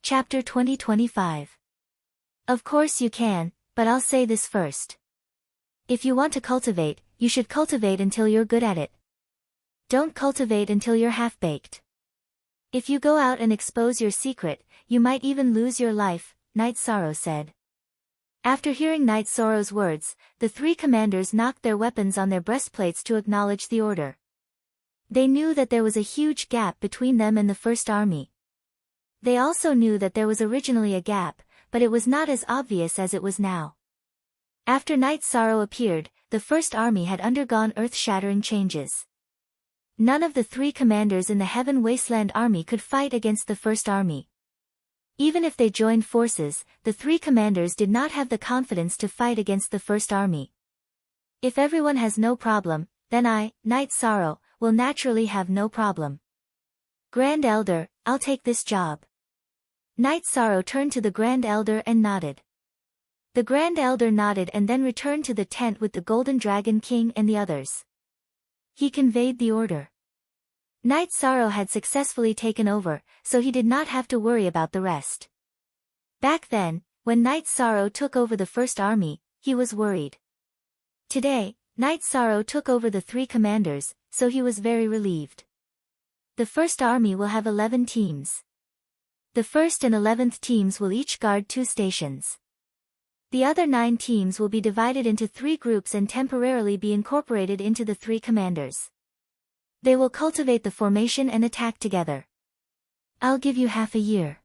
Chapter 2025. Of course you can, but I'll say this first. If you want to cultivate, you should cultivate until you're good at it. Don't cultivate until you're half-baked. If you go out and expose your secret, you might even lose your life, Knight Sorrow said. After hearing Knight Sorrow's words, the three commanders knocked their weapons on their breastplates to acknowledge the order. They knew that there was a huge gap between them and the First Army. They also knew that there was originally a gap, but it was not as obvious as it was now. After Knight Sorrow appeared, the First Army had undergone earth-shattering changes. None of the three commanders in the Heaven Wasteland Army could fight against the First Army. Even if they joined forces, the three commanders did not have the confidence to fight against the First Army. If everyone has no problem, then I, Knight Sorrow, will naturally have no problem. Grand Elder, I'll take this job. Knight Sorrow turned to the Grand Elder and nodded. The Grand Elder nodded and then returned to the tent with the Golden Dragon King and the others. He conveyed the order. Knight Sorrow had successfully taken over, so he did not have to worry about the rest. Back then, when Knight Sorrow took over the First Army, he was worried. Today, Knight Sorrow took over the three commanders, so he was very relieved. The First Army will have 11 teams. The 1st and 11th teams will each guard 2 stations. The other 9 teams will be divided into 3 groups and temporarily be incorporated into the 3 commanders. They will cultivate the formation and attack together. I'll give you half a year.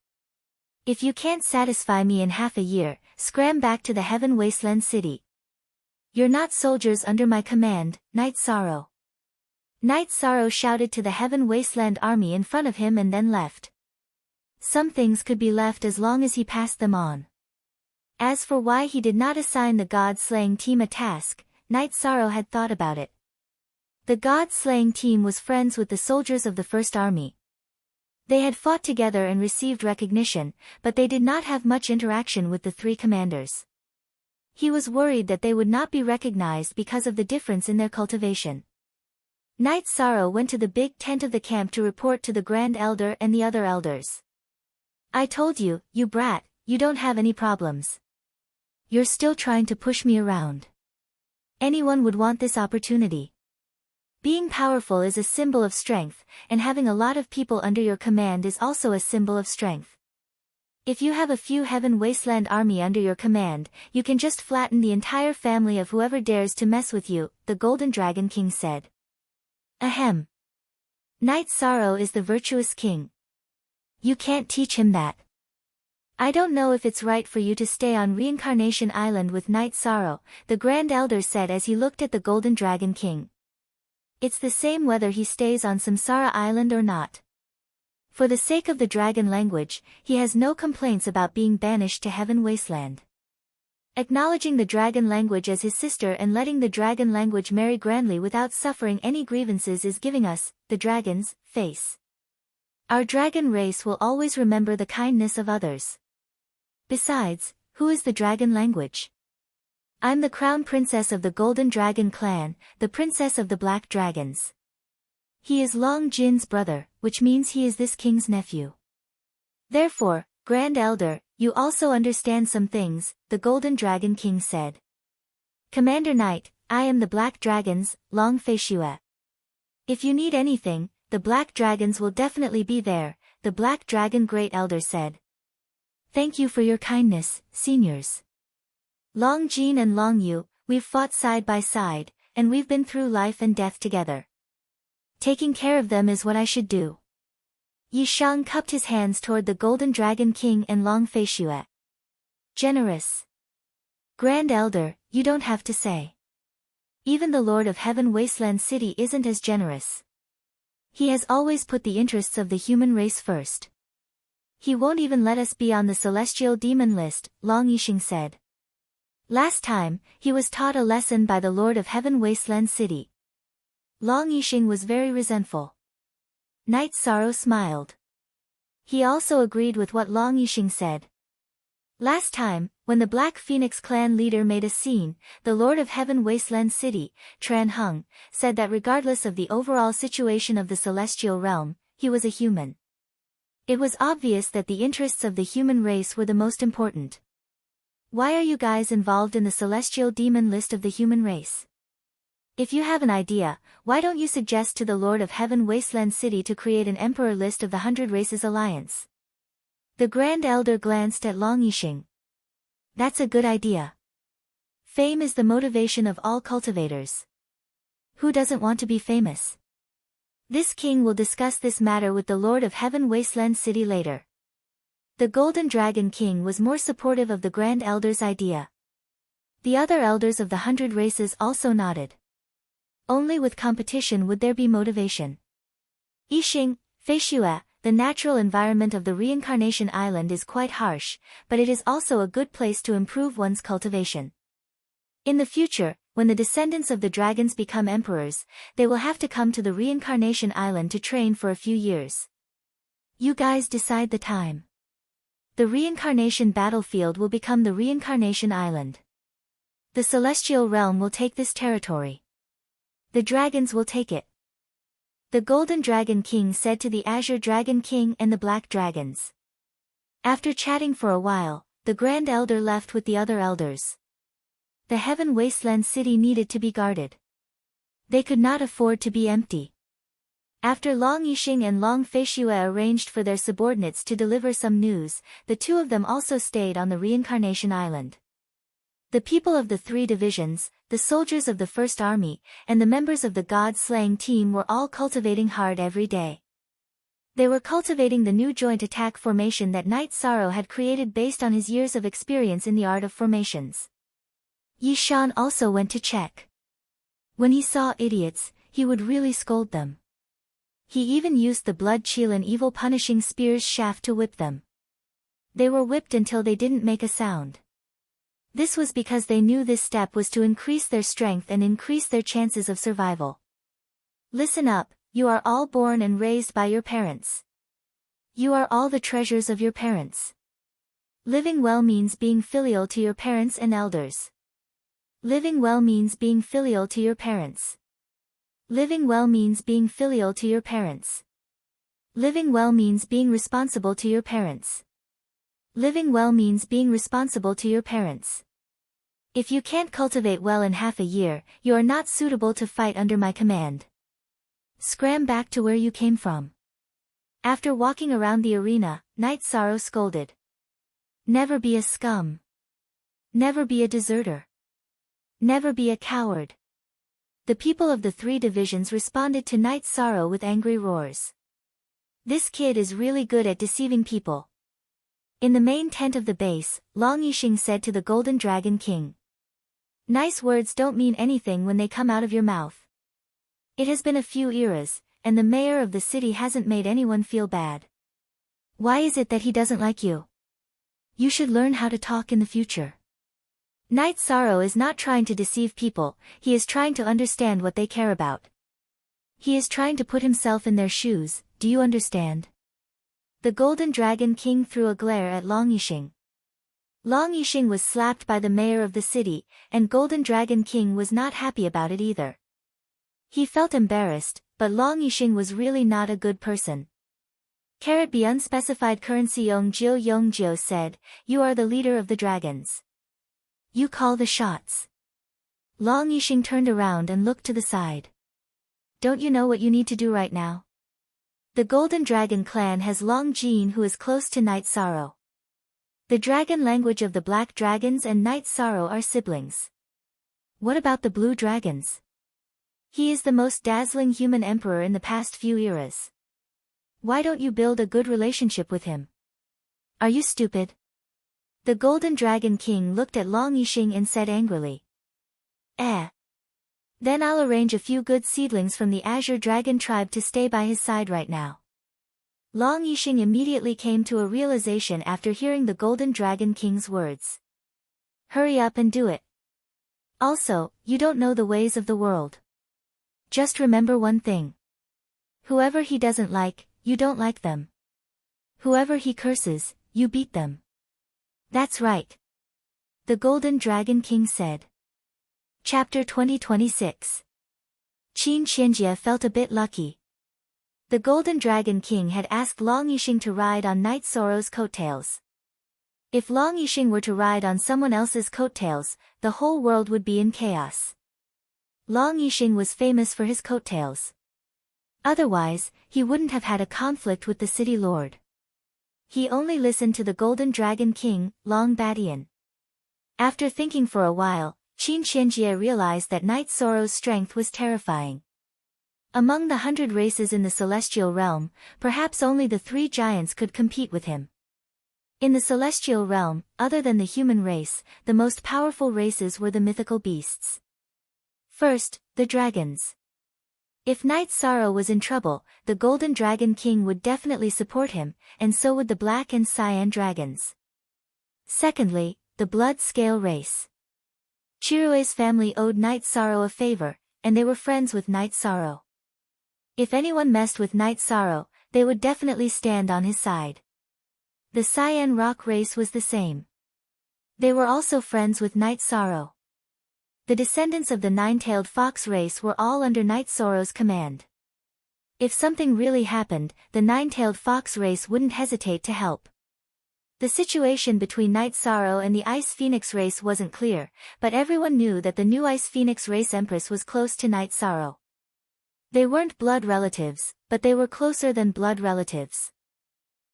If you can't satisfy me in half a year, scram back to the Heaven Wasteland City. You're not soldiers under my command, Knight Sorrow. Knight Sorrow shouted to the Heaven Wasteland Army in front of him and then left. Some things could be left as long as he passed them on. As for why he did not assign the God-slaying team a task, Knight Sorrow had thought about it. The God-slaying team was friends with the soldiers of the First Army. They had fought together and received recognition, but they did not have much interaction with the 3 commanders. He was worried that they would not be recognized because of the difference in their cultivation. Knight Sorrow went to the big tent of the camp to report to the Grand Elder and the other elders. I told you, you brat, you don't have any problems. You're still trying to push me around. Anyone would want this opportunity. Being powerful is a symbol of strength, and having a lot of people under your command is also a symbol of strength. If you have a few Heaven Wasteland Army under your command, you can just flatten the entire family of whoever dares to mess with you, the Golden Dragon King said. Ahem. Knight Sorrow is the virtuous king. You can't teach him that. I don't know if it's right for you to stay on Reincarnation Island with Knight Sorrow, the Grand Elder said as he looked at the Golden Dragon King. It's the same whether he stays on Samsara Island or not. For the sake of the dragon language, he has no complaints about being banished to Heaven Wasteland. Acknowledging the dragon language as his sister and letting the dragon language marry grandly without suffering any grievances is giving us, the dragons, face. Our dragon race will always remember the kindness of others. Besides, who is the dragon language? I'm the crown princess of the Golden Dragon clan, the princess of the Black Dragons. He is Long Jin's brother, which means he is this king's nephew. Therefore, Grand Elder, you also understand some things, the Golden Dragon King said. Commander Knight, I am the Black Dragons, Long Fei Shue. If you need anything, the Black Dragons will definitely be there, the Black Dragon Great Elder said. Thank you for your kindness, seniors. Long Jin and Long Yu, we've fought side by side, and we've been through life and death together. Taking care of them is what I should do. Yi Shang cupped his hands toward the Golden Dragon King and Long Fei Shue. Generous. Grand Elder, you don't have to say. Even the Lord of Heaven Wasteland City isn't as generous. He has always put the interests of the human race first. He won't even let us be on the celestial demon list, Long Yixing said. Last time, he was taught a lesson by the Lord of Heaven Wasteland City. Long Yixing was very resentful. Knight Sorrow smiled. He also agreed with what Long Yixing said. Last time, when the Black Phoenix clan leader made a scene, the Lord of Heaven Wasteland City, Tran Hung, said that regardless of the overall situation of the celestial realm, he was a human. It was obvious that the interests of the human race were the most important. Why are you guys involved in the celestial demon list of the human race? If you have an idea, why don't you suggest to the Lord of Heaven Wasteland City to create an emperor list of the 100 Races Alliance? The Grand Elder glanced at Long Yixing. That's a good idea. Fame is the motivation of all cultivators. Who doesn't want to be famous? This king will discuss this matter with the Lord of Heaven Wasteland City later. The Golden Dragon King was more supportive of the Grand Elder's idea. The other elders of the 100 races also nodded. Only with competition would there be motivation. Yixing, Feishue, the natural environment of the Reincarnation Island is quite harsh, but it is also a good place to improve one's cultivation. In the future, when the descendants of the dragons become emperors, they will have to come to the Reincarnation Island to train for a few years. You guys decide the time. The Reincarnation battlefield will become the Reincarnation Island. The Celestial Realm will take this territory. The dragons will take it. The Golden Dragon King said to the Azure Dragon King and the Black Dragons. After chatting for a while, the Grand Elder left with the other elders. The Heaven Wasteland City needed to be guarded. They could not afford to be empty. After Long Yixing and Long Feishue arranged for their subordinates to deliver some news, the two of them also stayed on the Reincarnation Island. The people of the 3 divisions, the soldiers of the First Army, and the members of the God-slaying team were all cultivating hard every day. They were cultivating the new joint attack formation that Night Sorrow had created based on his years of experience in the art of formations. Yi Shan also went to check. When he saw idiots, he would really scold them. He even used the blood Qilin evil punishing spear's shaft to whip them. They were whipped until they didn't make a sound. This was because they knew this step was to increase their strength and increase their chances of survival. Listen up, you are all born and raised by your parents. You are all the treasures of your parents. Living well means being filial to your parents and elders. Living well means being filial to your parents. Living well means being filial to your parents. Living well means being responsible to your parents. Living well means being responsible to your parents. If you can't cultivate well in half a year, you are not suitable to fight under my command. Scram back to where you came from. After walking around the arena, Night Sorrow scolded. Never be a scum. Never be a deserter. Never be a coward. The people of the 3 divisions responded to Night Sorrow with angry roars. This kid is really good at deceiving people. In the main tent of the base, Long Yixing said to the Golden Dragon King. Nice words don't mean anything when they come out of your mouth. It has been a few eras, and the mayor of the city hasn't made anyone feel bad. Why is it that he doesn't like you? You should learn how to talk in the future. Night Sorrow is not trying to deceive people, he is trying to understand what they care about. He is trying to put himself in their shoes, do you understand? The Golden Dragon King threw a glare at Long Yixing. Long Yixing was slapped by the mayor of the city, and Golden Dragon King was not happy about it either. He felt embarrassed, but Long Yixing was really not a good person. B unspecified currency Yongjio said, you are the leader of the dragons. You call the shots. Long Yixing turned around and looked to the side. Don't you know what you need to do right now? The Golden Dragon clan has Long Jin who is close to Night Sorrow. The dragon language of the Black Dragons and Night Sorrow are siblings. What about the Blue Dragons? He is the most dazzling human emperor in the past few eras. Why don't you build a good relationship with him? Are you stupid? The Golden Dragon King looked at Long Yixing and said angrily. Then I'll arrange a few good seedlings from the Azure Dragon tribe to stay by his side right now. Long Yixing immediately came to a realization after hearing the Golden Dragon King's words. Hurry up and do it. Also, you don't know the ways of the world. Just remember one thing. Whoever he doesn't like, you don't like them. Whoever he curses, you beat them. That's right. The Golden Dragon King said. Chapter 2026. Qin Qianjie felt a bit lucky. The Golden Dragon King had asked Long Yixing to ride on Night Sorrow's coattails. If Long Yixing were to ride on someone else's coattails, the whole world would be in chaos. Long Yixing was famous for his coattails. Otherwise, he wouldn't have had a conflict with the city lord. He only listened to the Golden Dragon King, Long Badian. After thinking for a while, Qin Qianjie realized that Night Sorrow's strength was terrifying. Among the 100 races in the celestial realm, perhaps only the 3 giants could compete with him. In the celestial realm, other than the human race, the most powerful races were the mythical beasts. First, the dragons. If Night Sorrow was in trouble, the Golden Dragon King would definitely support him, and so would the Black and Cyan dragons. Secondly, the blood scale race. Chirue's family owed Night Sorrow a favor, and they were friends with Night Sorrow. If anyone messed with Night Sorrow, they would definitely stand on his side. The Cyan Rock race was the same. They were also friends with Night Sorrow. The descendants of the nine-tailed fox race were all under Night Sorrow's command. If something really happened, the nine-tailed fox race wouldn't hesitate to help. The situation between Night Sorrow and the Ice Phoenix race wasn't clear, but everyone knew that the new Ice Phoenix race empress was close to Night Sorrow. They weren't blood relatives, but they were closer than blood relatives.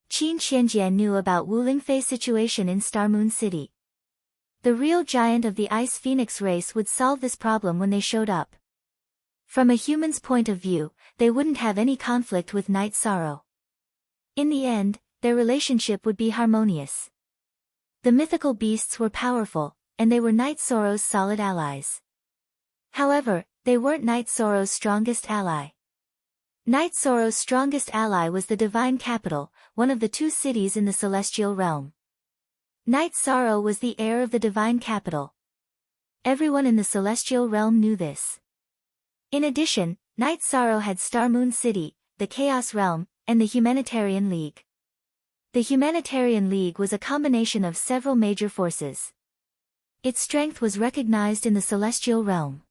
Qin Qianjie knew about Wu Lingfei's situation in Star Moon City. The real giant of the Ice Phoenix race would solve this problem when they showed up. From a human's point of view, they wouldn't have any conflict with Night Sorrow. In the end, their relationship would be harmonious. The mythical beasts were powerful, and they were Night Sorrow's solid allies. However, they weren't Night Sorrow's strongest ally. Night Sorrow's strongest ally was the Divine Capital, one of the 2 cities in the celestial realm. Night Sorrow was the heir of the Divine Capital. Everyone in the celestial realm knew this. In addition, Night Sorrow had Star Moon City, the Chaos Realm, and the Humanitarian League. The Humanitarian League was a combination of several major forces. Its strength was recognized in the celestial realm.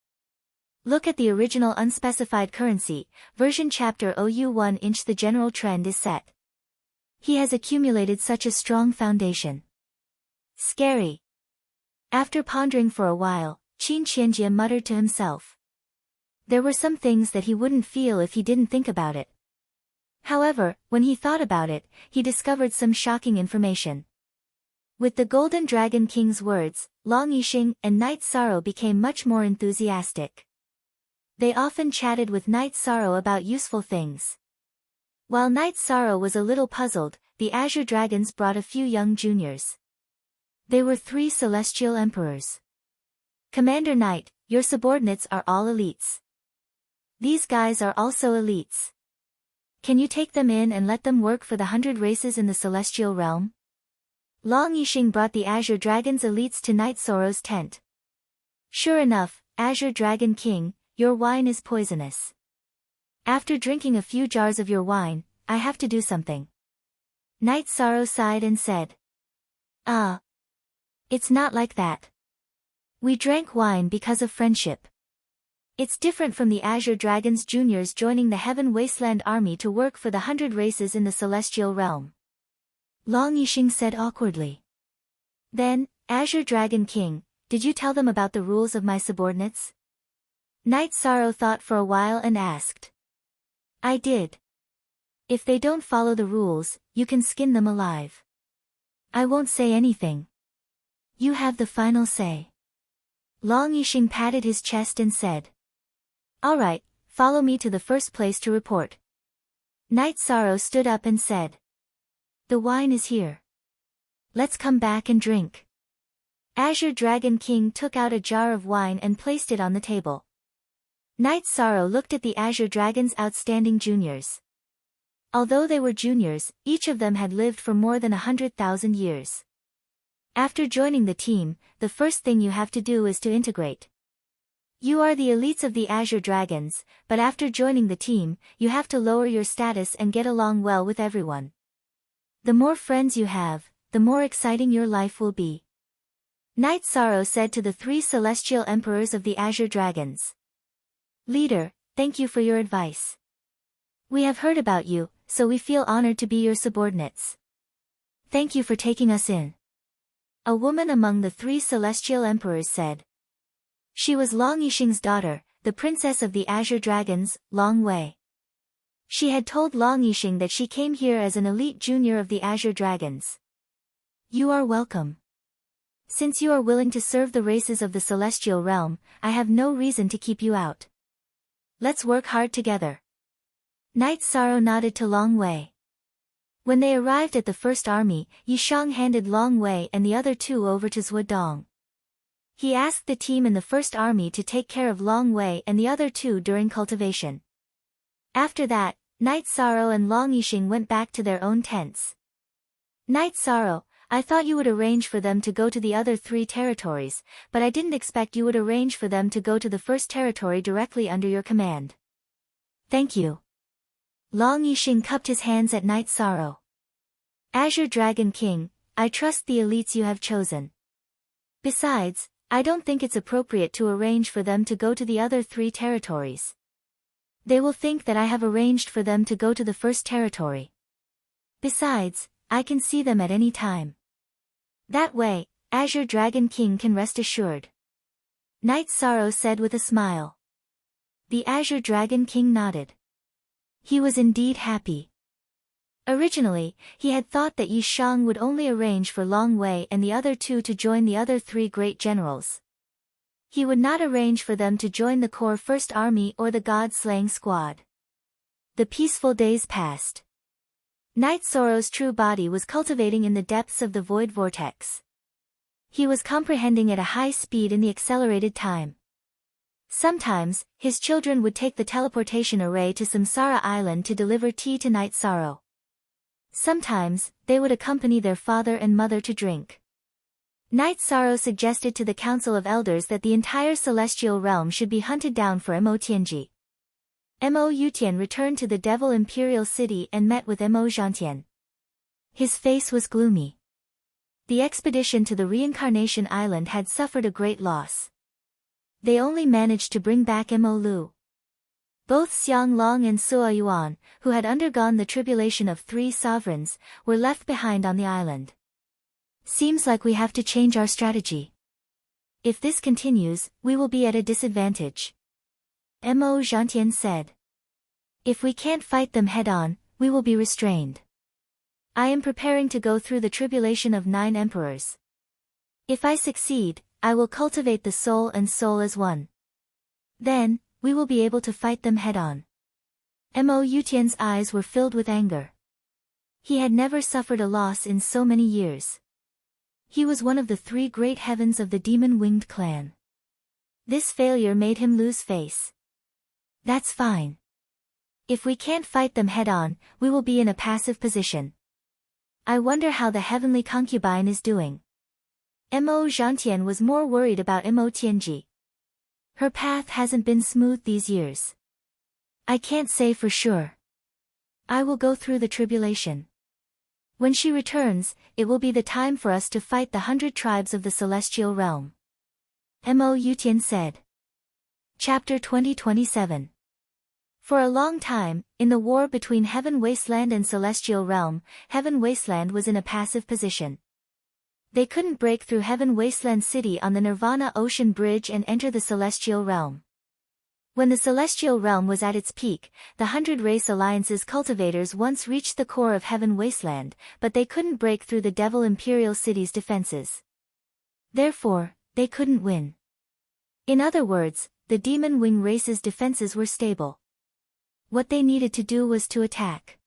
Look at the original unspecified currency, version chapter OU1 the general trend is set. He has accumulated such a strong foundation. Scary. After pondering for a while, Qin Qianjie muttered to himself. There were some things that he wouldn't feel if he didn't think about it. However, when he thought about it, he discovered some shocking information. With the Golden Dragon King's words, Long Yixing and Night Sorrow became much more enthusiastic. They often chatted with Night Sorrow about useful things. While Night Sorrow was a little puzzled, the Azure Dragons brought a few young juniors. They were 3 celestial emperors. Commander Knight, your subordinates are all elites. These guys are also elites. Can you take them in and let them work for the 100 races in the celestial realm? Long Yixing brought the Azure Dragon's elites to Night Sorrow's tent. Sure enough, Azure Dragon King, your wine is poisonous. After drinking a few jars of your wine, I have to do something. Night Sorrow sighed and said. It's not like that. We drank wine because of friendship. It's different from the Azure Dragons Juniors joining the Heaven Wasteland Army to work for the 100 races in the celestial realm. Long Yixing said awkwardly. Then, Azure Dragon King, did you tell them about the rules of my subordinates? Night Sorrow thought for a while and asked. I did. If they don't follow the rules, you can skin them alive. I won't say anything. You have the final say. Long Yixing patted his chest and said. All right, follow me to the first place to report. Night Sorrow stood up and said. The wine is here. Let's come back and drink. Azure Dragon King took out a jar of wine and placed it on the table. Night Sorrow looked at the Azure Dragon's outstanding juniors. Although they were juniors, each of them had lived for more than 100,000 years. After joining the team, the first thing you have to do is to integrate. You are the elites of the Azure Dragons, but after joining the team, you have to lower your status and get along well with everyone. The more friends you have, the more exciting your life will be. Night Sorrow said to the 3 celestial emperors of the Azure Dragons. Leader, thank you for your advice. We have heard about you, so we feel honored to be your subordinates. Thank you for taking us in. A woman among the 3 celestial emperors said. She was Long Yixing's daughter, the princess of the Azure Dragons, Long Wei. She had told Long Yixing that she came here as an elite junior of the Azure Dragons. You are welcome. Since you are willing to serve the races of the celestial realm, I have no reason to keep you out. Let's work hard together. Knight Sorrow nodded to Long Wei. When they arrived at the first army, Yi Shang handed Long Wei and the other 2 over to Zhuo Dong. He asked the team in the first army to take care of Long Wei and the other 2 during cultivation. After that, Knight Sorrow and Long Yixing went back to their own tents. Knight Sorrow, I thought you would arrange for them to go to the other 3 territories, but I didn't expect you would arrange for them to go to the first territory directly under your command. Thank you. Long Yixing cupped his hands at Knight Sorrow. Azure Dragon King, I trust the elites you have chosen. Besides, I don't think it's appropriate to arrange for them to go to the other 3 territories. They will think that I have arranged for them to go to the first territory. Besides, I can see them at any time. That way, Azure Dragon King can rest assured. Knight Sorrow said with a smile. The Azure Dragon King nodded. He was indeed happy. Originally, he had thought that Yi Shang would only arrange for Long Wei and the other 2 to join the other 3 great generals. He would not arrange for them to join the core First Army or the God-slaying squad. The peaceful days passed. Knight Sorrow's true body was cultivating in the depths of the void vortex. He was comprehending at a high speed in the accelerated time. Sometimes, his children would take the teleportation array to Samsara Island to deliver tea to Knight Sorrow. Sometimes, they would accompany their father and mother to drink. Knight Sorrow suggested to the Council of Elders that the entire celestial realm should be hunted down for Mo Tianji. Mo Yutian returned to the Devil Imperial City and met with Mo Zhantian. His face was gloomy. The expedition to the Reincarnation Island had suffered a great loss. They only managed to bring back Mo Lu. Both Xiang Long and Suo Yuan, who had undergone the tribulation of 3 sovereigns, were left behind on the island. Seems like we have to change our strategy. If this continues, we will be at a disadvantage. Mo Zhantian said. If we can't fight them head-on, we will be restrained. I am preparing to go through the tribulation of 9 emperors. If I succeed, I will cultivate the soul and soul as one. Then, we will be able to fight them head-on. Mo Yutian's eyes were filled with anger. He had never suffered a loss in so many years. He was one of the 3 great heavens of the demon-winged clan. This failure made him lose face. That's fine. If we can't fight them head-on, we will be in a passive position. I wonder how the heavenly concubine is doing. Mo Zhantian was more worried about Mo Tianji. Her path hasn't been smooth these years. I can't say for sure. I will go through the tribulation. When she returns, it will be the time for us to fight the 100 tribes of the celestial realm. Mo Yutian said. Chapter 2027. For a long time, in the war between Heaven Wasteland and Celestial Realm, Heaven Wasteland was in a passive position. They couldn't break through Heaven Wasteland City on the Nirvana Ocean Bridge and enter the Celestial Realm. When the Celestial Realm was at its peak, the 100 Race Alliance's cultivators once reached the core of Heaven Wasteland, but they couldn't break through the Devil Imperial City's defenses. Therefore, they couldn't win. In other words, the Demon Wing race's defenses were stable. What they needed to do was to attack.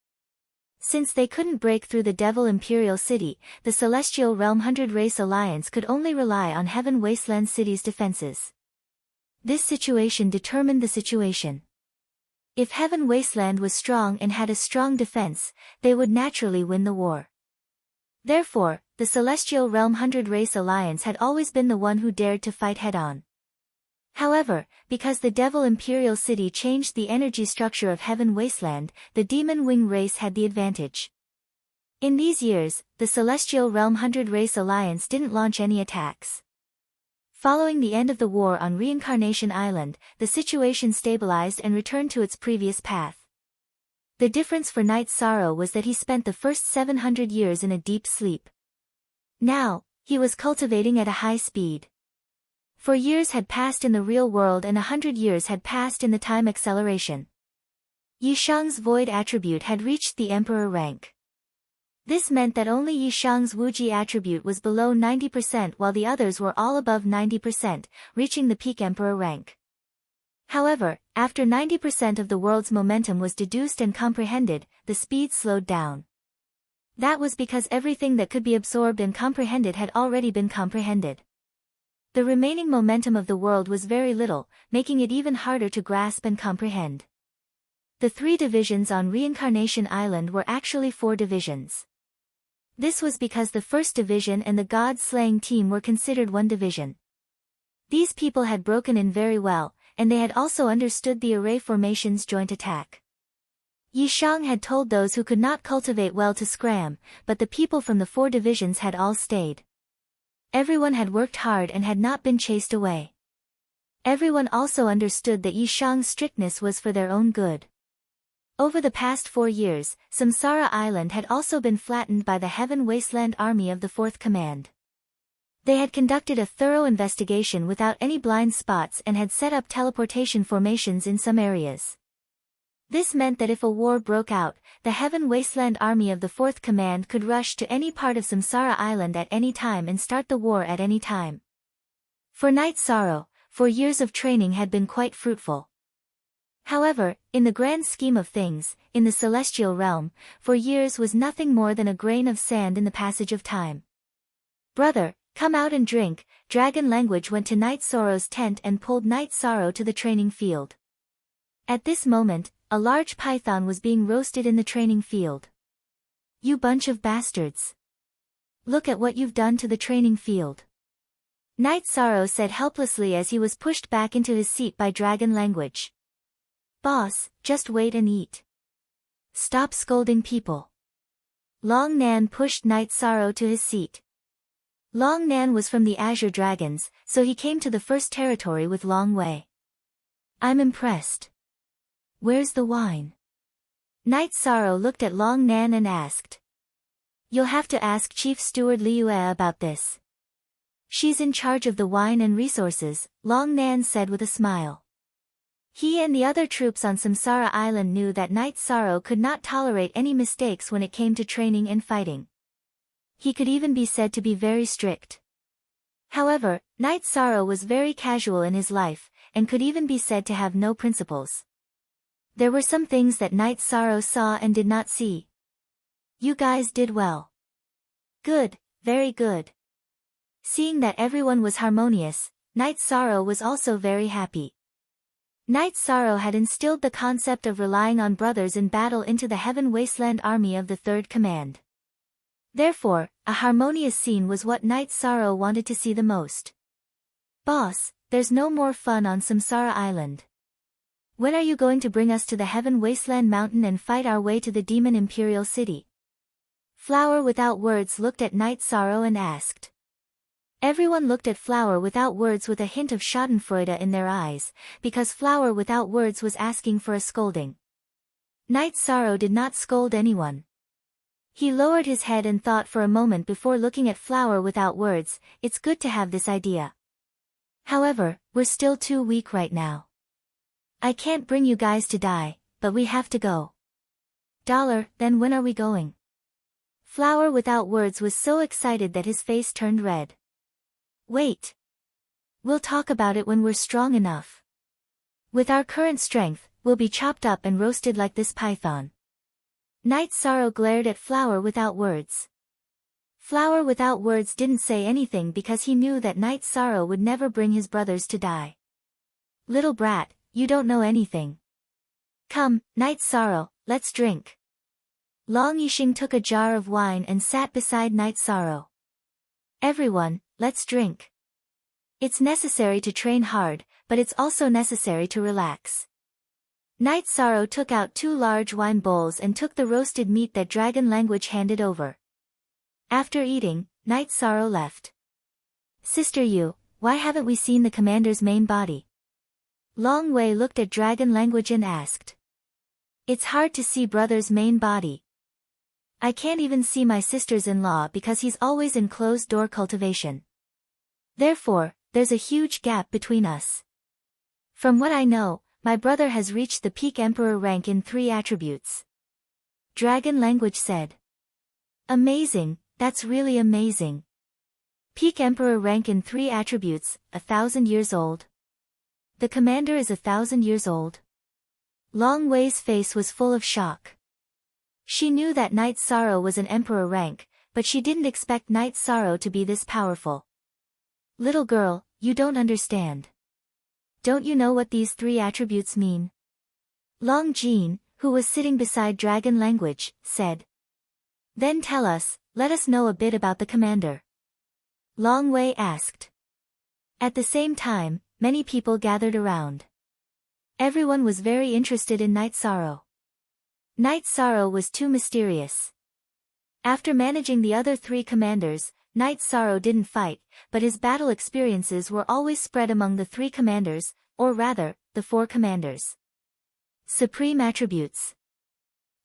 Since they couldn't break through the Devil Imperial City, the Celestial Realm 100 Race Alliance could only rely on Heaven Wasteland City's defenses. This situation determined the situation. If Heaven Wasteland was strong and had a strong defense, they would naturally win the war. Therefore, the Celestial Realm 100 Race Alliance had always been the one who dared to fight head-on. However, because the Devil Imperial City changed the energy structure of Heaven Wasteland, the Demon Wing race had the advantage. In these years, the Celestial Realm 100 Race Alliance didn't launch any attacks. Following the end of the war on Reincarnation Island, the situation stabilized and returned to its previous path. The difference for Night Sorrow was that he spent the first 700 years in a deep sleep. Now, he was cultivating at a high speed. 4 years had passed in the real world and 100 years had passed in the time acceleration. Yishang's void attribute had reached the emperor rank. This meant that only Yishang's Wuji attribute was below 90% while the others were all above 90%, reaching the peak emperor rank. However, after 90% of the world's momentum was deduced and comprehended, the speed slowed down. That was because everything that could be absorbed and comprehended had already been comprehended. The remaining momentum of the world was very little, making it even harder to grasp and comprehend. The 3 divisions on Reincarnation Island were actually 4 divisions. This was because the first division and the god-slaying team were considered one division. These people had broken in very well, and they had also understood the array formation's joint attack. Yishang had told those who could not cultivate well to scram, but the people from the 4 divisions had all stayed. Everyone had worked hard and had not been chased away. Everyone also understood that Yishang's strictness was for their own good. Over the past 4 years, Samsara Island had also been flattened by the Heaven Wasteland Army of the 4th Command. They had conducted a thorough investigation without any blind spots and had set up teleportation formations in some areas. This meant that if a war broke out, the Heaven Wasteland Army of the 4th Command could rush to any part of Samsara Island at any time and start the war at any time. For Night Sorrow, 4 years of training had been quite fruitful. However, in the grand scheme of things, in the celestial realm, 4 years was nothing more than a grain of sand in the passage of time. "Brother, come out and drink." Dragon Language went to Night Sorrow's tent and pulled Night Sorrow to the training field. At this moment, a large python was being roasted in the training field. "You bunch of bastards. Look at what you've done to the training field," Night Sorrow said helplessly as he was pushed back into his seat by Dragon Language. "Boss, just wait and eat. Stop scolding people." Long Nan pushed Night Sorrow to his seat. Long Nan was from the Azure Dragons, so he came to the first territory with Long Wei. "I'm impressed. Where's the wine?" Night Sorrow looked at Long Nan and asked. "You'll have to ask Chief Steward Liu about this. She's in charge of the wine and resources," Long Nan said with a smile. He and the other troops on Samsara Island knew that Night Sorrow could not tolerate any mistakes when it came to training and fighting. He could even be said to be very strict. However, Night Sorrow was very casual in his life, and could even be said to have no principles. There were some things that Night Sorrow saw and did not see. "You guys did well. Good, very good." Seeing that everyone was harmonious, Night Sorrow was also very happy. Night Sorrow had instilled the concept of relying on brothers in battle into the Heaven Wasteland Army of the 3rd Command. Therefore, a harmonious scene was what Night Sorrow wanted to see the most. "Boss, there's no more fun on Samsara Island. When are you going to bring us to the Heaven Wasteland Mountain and fight our way to the Demon Imperial City?" Flower Without Words looked at Night Sorrow and asked. Everyone looked at Flower Without Words with a hint of schadenfreude in their eyes, because Flower Without Words was asking for a scolding. Night Sorrow did not scold anyone. He lowered his head and thought for a moment before looking at Flower Without Words. "It's good to have this idea. However, we're still too weak right now. I can't bring you guys to die, but we have to go." Then when are we going?" Flower Without Words was so excited that his face turned red. "Wait. We'll talk about it when we're strong enough. With our current strength, we'll be chopped up and roasted like this python." Night Sorrow glared at Flower Without Words. Flower Without Words didn't say anything because he knew that Night Sorrow would never bring his brothers to die. "Little brat, you don't know anything. Come, Night Sorrow, let's drink." Long Yixing took a jar of wine and sat beside Night Sorrow. "Everyone, let's drink. It's necessary to train hard, but it's also necessary to relax." Night Sorrow took out 2 large wine bowls and took the roasted meat that Dragon Language handed over. After eating, Night Sorrow left. "Sister Yu, why haven't we seen the commander's main body?" Long Wei looked at Dragon Language and asked. It's hard to see brother's main body. I can't even see my sister's-in-law because he's always in closed-door cultivation. Therefore, there's a huge gap between us. From what I know, my brother has reached the peak emperor rank in 3 attributes. Dragon language said. Amazing, that's really amazing. Peak emperor rank in 3 attributes, 1,000 years old. The commander is 1,000 years old. Long Wei's face was full of shock. She knew that Night Sorrow was an emperor rank, but she didn't expect Night Sorrow to be this powerful. Little girl, you don't understand. Don't you know what these 3 attributes mean? Long Jean, who was sitting beside Dragon Language, said. Then tell us, let us know a bit about the commander. Long Wei asked. At the same time, many people gathered around. Everyone was very interested in Night Sorrow. Night Sorrow was too mysterious. After managing the other 3 commanders, Night Sorrow didn't fight, but his battle experiences were always spread among the 3 commanders, or rather, the 4 commanders. Supreme Attributes.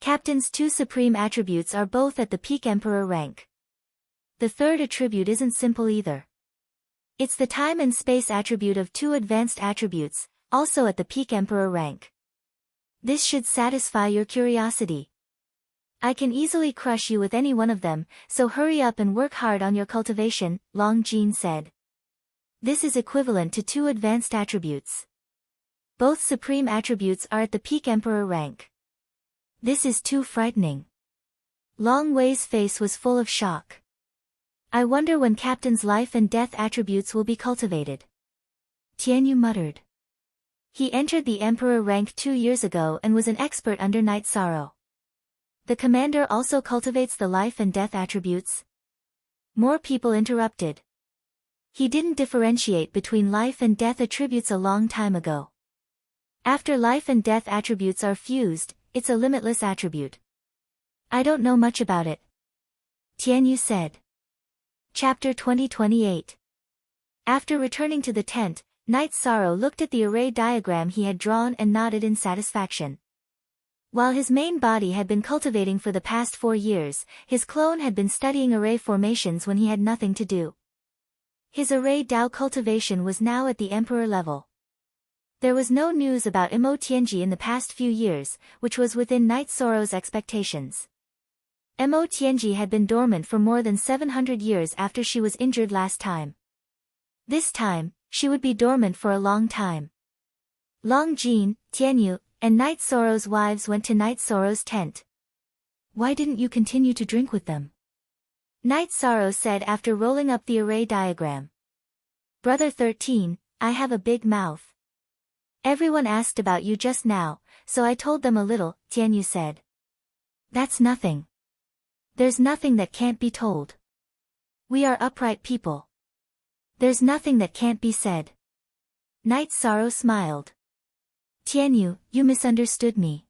Captain's 2 supreme attributes are both at the peak emperor rank. The 3rd attribute isn't simple either. It's the time and space attribute of 2 advanced attributes, also at the peak emperor rank. This should satisfy your curiosity. I can easily crush you with any one of them, so hurry up and work hard on your cultivation, Long Jean said. This is equivalent to 2 advanced attributes. Both supreme attributes are at the peak emperor rank. This is too frightening. Long Wei's face was full of shock. I wonder when Captain's life and death attributes will be cultivated. Tianyu muttered. He entered the emperor rank 2 years ago and was an expert under Night Sorrow. The commander also cultivates the life and death attributes. More people interrupted. He didn't differentiate between life and death attributes a long time ago. After life and death attributes are fused, it's a limitless attribute. I don't know much about it. Tianyu said. Chapter 2028. After returning to the tent, Night Sorrow looked at the array diagram he had drawn and nodded in satisfaction. While his main body had been cultivating for the past 4 years, his clone had been studying array formations when he had nothing to do. His array Dao cultivation was now at the emperor level. There was no news about Imo Tianji in the past few years, which was within Night Sorrow's expectations. Imo Tianji had been dormant for more than 700 years after she was injured last time. This time, she would be dormant for a long time. Long Jean, Tianyu, and Night Sorrow's wives went to Night Sorrow's tent. Why didn't you continue to drink with them? Night Sorrow said after rolling up the array diagram. Brother 13, I have a big mouth. Everyone asked about you just now, so I told them a little, Tianyu said. That's nothing. There's nothing that can't be told. We are upright people. There's nothing that can't be said. Night Sorrow smiled. Tianyu, you misunderstood me.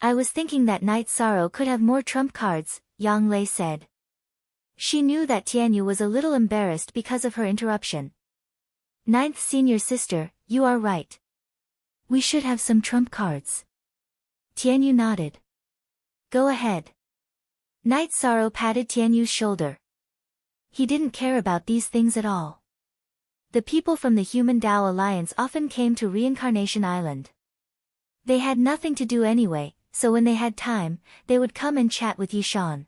I was thinking that Night Sorrow could have more trump cards, Yang Lei said. She knew that Tianyu was a little embarrassed because of her interruption. Ninth senior sister, you are right. We should have some trump cards. Tianyu nodded. Go ahead. Night Sorrow patted Tianyu's shoulder. He didn't care about these things at all. The people from the Human Dao Alliance often came to Reincarnation Island. They had nothing to do anyway, so when they had time, they would come and chat with Yishan.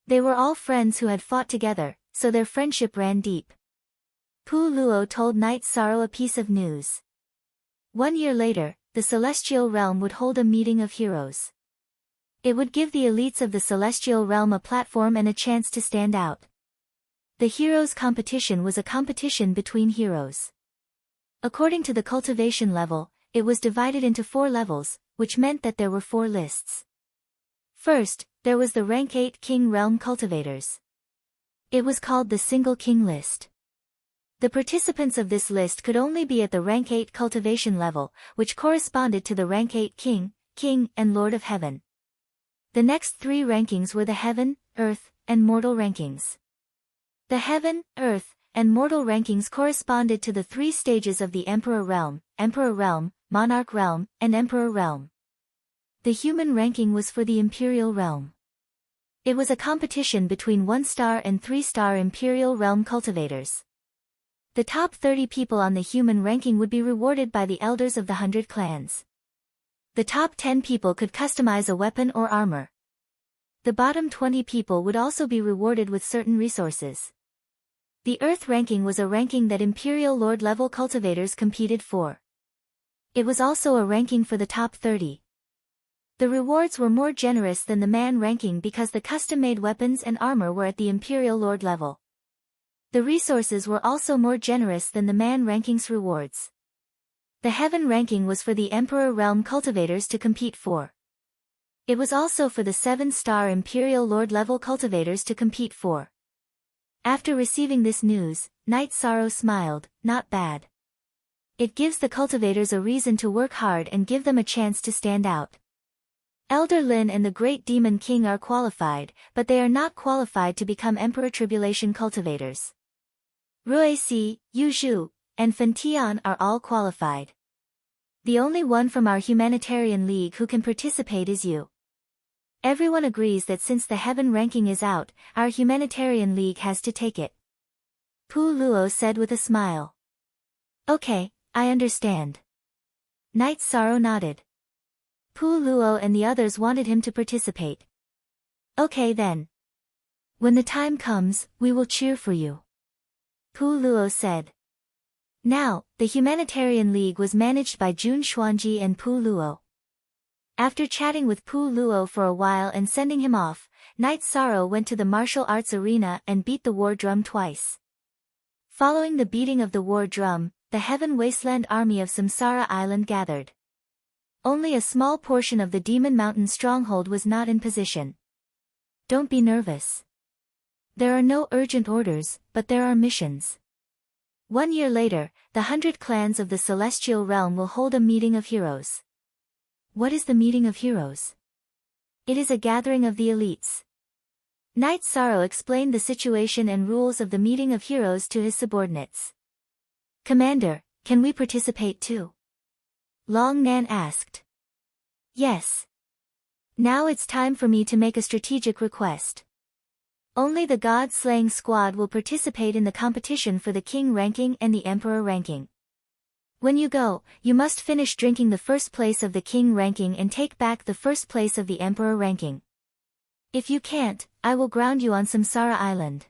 They were all friends who had fought together, so their friendship ran deep. Pu Luo told Night Sorrow a piece of news. 1 year later, the Celestial Realm would hold a meeting of heroes. It would give the elites of the Celestial Realm a platform and a chance to stand out. The heroes' competition was a competition between heroes. According to the cultivation level, it was divided into 4 levels, which meant that there were 4 lists. First, there was the Rank 8 King Realm Cultivators. It was called the Single King List. The participants of this list could only be at the Rank 8 cultivation level, which corresponded to the Rank 8 King, and Lord of Heaven. The next 3 rankings were the Heaven, Earth, and Mortal rankings. The Heaven, Earth, and Mortal rankings corresponded to the 3 stages of the Emperor Realm, Monarch Realm, and Emperor Realm. The human ranking was for the Imperial Realm. It was a competition between 1-star and 3-star Imperial Realm cultivators. The top 30 people on the human ranking would be rewarded by the elders of the 100 clans. The top 10 people could customize a weapon or armor. The bottom 20 people would also be rewarded with certain resources. The Earth ranking was a ranking that Imperial Lord level cultivators competed for. It was also a ranking for the top 30. The rewards were more generous than the man ranking because the custom-made weapons and armor were at the Imperial Lord level. The resources were also more generous than the man ranking's rewards. The Heaven ranking was for the Emperor Realm cultivators to compete for. It was also for the 7-star Imperial Lord level cultivators to compete for. After receiving this news, Knight Sorrow smiled. Not bad. It gives the cultivators a reason to work hard and give them a chance to stand out. Elder Lin and the Great Demon King are qualified, but they are not qualified to become Emperor Tribulation cultivators. Ruesi, Yu Zhu, and Fen Tian are all qualified. The only one from our Humanitarian League who can participate is you. Everyone agrees that since the Heaven ranking is out, our Humanitarian League has to take it. Pu Luo said with a smile. Okay, I understand. Knight Sorrow nodded. Pu Luo and the others wanted him to participate. Okay then. When the time comes, we will cheer for you. Pu Luo said. Now, the Humanitarian League was managed by Jun Xuanji and Pu Luo. After chatting with Pu Luo for a while and sending him off, Knight Sorrow went to the martial arts arena and beat the war drum twice. Following the beating of the war drum, the Heaven Wasteland army of Samsara Island gathered. Only a small portion of the Demon Mountain stronghold was not in position. Don't be nervous. There are no urgent orders, but there are missions. 1 year later, the 100 clans of the Celestial Realm will hold a meeting of heroes. What is the meeting of heroes? It is a gathering of the elites. Knight Sorrow explained the situation and rules of the meeting of heroes to his subordinates. Commander, can we participate too? Long Nan asked. Yes. Now it's time for me to make a strategic request. Only the God-slaying squad will participate in the competition for the King ranking and the Emperor ranking. When you go, you must finish drinking the first place of the King ranking and take back the first place of the Emperor ranking. If you can't, I will ground you on Samsara Island.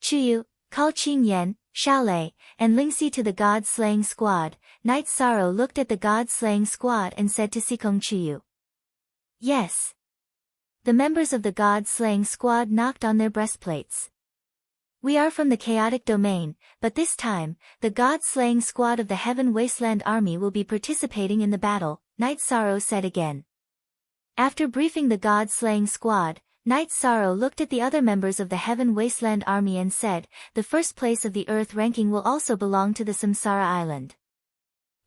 Chuyu, Kao Qingyan, Shaolei, and Lingxi to the God-slaying squad. Knight Sorrow looked at the God-slaying squad and said to Sikong Chuyu. Yes. The members of the God-slaying squad knocked on their breastplates. We are from the chaotic domain, but this time, the God-slaying squad of the Heaven Wasteland army will be participating in the battle, Knight Sorrow said again. After briefing the God-slaying squad, Knight Sorrow looked at the other members of the Heaven Wasteland army and said, the first place of the Earth ranking will also belong to the Samsara Island.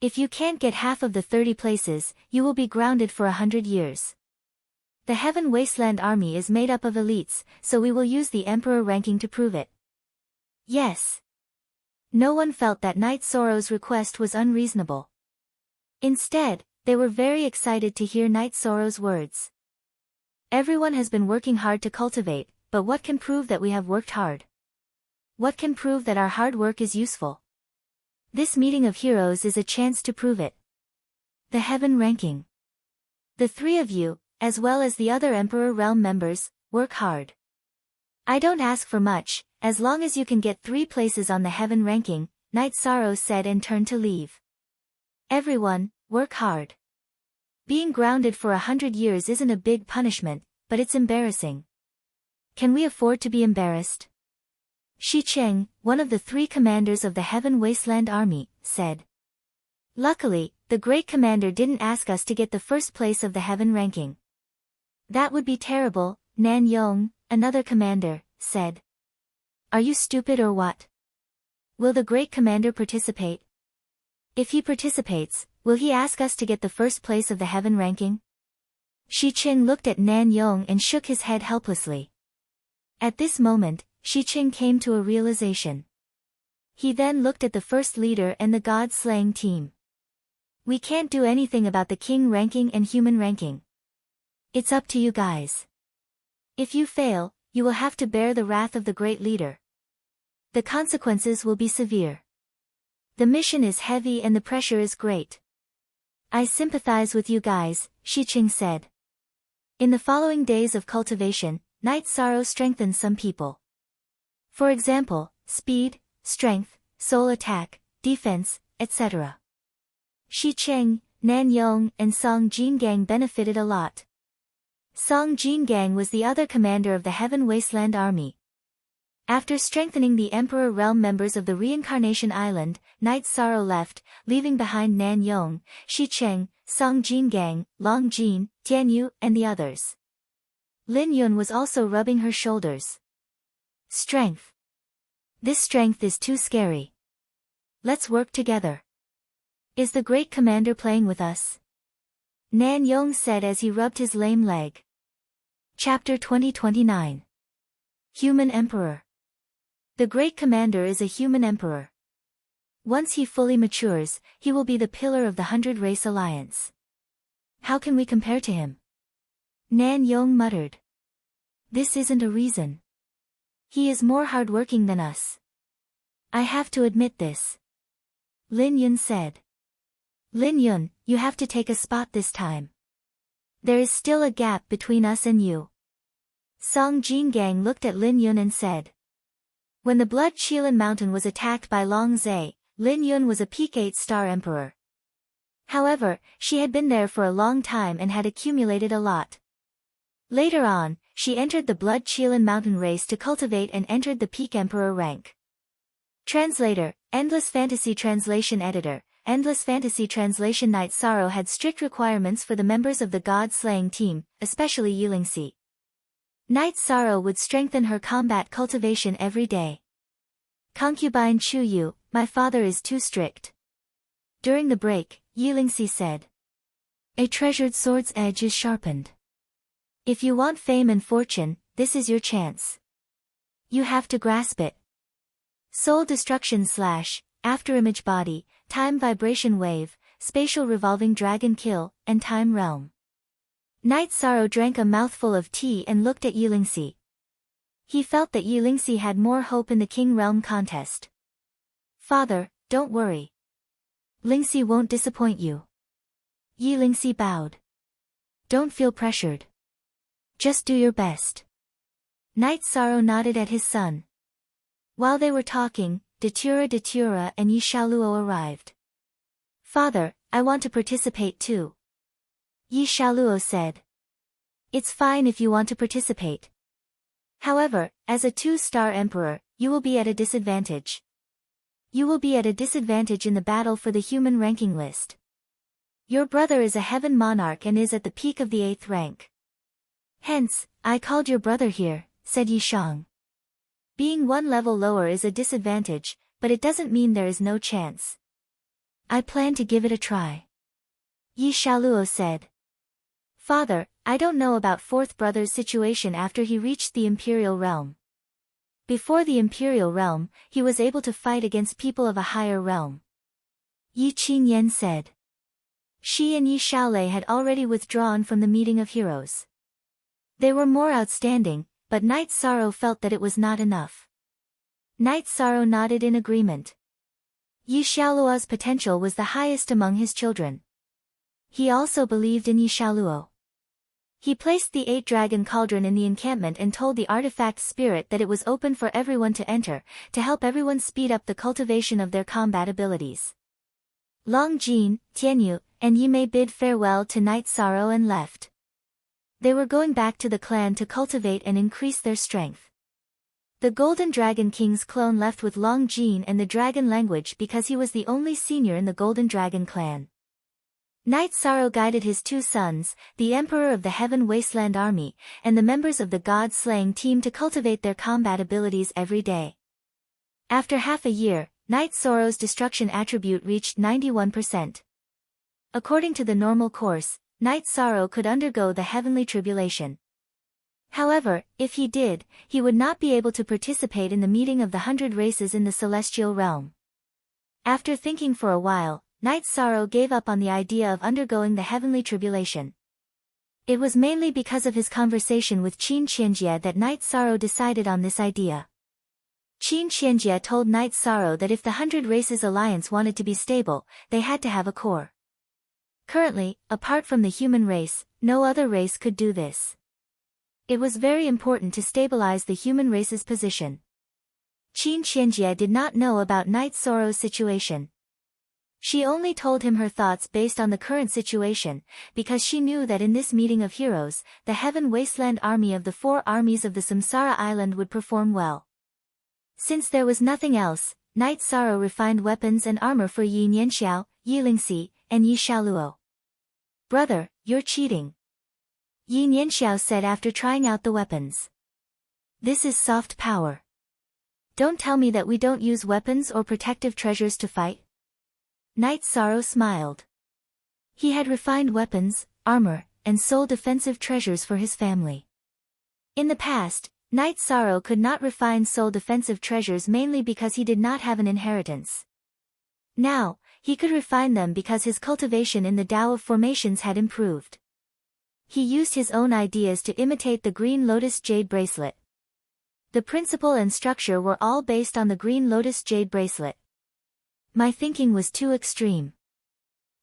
If you can't get half of the 30 places, you will be grounded for 100 years. The Heaven Wasteland army is made up of elites, so we will use the Emperor ranking to prove it. Yes. No one felt that Knight Sorrow's request was unreasonable. Instead, they were very excited to hear Knight Sorrow's words. Everyone has been working hard to cultivate, but what can prove that we have worked hard? What can prove that our hard work is useful? This meeting of heroes is a chance to prove it. The Heaven ranking. The three of you, as well as the other Emperor Realm members, work hard. I don't ask for much, as long as you can get 3 places on the Heaven ranking, Knight Sorrow said and turned to leave. Everyone, work hard. Being grounded for 100 years isn't a big punishment, but it's embarrassing. Can we afford to be embarrassed? Shi Cheng, one of the 3 commanders of the Heaven Wasteland army, said. Luckily, the great commander didn't ask us to get the first place of the Heaven ranking. That would be terrible, Nan Yong, another commander, said. Are you stupid or what? Will the great commander participate? If he participates, will he ask us to get the first place of the Heaven ranking? Shi Qing looked at Nan Yong and shook his head helplessly. At this moment, Shi Qing came to a realization. He then looked at the first leader and the God-slaying team. We can't do anything about the King ranking and human ranking. It's up to you guys. If you fail, you will have to bear the wrath of the great leader. The consequences will be severe. The mission is heavy and the pressure is great. I sympathize with you guys, Shiqing said. In the following days of cultivation, Night Sorrow strengthened some people. For example, speed, strength, soul attack, defense, etc. Shiqing, Nan Yong, and Song Jingang benefited a lot. Song Jingang was the other commander of the Heaven Wasteland Army. After strengthening the Emperor Realm members of the Reincarnation Island, Night Sorrow left, leaving behind Nan Yong, Shiqing, Song Jingang, Long Jin, Tianyu, and the others. Lin Yun was also rubbing her shoulders. Strength. This strength is too scary. Let's work together. Is the great commander playing with us? Nan Yong said as he rubbed his lame leg. Chapter 2029. Human Emperor. The great commander is a human emperor. Once he fully matures, he will be the pillar of the 100-race alliance. How can we compare to him? Nan Yong muttered. This isn't a reason. He is more hardworking than us. I have to admit this. Lin Yun said. Lin Yun, you have to take a spot this time. There is still a gap between us and you. Song Jingang looked at Lin Yun and said. When the Blood Qilin Mountain was attacked by Long Zhe, Lin Yun was a peak 8-star emperor. However, she had been there for a long time and had accumulated a lot. Later on, she entered the Blood Qilin Mountain race to cultivate and entered the peak emperor rank. Translator, Endless Fantasy Translation Editor, Endless Fantasy Translation. Night Sorrow had strict requirements for the members of the God-slaying team, especially Yilingxi. Night Sorrow would strengthen her combat cultivation every day. Concubine Chu Yu, my father is too strict. During the break, Yilingxi said. A treasured sword's edge is sharpened. If you want fame and fortune, this is your chance. You have to grasp it. Soul Destruction / Afterimage Body, Time Vibration Wave, Spatial Revolving Dragon Kill, and Time Realm. Night Sorrow drank a mouthful of tea and looked at Yilingxi. He felt that Yilingxi had more hope in the King Realm contest. Father, don't worry. Lingxi won't disappoint you. Yilingxi bowed. Don't feel pressured. Just do your best. Night Sorrow nodded at his son. While they were talking, Datura and Yi Xiaoluo arrived. Father, I want to participate too. Yi Xiaoluo said. It's fine if you want to participate. However, as a 2-star emperor, you will be at a disadvantage. You will be at a disadvantage in the battle for the human ranking list. Your brother is a heaven monarch and is at the peak of the 8th rank. Hence, I called your brother here, said Yi Shang. Being one level lower is a disadvantage, but it doesn't mean there is no chance. I plan to give it a try. Yi Xiaoluo said. Father, I don't know about 4th brother's situation after he reached the Imperial Realm. Before the Imperial Realm, he was able to fight against people of a higher realm. Yi Qingyan said. She and Yi Xiaolei had already withdrawn from the meeting of heroes. They were more outstanding, but Night Sorrow felt that it was not enough. Night Sorrow nodded in agreement. Yi Xiaoluo's potential was the highest among his children. He also believed in Yi Xiaoluo. He placed the 8-dragon cauldron in the encampment and told the artifact spirit that it was open for everyone to enter, to help everyone speed up the cultivation of their combat abilities. Long Jin, Tianyu, and Yi Mei bid farewell to Night Sorrow and left. They were going back to the clan to cultivate and increase their strength. The Golden Dragon King's clone left with Long Jin and the dragon language because he was the only senior in the Golden Dragon clan. Night Sorrow guided his 2 sons, the Emperor of the Heaven Wasteland Army, and the members of the God-slaying team to cultivate their combat abilities every day. After half a year, Night Sorrow's destruction attribute reached 91%. According to the normal course, Night Sorrow could undergo the heavenly tribulation. However, if he did, he would not be able to participate in the meeting of the 100 races in the celestial realm. After thinking for a while, Night Sorrow gave up on the idea of undergoing the heavenly tribulation. It was mainly because of his conversation with Qin Qianjie that Night Sorrow decided on this idea. Qin Qianjie told Night Sorrow that if the 100 Races Alliance wanted to be stable, they had to have a core. Currently, apart from the human race, no other race could do this. It was very important to stabilize the human race's position. Qin Qianjie did not know about Night Sorrow's situation. She only told him her thoughts based on the current situation, because she knew that in this meeting of heroes, the Heaven Wasteland army of the 4 armies of the Samsara Island would perform well. Since there was nothing else, Night Sorrow refined weapons and armor for Yi Nianxiao, Yi Lingxi, and Yi Xiaoluo. "Brother, you're cheating," Yi Nianxiao said after trying out the weapons. "This is soft power. Don't tell me that we don't use weapons or protective treasures to fight." Night Sorrow smiled. He had refined weapons, armor, and soul defensive treasures for his family. In the past, Night Sorrow could not refine soul defensive treasures mainly because he did not have an inheritance. Now, he could refine them because his cultivation in the Tao of Formations had improved. He used his own ideas to imitate the Green Lotus Jade Bracelet. The principle and structure were all based on the Green Lotus Jade Bracelet. "My thinking was too extreme."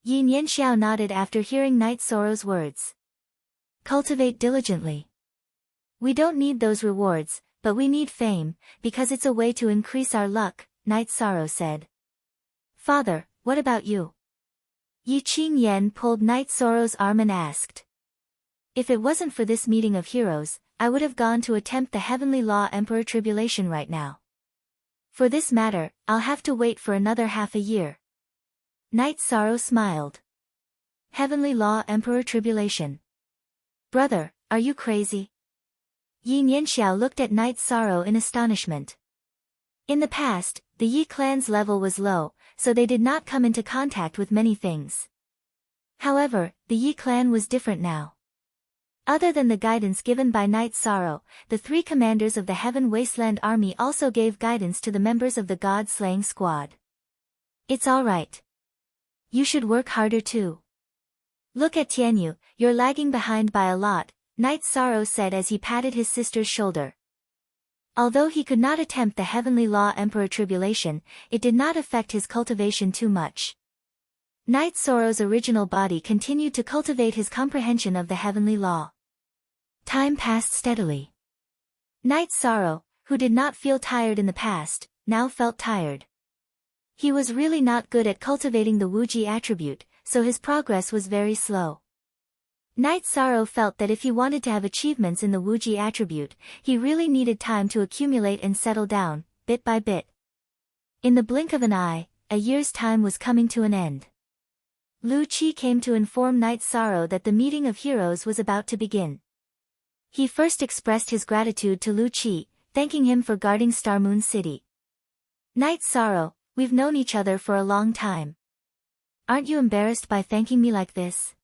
Yi Nianxiao nodded after hearing Night Sorrow's words. "Cultivate diligently. We don't need those rewards, but we need fame, because it's a way to increase our luck," Night Sorrow said. "Father, what about you?" Yi Qingyan pulled Night Sorrow's arm and asked. "If it wasn't for this meeting of heroes, I would have gone to attempt the Heavenly Law Emperor Tribulation right now. For this matter, I'll have to wait for another half a year." Night Sorrow smiled. "Heavenly Law Emperor Tribulation. Brother, are you crazy?" Yi Nianxiao looked at Night Sorrow in astonishment. In the past, the Yi clan's level was low, so they did not come into contact with many things. However, the Yi clan was different now. Other than the guidance given by Night Sorrow, the 3 commanders of the Heaven Wasteland army also gave guidance to the members of the God-slaying squad. "It's alright. You should work harder too. Look at Tianyu, you're lagging behind by a lot," Night Sorrow said as he patted his sister's shoulder. Although he could not attempt the Heavenly Law Emperor Tribulation, it did not affect his cultivation too much. Night Sorrow's original body continued to cultivate his comprehension of the Heavenly Law. Time passed steadily. Night Sorrow, who did not feel tired in the past, now felt tired. He was really not good at cultivating the Wuji attribute, so his progress was very slow. Night Sorrow felt that if he wanted to have achievements in the Wuji attribute, he really needed time to accumulate and settle down, bit by bit. In the blink of an eye, a year's time was coming to an end. Lu Qi came to inform Night Sorrow that the meeting of heroes was about to begin. He first expressed his gratitude to Lu Qi, thanking him for guarding Star Moon City. "Night Sorrow, we've known each other for a long time. Aren't you embarrassed by thanking me like this?"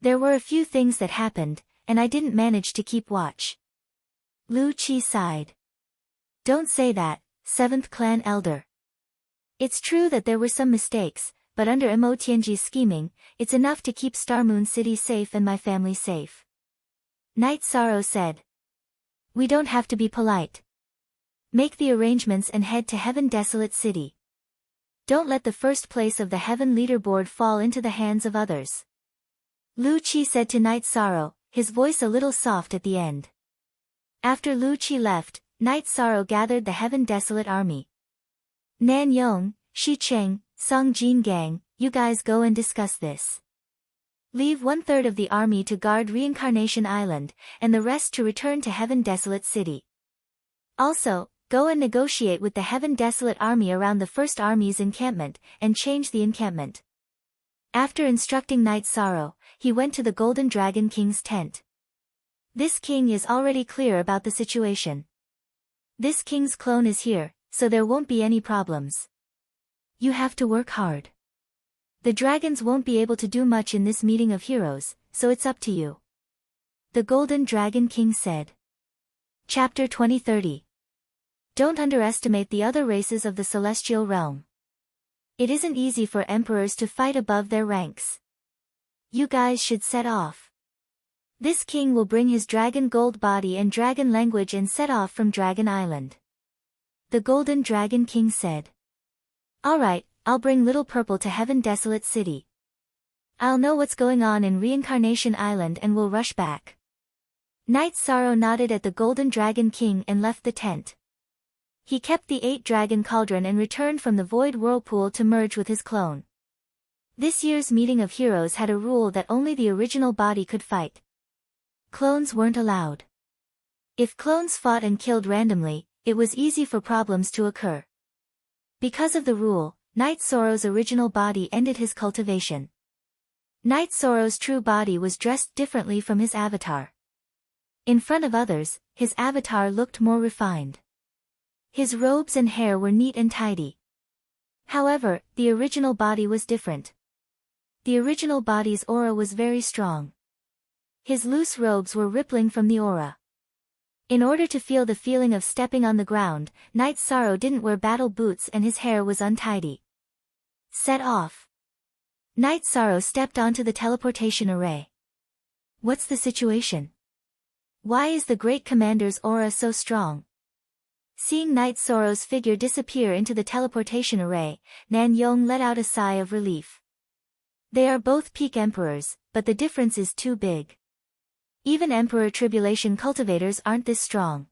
"There were a few things that happened, and I didn't manage to keep watch." Lu Qi sighed. "Don't say that, 7th Clan Elder. It's true that there were some mistakes, but under Mo Tianji's scheming, it's enough to keep Star Moon City safe and my family safe." Night Sorrow said. "We don't have to be polite. Make the arrangements and head to Heaven Desolate City. Don't let the first place of the Heaven leaderboard fall into the hands of others." Lu Qi said to Night Sorrow, his voice a little soft at the end. After Lu Qi left, Night Sorrow gathered the Heaven Desolate army. "Nan Yong, Shi Cheng, Song Jin Gang, you guys go and discuss this. Leave 1/3 of the army to guard Reincarnation Island, and the rest to return to Heaven Desolate City. Also, go and negotiate with the Heaven Desolate army around the First Army's encampment, and change the encampment." After instructing Night Sorrow, he went to the Golden Dragon King's tent. This king is already clear about the situation. This king's clone is here, so there won't be any problems. You have to work hard. The dragons won't be able to do much in this meeting of heroes, so it's up to you. The Golden Dragon King said. Chapter 2030. Don't underestimate the other races of the celestial realm. It isn't easy for emperors to fight above their ranks. You guys should set off. This king will bring his dragon gold body and dragon language and set off from Dragon Island. The Golden Dragon King said. Alright, I'll bring Little Purple to Heaven Desolate City. I'll know what's going on in Reincarnation Island and will rush back. Knight Sorrow nodded at the Golden Dragon King and left the tent. He kept the 8-dragon cauldron and returned from the void whirlpool to merge with his clone. This year's meeting of heroes had a rule that only the original body could fight. Clones weren't allowed. If clones fought and killed randomly, it was easy for problems to occur. Because of the rule, Knight Sorrow's original body ended his cultivation. Knight Sorrow's true body was dressed differently from his avatar. In front of others, his avatar looked more refined. His robes and hair were neat and tidy. However, the original body was different. The original body's aura was very strong. His loose robes were rippling from the aura. In order to feel the feeling of stepping on the ground, Knight Sorrow didn't wear battle boots and his hair was untidy. Set off. Knight Sorrow stepped onto the teleportation array. What's the situation? Why is the Great Commander's aura so strong? Seeing Knight Sorrow's figure disappear into the teleportation array, Nan Yong let out a sigh of relief. They are both peak emperors, but the difference is too big. Even Emperor Tribulation cultivators aren't this strong.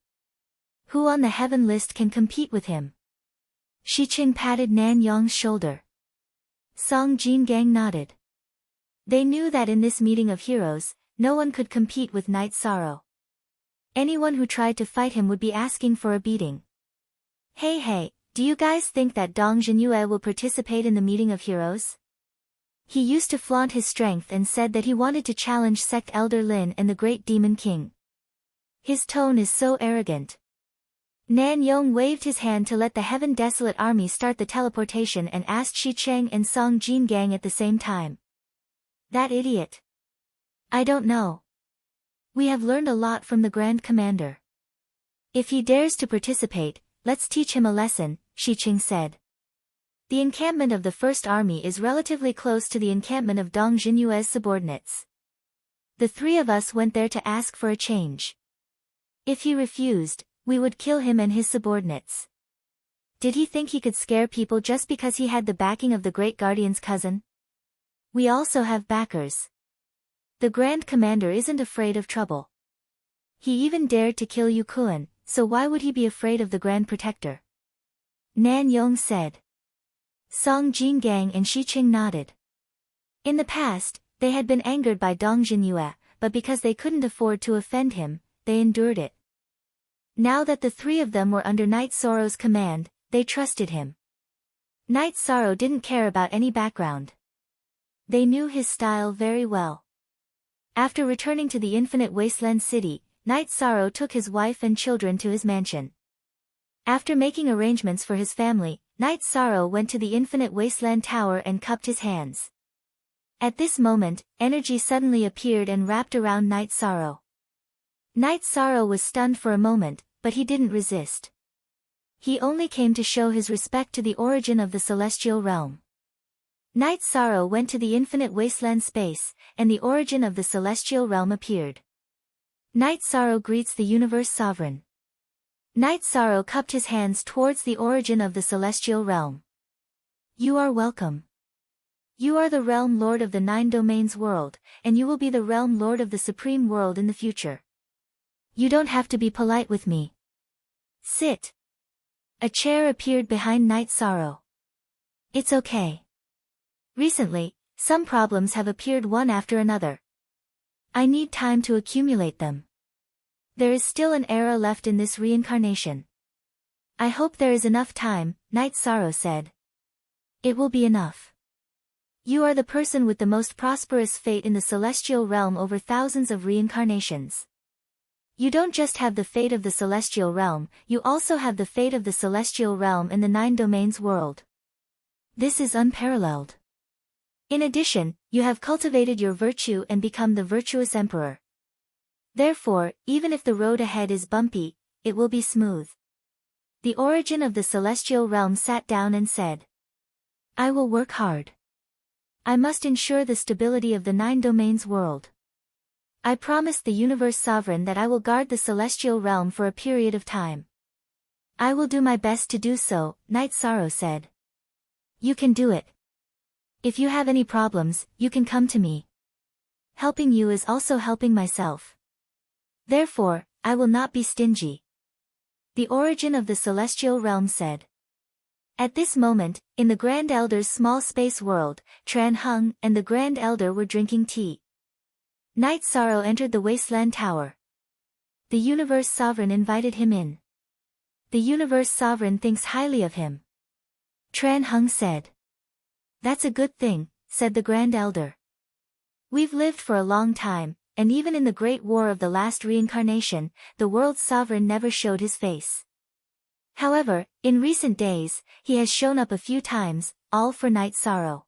Who on the heaven list can compete with him? Shiqing patted Nan Yong's shoulder. Song Jingang nodded. They knew that in this meeting of heroes, no one could compete with Knight Sorrow. Anyone who tried to fight him would be asking for a beating. Hey, do you guys think that Dong Jinyue will participate in the meeting of heroes? He used to flaunt his strength and said that he wanted to challenge Sect Elder Lin and the Great Demon King. His tone is so arrogant. Nan Yong waved his hand to let the Heaven Desolate Army start the teleportation and asked Shicheng and Song Jingang at the same time. That idiot. I don't know. We have learned a lot from the Grand Commander. If he dares to participate, let's teach him a lesson, Shicheng said. The encampment of the First Army is relatively close to the encampment of Dong Jinyue's subordinates. The three of us went there to ask for a change. If he refused, we would kill him and his subordinates. Did he think he could scare people just because he had the backing of the Great Guardian's cousin? We also have backers. The Grand Commander isn't afraid of trouble. He even dared to kill Yukuan, so why would he be afraid of the Grand Protector? Nan Yong said. Song Jingang and Shiqing nodded. In the past, they had been angered by Dong Jinyue, but because they couldn't afford to offend him, they endured it. Now that the three of them were under Knight Sorrow's command, they trusted him. Knight Sorrow didn't care about any background. They knew his style very well. After returning to the Infinite Wasteland City, Knight Sorrow took his wife and children to his mansion. After making arrangements for his family, Knight Sorrow went to the Infinite Wasteland Tower and cupped his hands. At this moment, energy suddenly appeared and wrapped around Knight Sorrow. Knight Sorrow was stunned for a moment, but he didn't resist. He only came to show his respect to the origin of the celestial realm. Knight Sorrow went to the Infinite Wasteland space, and the origin of the celestial realm appeared. Knight Sorrow greets the universe sovereign. Knight Sorrow cupped his hands towards the origin of the celestial realm. You are welcome. You are the realm lord of the 9 domains world, and you will be the realm lord of the supreme world in the future. You don't have to be polite with me. Sit. A chair appeared behind Knight Sorrow. It's okay. Recently, some problems have appeared one after another. I need time to accumulate them. There is still an era left in this reincarnation. I hope there is enough time, Knight Sorrow said. It will be enough. You are the person with the most prosperous fate in the celestial realm over thousands of reincarnations. You don't just have the fate of the celestial realm, you also have the fate of the celestial realm in the 9 domains world. This is unparalleled. In addition, you have cultivated your virtue and become the virtuous emperor. Therefore, even if the road ahead is bumpy, it will be smooth. The origin of the celestial realm sat down and said, I will work hard. I must ensure the stability of the 9 domains world. I promised the universe sovereign that I will guard the celestial realm for a period of time. I will do my best to do so, Night Sorrow said. You can do it. If you have any problems, you can come to me. Helping you is also helping myself. Therefore, I will not be stingy. The origin of the celestial realm said. At this moment, in the Grand Elder's small space world, Tran Hung and the Grand Elder were drinking tea. Night Sorrow entered the Wasteland Tower. The Universe Sovereign invited him in. The Universe Sovereign thinks highly of him. Tran Hung said. That's a good thing, said the Grand Elder. We've lived for a long time, and even in the Great War of the last reincarnation, the world's sovereign never showed his face. However, in recent days, he has shown up a few times, all for Night Sorrow.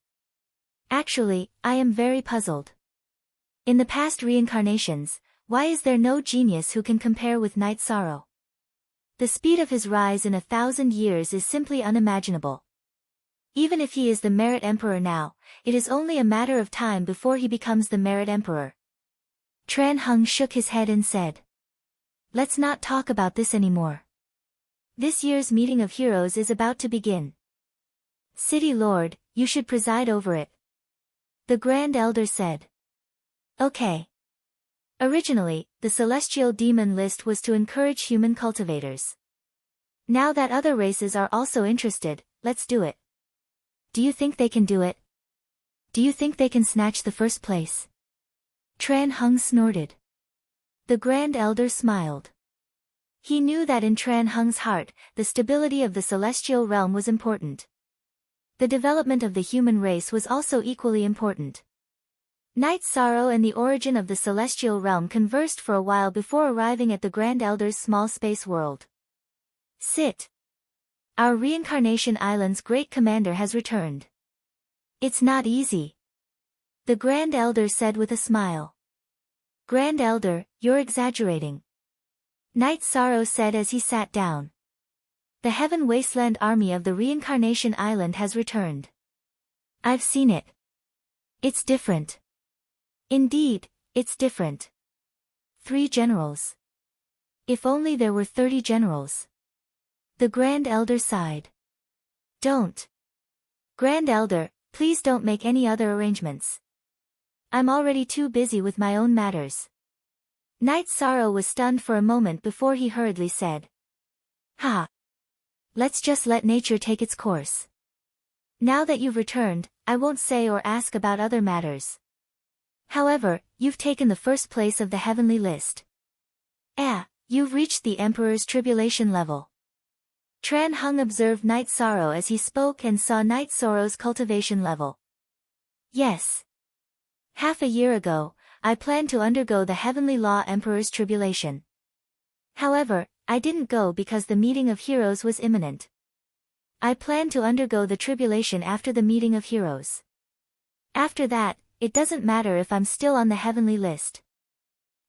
Actually, I am very puzzled. In the past reincarnations, why is there no genius who can compare with Night Sorrow? The speed of his rise in 1,000 years is simply unimaginable. Even if he is the Merit Emperor now, it is only a matter of time before he becomes the Merit Emperor. Tran Hung shook his head and said. Let's not talk about this anymore. This year's meeting of heroes is about to begin. City Lord, you should preside over it. The Grand Elder said. Okay. Originally, the Celestial Demon list was to encourage human cultivators. Now that other races are also interested, let's do it. Do you think they can do it? Do you think they can snatch the first place? Tran Hung snorted. The Grand Elder smiled. He knew that in Tran Hung's heart, the stability of the celestial realm was important. The development of the human race was also equally important. Night Sorrow and the origin of the celestial realm conversed for a while before arriving at the Grand Elder's small space world. Sit. Our reincarnation island's great commander has returned. It's not easy. The Grand Elder said with a smile. Grand Elder, you're exaggerating. Night Sorrow said as he sat down. The Heaven Wasteland army of the reincarnation island has returned. I've seen it. It's different. Indeed, it's different. 3 generals. If only there were 30 generals. The Grand Elder sighed. Don't. Grand Elder, please don't make any other arrangements. I'm already too busy with my own matters. Night Sorrow was stunned for a moment before he hurriedly said. Ha! Let's just let nature take its course. Now that you've returned, I won't say or ask about other matters. However, you've taken the first place of the heavenly list. You've reached the Emperor's tribulation level. Tran Hung observed Night Sorrow as he spoke and saw Night Sorrow's cultivation level. Yes. Half a year ago, I planned to undergo the Heavenly Law Emperor's tribulation. However, I didn't go because the meeting of heroes was imminent. I planned to undergo the tribulation after the meeting of heroes. After that, it doesn't matter if I'm still on the heavenly list.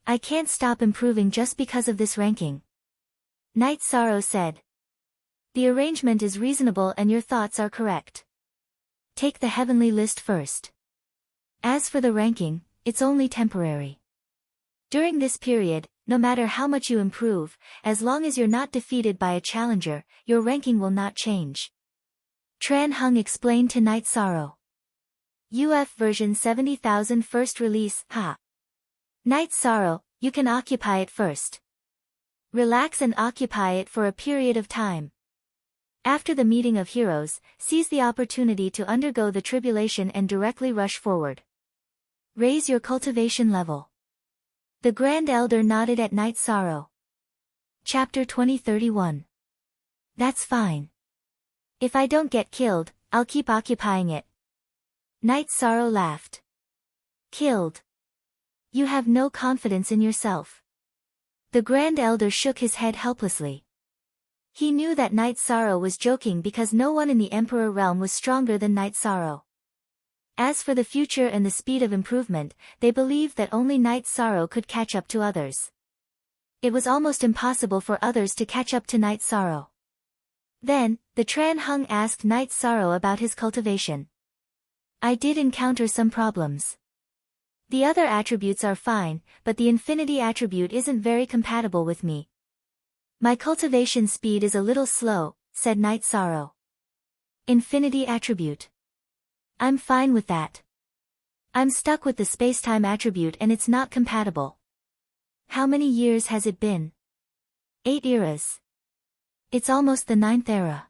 I can't stop improving just because of this ranking. Night Sorrow said. The arrangement is reasonable and your thoughts are correct. Take the heavenly list first. As for the ranking, it's only temporary. During this period, no matter how much you improve, as long as you're not defeated by a challenger, your ranking will not change. Tran Hung explained to Night Sorrow. UF version 70,000 first release, ha. Night Sorrow, you can occupy it first. Relax and occupy it for a period of time. After the meeting of heroes, seize the opportunity to undergo the tribulation and directly rush forward. Raise your cultivation level. The Grand Elder nodded at Night Sorrow. Chapter 2031. That's fine. If I don't get killed, I'll keep occupying it. Night Sorrow laughed. Killed. You have no confidence in yourself. The Grand Elder shook his head helplessly. He knew that Night Sorrow was joking because no one in the Emperor realm was stronger than Night Sorrow. As for the future and the speed of improvement, they believed that only Night Sorrow could catch up to others. It was almost impossible for others to catch up to Night Sorrow. Then, the Tran Hung asked Night Sorrow about his cultivation. I did encounter some problems. The other attributes are fine, but the infinity attribute isn't very compatible with me. My cultivation speed is a little slow, said Night Sorrow. Infinity attribute. I'm fine with that. I'm stuck with the space-time attribute and it's not compatible. How many years has it been? 8 eras. It's almost the 9th era.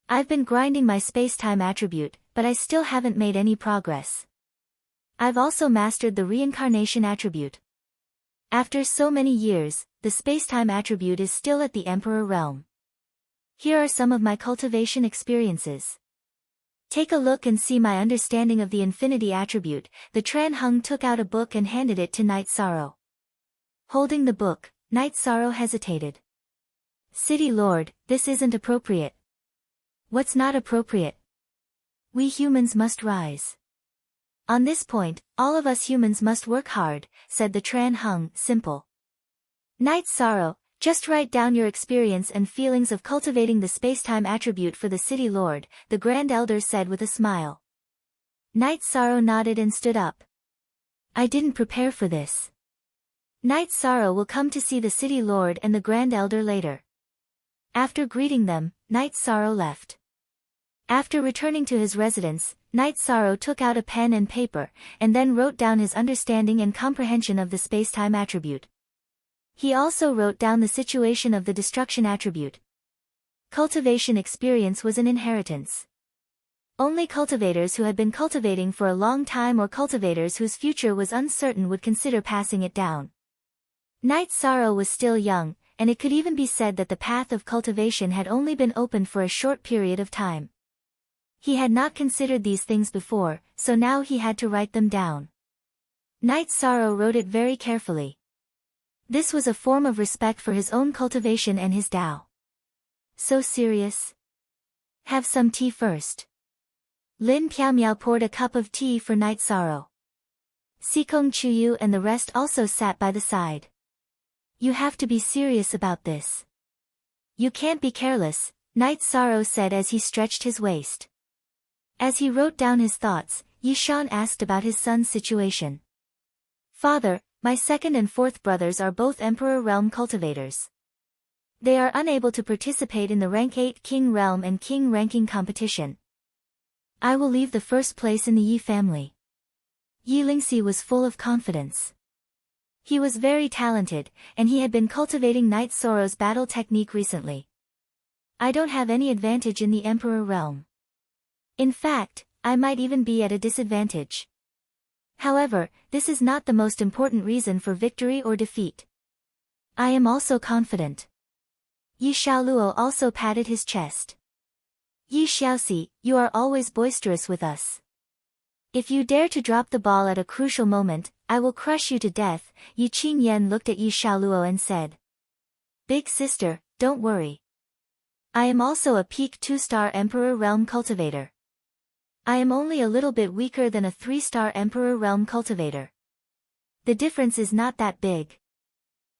I've been grinding my space-time attribute, but I still haven't made any progress. I've also mastered the reincarnation attribute. After so many years, the space-time attribute is still at the Emperor realm. Here are some of my cultivation experiences. Take a look and see my understanding of the infinity attribute. The Tran Hung took out a book and handed it to Night Sorrow. Holding the book, Night Sorrow hesitated. City Lord, this isn't appropriate. What's not appropriate? We humans must rise. On this point, all of us humans must work hard, said the Tran Hung, simple. Night Sorrow, just write down your experience and feelings of cultivating the space-time attribute for the City Lord, the Grand Elder said with a smile. Night Sorrow nodded and stood up. I didn't prepare for this. Night Sorrow will come to see the City Lord and the Grand Elder later. After greeting them, Night Sorrow left. After returning to his residence, Night Sorrow took out a pen and paper, and then wrote down his understanding and comprehension of the space-time attribute. He also wrote down the situation of the destruction attribute. Cultivation experience was an inheritance. Only cultivators who had been cultivating for a long time or cultivators whose future was uncertain would consider passing it down. Night Sorrow was still young, and it could even be said that the path of cultivation had only been opened for a short period of time. He had not considered these things before, so now he had to write them down. Night Sorrow wrote it very carefully. This was a form of respect for his own cultivation and his Tao. So serious? Have some tea first. Lin Piaomiao poured a cup of tea for Night Sorrow. Sikong Chuyu and the rest also sat by the side. You have to be serious about this. You can't be careless, Night Sorrow said as he stretched his waist. As he wrote down his thoughts, Yishan asked about his son's situation. Father, my second and fourth brothers are both Emperor Realm cultivators. They are unable to participate in the Rank 8 King Realm and King ranking competition. I will leave the first place in the Yi family. Yi Lingxi was full of confidence. He was very talented, and he had been cultivating Night Sorrow's battle technique recently. I don't have any advantage in the Emperor Realm. In fact, I might even be at a disadvantage. However, this is not the most important reason for victory or defeat. I am also confident. Yi Xiaoluo also patted his chest. Yi Xiaoxi, you are always boisterous with us. If you dare to drop the ball at a crucial moment, I will crush you to death. Yi Qingyan looked at Yi Xiaoluo and said. Big sister, don't worry. I am also a peak 2-star Emperor Realm cultivator. I am only a little bit weaker than a 3-star Emperor Realm cultivator. The difference is not that big.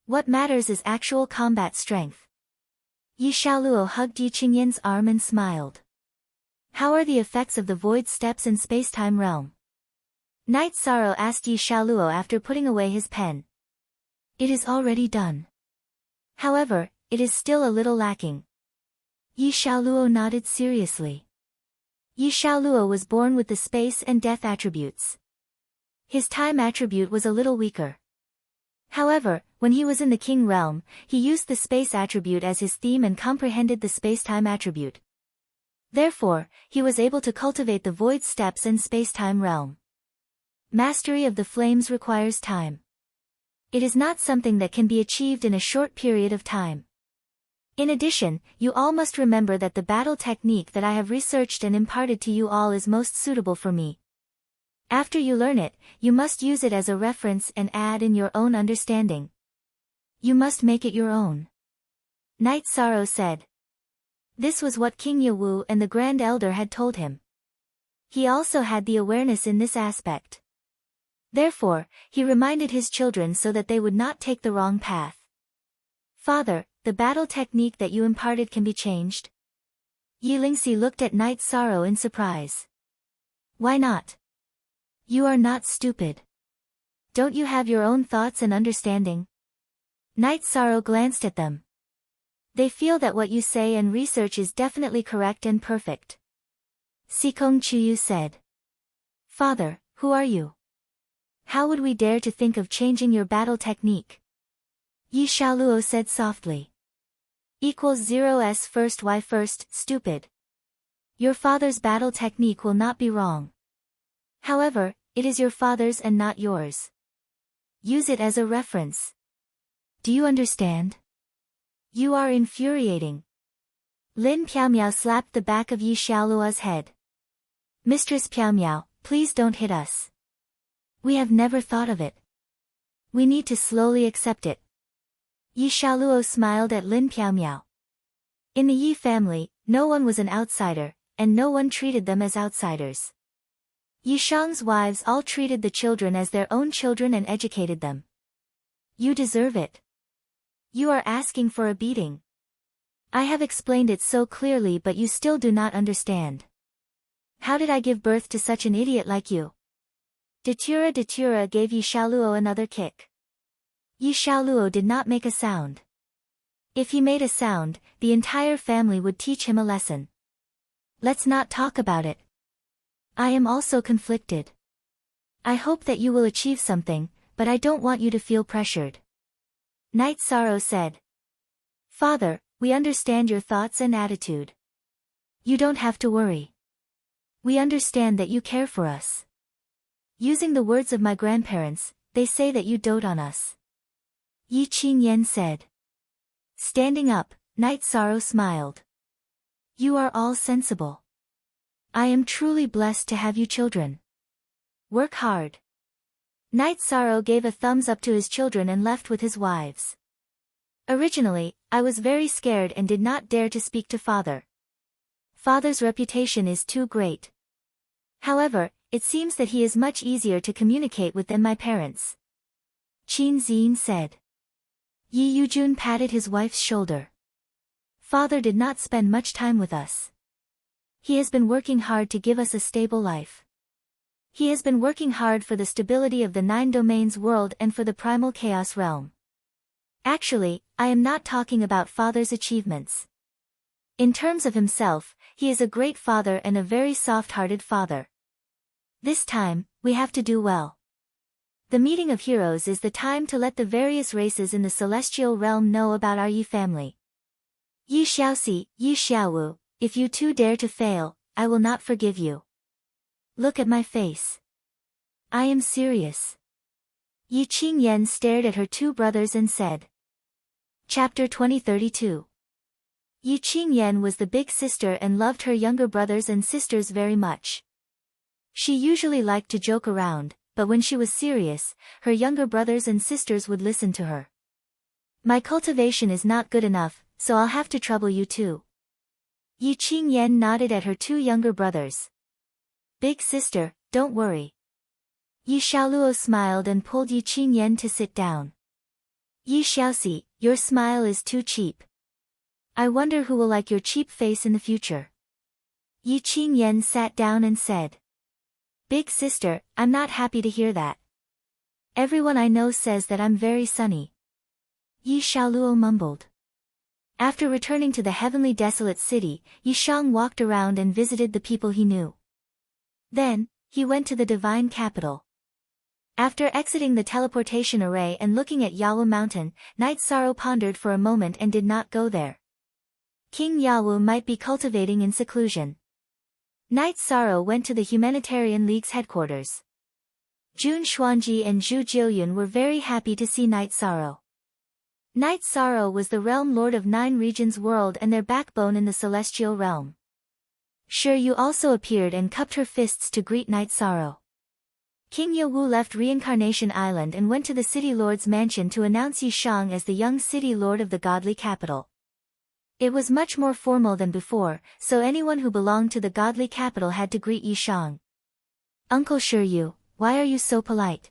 What matters is actual combat strength. Yi Xiaoluo hugged Yi Qingyan's arm and smiled. How are the effects of the void steps in space-time realm? Night Sorrow asked Yi Xiaoluo after putting away his pen. It is already done. However, it is still a little lacking. Yi Xiaoluo nodded seriously. Yi Xiaoluo was born with the space and death attributes. His time attribute was a little weaker. However, when he was in the King realm, he used the space attribute as his theme and comprehended the space-time attribute. Therefore, he was able to cultivate the void steps and space-time realm. Mastery of the flames requires time. It is not something that can be achieved in a short period of time. In addition, you all must remember that the battle technique that I have researched and imparted to you all is most suitable for me. After you learn it, you must use it as a reference and add in your own understanding. You must make it your own. Night Sorrow said. This was what King Yewu and the Grand Elder had told him. He also had the awareness in this aspect. Therefore, he reminded his children so that they would not take the wrong path. Father, the battle technique that you imparted can be changed? Yi Lingxi looked at Night Sorrow in surprise. Why not? You are not stupid. Don't you have your own thoughts and understanding? Night Sorrow glanced at them. They feel that what you say and research is definitely correct and perfect. Sikong Chuyu said. Father, who are you? How would we dare to think of changing your battle technique? Yi Xiaoluo said softly. Equals 0s first y first, stupid. Your father's battle technique will not be wrong. However, it is your father's and not yours. Use it as a reference. Do you understand? You are infuriating. Lin Piaomiao slapped the back of Yi Xiaoluo's head. Mistress Piaomiao, please don't hit us. We have never thought of it. We need to slowly accept it. Yi Xiaoluo smiled at Lin Piaomiao. In the Yi family, no one was an outsider, and no one treated them as outsiders. Yi Shang's wives all treated the children as their own children and educated them. You deserve it. You are asking for a beating. I have explained it so clearly but you still do not understand. How did I give birth to such an idiot like you? Datura gave Yi Xiaoluo another kick. Yi Xiaoluo did not make a sound. If he made a sound, the entire family would teach him a lesson. Let's not talk about it. I am also conflicted. I hope that you will achieve something, but I don't want you to feel pressured. Night Sorrow said. Father, we understand your thoughts and attitude. You don't have to worry. We understand that you care for us. Using the words of my grandparents, they say that you dote on us. Yi Qingyan said. Standing up, Night Sorrow smiled. You are all sensible. I am truly blessed to have you children. Work hard. Night Sorrow gave a thumbs up to his children and left with his wives. Originally, I was very scared and did not dare to speak to father. Father's reputation is too great. However, it seems that he is much easier to communicate with than my parents. Qin Xin said. Yi Yujun patted his wife's shoulder. Father did not spend much time with us. He has been working hard to give us a stable life. He has been working hard for the stability of the 9 domains world and for the primal chaos realm. Actually, I am not talking about father's achievements. In terms of himself, he is a great father and a very soft-hearted father. This time, we have to do well. The meeting of heroes is the time to let the various races in the celestial realm know about our Yi family. Yi Xiaoxi, Yi Xiaowu, if you too dare to fail, I will not forgive you. Look at my face. I am serious. Yi Qingyan stared at her 2 brothers and said. Chapter 2032. Yi Qingyan was the big sister and loved her younger brothers and sisters very much. She usually liked to joke around, but when she was serious, her younger brothers and sisters would listen to her. My cultivation is not good enough, so I'll have to trouble you too. Yi Qingyan nodded at her 2 younger brothers. Big sister, don't worry. Yi Xiaoluo smiled and pulled Yi Qingyan to sit down. Yi Xiaoxi, your smile is too cheap. I wonder who will like your cheap face in the future. Yi Qingyan sat down and said. Big sister, I'm not happy to hear that. Everyone I know says that I'm very sunny. Yi Xiaoluo mumbled. After returning to the heavenly desolate city, Yi Shang walked around and visited the people he knew. Then, he went to the divine capital. After exiting the teleportation array and looking at Yawu Mountain, Night Sorrow pondered for a moment and did not go there. King Yawu might be cultivating in seclusion. Night Sorrow went to the Humanitarian League's headquarters. Jun Xuanji and Zhu Jiuyun were very happy to see Night Sorrow. Night Sorrow was the realm lord of 9 regions world and their backbone in the celestial realm. Shi Yu also appeared and cupped her fists to greet Night Sorrow. King Yawu left Reincarnation Island and went to the city lord's mansion to announce Yi Shang as the young city lord of the godly capital. It was much more formal than before, so anyone who belonged to the godly capital had to greet Yi Shang. Uncle Shi Yu, why are you so polite?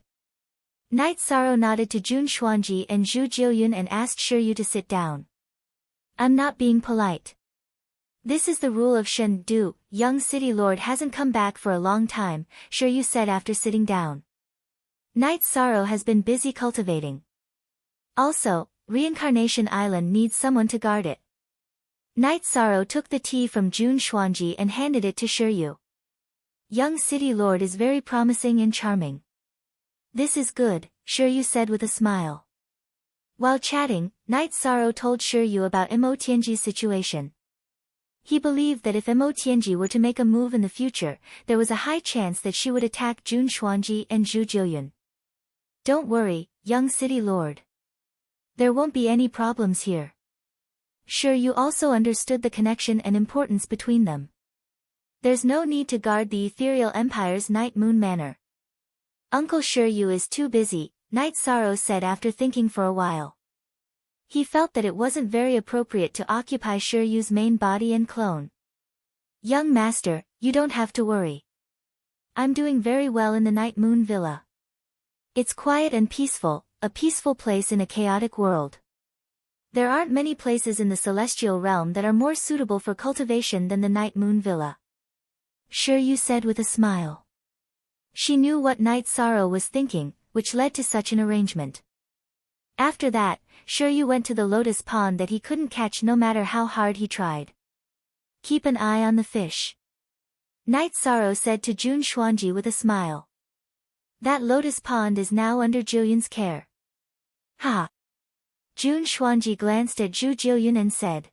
Night Sorrow nodded to Jun Xuanji and Zhu Jiuyun and asked Shi Yu to sit down. I'm not being polite. This is the rule of Shen Du, young city lord hasn't come back for a long time, Shi Yu said after sitting down. Night Sorrow has been busy cultivating. Also, Reincarnation Island needs someone to guard it. Night Sorrow took the tea from Jun Xuanji and handed it to Shiryu. Young City Lord is very promising and charming. This is good, Shiryu said with a smile. While chatting, Night Sorrow told Shiryu about Mo Tianji's situation. He believed that if Mo Tianji were to make a move in the future, there was a high chance that she would attack Jun Xuanji and Zhu Jiuyun. Don't worry, young City Lord. There won't be any problems here. Shiryu also understood the connection and importance between them. There's no need to guard the Ethereal Empire's Night Moon Manor. Uncle Shiryu is too busy, Night Sorrow said after thinking for a while. He felt that it wasn't very appropriate to occupy Shiryu's main body and clone. Young master, you don't have to worry. I'm doing very well in the Night Moon Villa. It's quiet and peaceful, a peaceful place in a chaotic world. There aren't many places in the celestial realm that are more suitable for cultivation than the Night Moon Villa. Shiryu said with a smile. She knew what Night Sorrow was thinking, which led to such an arrangement. After that, Shiryu went to the lotus pond that he couldn't catch no matter how hard he tried. Keep an eye on the fish. Night Sorrow said to Jun Xuanji with a smile. That lotus pond is now under Jiuyun's care. Ha! Jun Xuanji glanced at Zhu Jiuyun and said.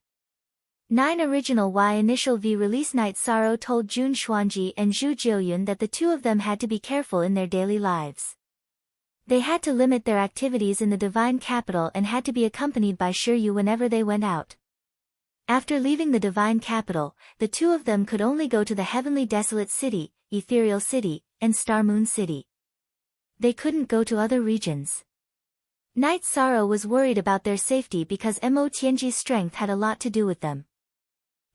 9 Original Y Initial V Release. Night Sorrow told Jun Xuanji and Zhu Jiuyun that the two of them had to be careful in their daily lives. They had to limit their activities in the Divine Capital and had to be accompanied by Shiryu whenever they went out. After leaving the Divine Capital, the two of them could only go to the Heavenly Desolate City, Ethereal City, and Star Moon City. They couldn't go to other regions. Night Sorrow was worried about their safety because Mo Tianji's strength had a lot to do with them.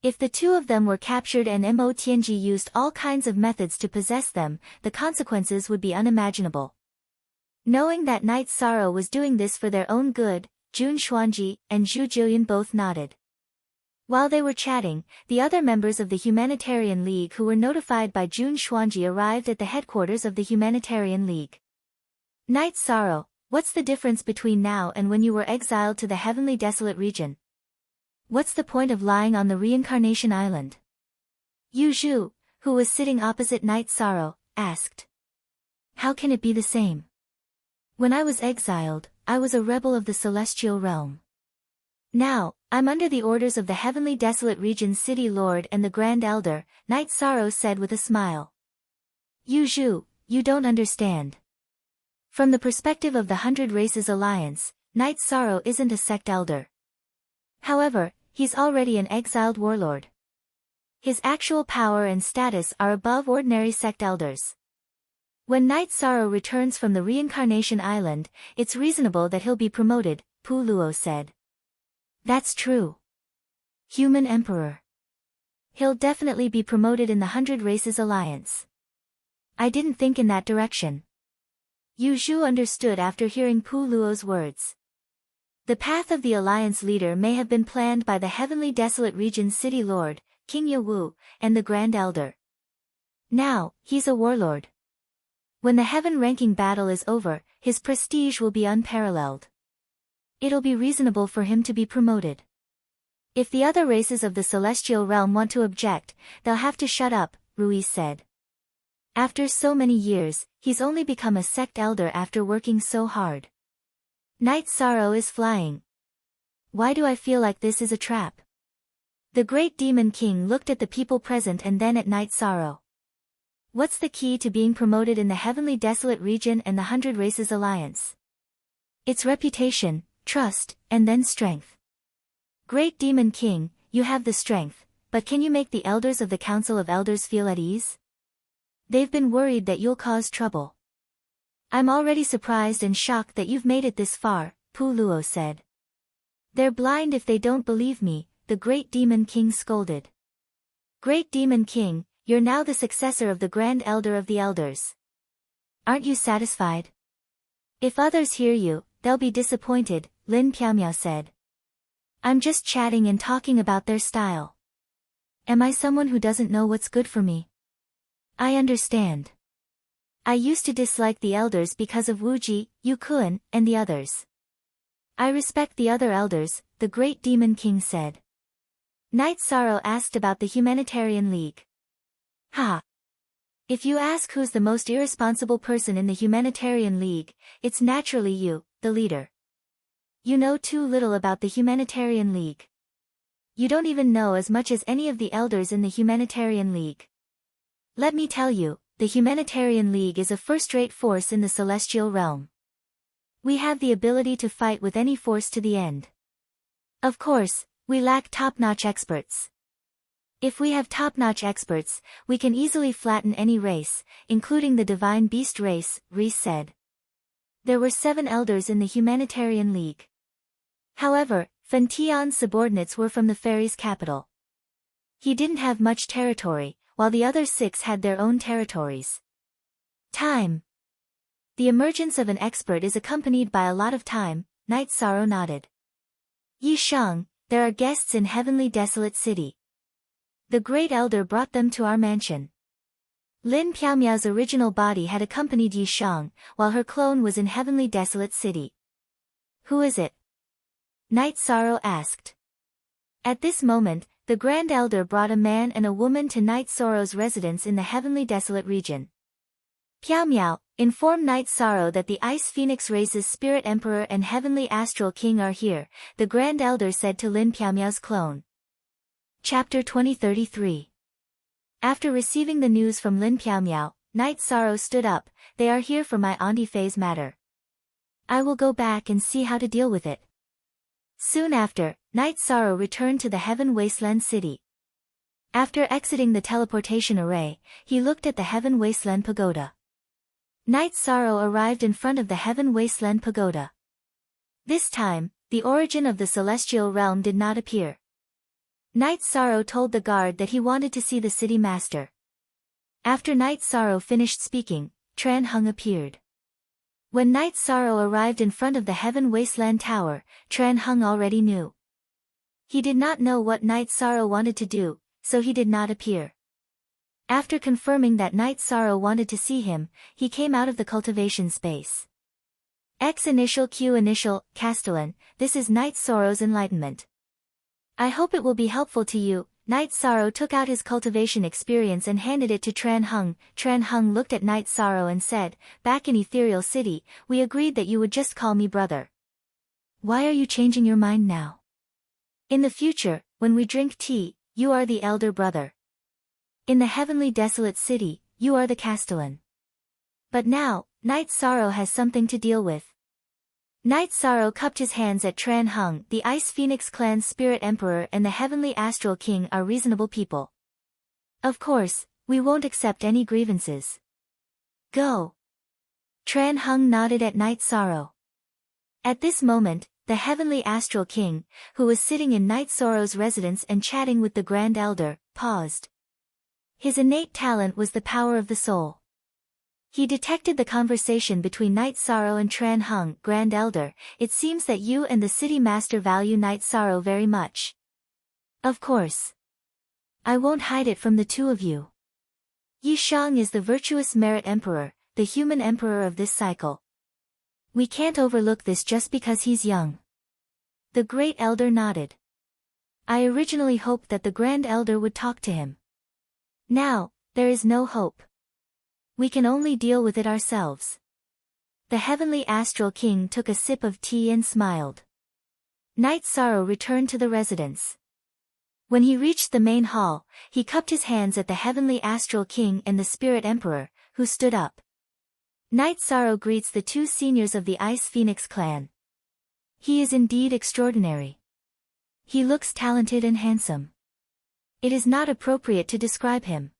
If the two of them were captured and Mo Tianji used all kinds of methods to possess them, the consequences would be unimaginable. Knowing that Night Sorrow was doing this for their own good, Jun Xuanji and Zhu Jiuyun both nodded. While they were chatting, the other members of the Humanitarian League who were notified by Jun Xuanji arrived at the headquarters of the Humanitarian League. Night Sorrow, what's the difference between now and when you were exiled to the Heavenly Desolate region? What's the point of lying on the Reincarnation Island? Yu Zhu, who was sitting opposite Night Sorrow, asked. How can it be the same? When I was exiled, I was a rebel of the celestial realm. Now, I'm under the orders of the Heavenly Desolate region's City Lord and the Grand Elder, Night Sorrow said with a smile. Yu Zhu, you don't understand. From the perspective of the 100 Races Alliance, Night Sorrow isn't a sect elder. However, he's already an exiled warlord. His actual power and status are above ordinary sect elders. When Night Sorrow returns from the Reincarnation Island, it's reasonable that he'll be promoted, Pu Luo said. That's true. Human Emperor. He'll definitely be promoted in the 100 Races Alliance. I didn't think in that direction. Yu Zhu understood after hearing Pu Luo's words. The path of the Alliance leader may have been planned by the Heavenly Desolate region's City Lord, King Ye Wu, and the Grand Elder. Now, he's a warlord. When the heaven-ranking battle is over, his prestige will be unparalleled. It'll be reasonable for him to be promoted. If the other races of the celestial realm want to object, they'll have to shut up, Ruiz said. After so many years, he's only become a sect elder after working so hard. Night Sorrow is flying. Why do I feel like this is a trap? The Great Demon King looked at the people present and then at Night Sorrow. What's the key to being promoted in the Heavenly Desolate region and the 100 Races Alliance? It's reputation, trust, and then strength. Great Demon King, you have the strength, but can you make the elders of the Council of Elders feel at ease? They've been worried that you'll cause trouble. I'm already surprised and shocked that you've made it this far, Pu Luo said. They're blind if they don't believe me, the Great Demon King scolded. Great Demon King, you're now the successor of the Grand Elder of the Elders. Aren't you satisfied? If others hear you, they'll be disappointed, Lin Piaomiao said. I'm just chatting and talking about their style. Am I someone who doesn't know what's good for me? I understand. I used to dislike the elders because of Wuji, Yukuan, and the others. I respect the other elders, the great demon king said. Night Sorrow asked about the Humanitarian League. Ha! If you ask who's the most irresponsible person in the Humanitarian League, it's naturally you, the leader. You know too little about the Humanitarian League. You don't even know as much as any of the elders in the Humanitarian League. Let me tell you, the Humanitarian League is a first-rate force in the celestial realm. We have the ability to fight with any force to the end. Of course, we lack top-notch experts. If we have top-notch experts, we can easily flatten any race, including the Divine Beast race, Reese said. There were 7 elders in the Humanitarian League. However, Fen Tian's subordinates were from the fairies' capital. He didn't have much territory, while the other 6 had their own territories. Time. The emergence of an expert is accompanied by a lot of time, Night Sorrow nodded. Yi Shang, there are guests in Heavenly Desolate City. The Great Elder brought them to our mansion. Lin Piaomiao's original body had accompanied Yi Shang, while her clone was in Heavenly Desolate City. Who is it? Night Sorrow asked. At this moment, the Grand Elder brought a man and a woman to Night Sorrow's residence in the Heavenly Desolate region. Piaomiao, inform Night Sorrow that the Ice Phoenix race's Spirit Emperor and Heavenly Astral King are here, the Grand Elder said to Lin Piaomiao's clone. Chapter 2033. After receiving the news from Lin Piaomiao, Night Sorrow stood up. They are here for my Auntie Faye's matter. I will go back and see how to deal with it. Soon after, Night Sorrow returned to the Heaven Wasteland City. After exiting the teleportation array, he looked at the Heaven Wasteland Pagoda. Night Sorrow arrived in front of the Heaven Wasteland Pagoda. This time, the origin of the celestial realm did not appear. Night Sorrow told the guard that he wanted to see the city master. After Night Sorrow finished speaking, Tran Hung appeared. When Night Sorrow arrived in front of the Heaven Wasteland Tower, Tran Hung already knew. He did not know what Night Sorrow wanted to do, so he did not appear. After confirming that Night Sorrow wanted to see him, he came out of the cultivation space. X initial Q initial, Castellan, this is Night Sorrow's enlightenment. I hope it will be helpful to you. Night Sorrow took out his cultivation experience and handed it to Tran Hung. Tran Hung looked at Night Sorrow and said, back in Ethereal City, we agreed that you would just call me brother. Why are you changing your mind now? In the future, when we drink tea, you are the elder brother. In the Heavenly Desolate City, you are the Castellan. But now, Night Sorrow has something to deal with. Night Sorrow cupped his hands at Tran Hung. The Ice Phoenix Clan's Spirit Emperor and the Heavenly Astral King are reasonable people. Of course, we won't accept any grievances. Go. Tran Hung nodded at Night Sorrow. At this moment, the Heavenly Astral King, who was sitting in Night Sorrow's residence and chatting with the Grand Elder, paused. His innate talent was the power of the soul. He detected the conversation between Night Sorrow and Tran Hung. Grand Elder, it seems that you and the City Master value Night Sorrow very much. Of course. I won't hide it from the two of you. Yi Shang is the virtuous Merit Emperor, the human emperor of this cycle. We can't overlook this just because he's young. The Great Elder nodded. I originally hoped that the Grand Elder would talk to him. Now, there is no hope. We can only deal with it ourselves. The Heavenly Astral King took a sip of tea and smiled. Night Sorrow returned to the residence. When he reached the main hall, he cupped his hands at the Heavenly Astral King and the Spirit Emperor, who stood up. Night Sorrow greets the 2 seniors of the Ice Phoenix clan. He is indeed extraordinary. He looks talented and handsome. It is not appropriate to describe him.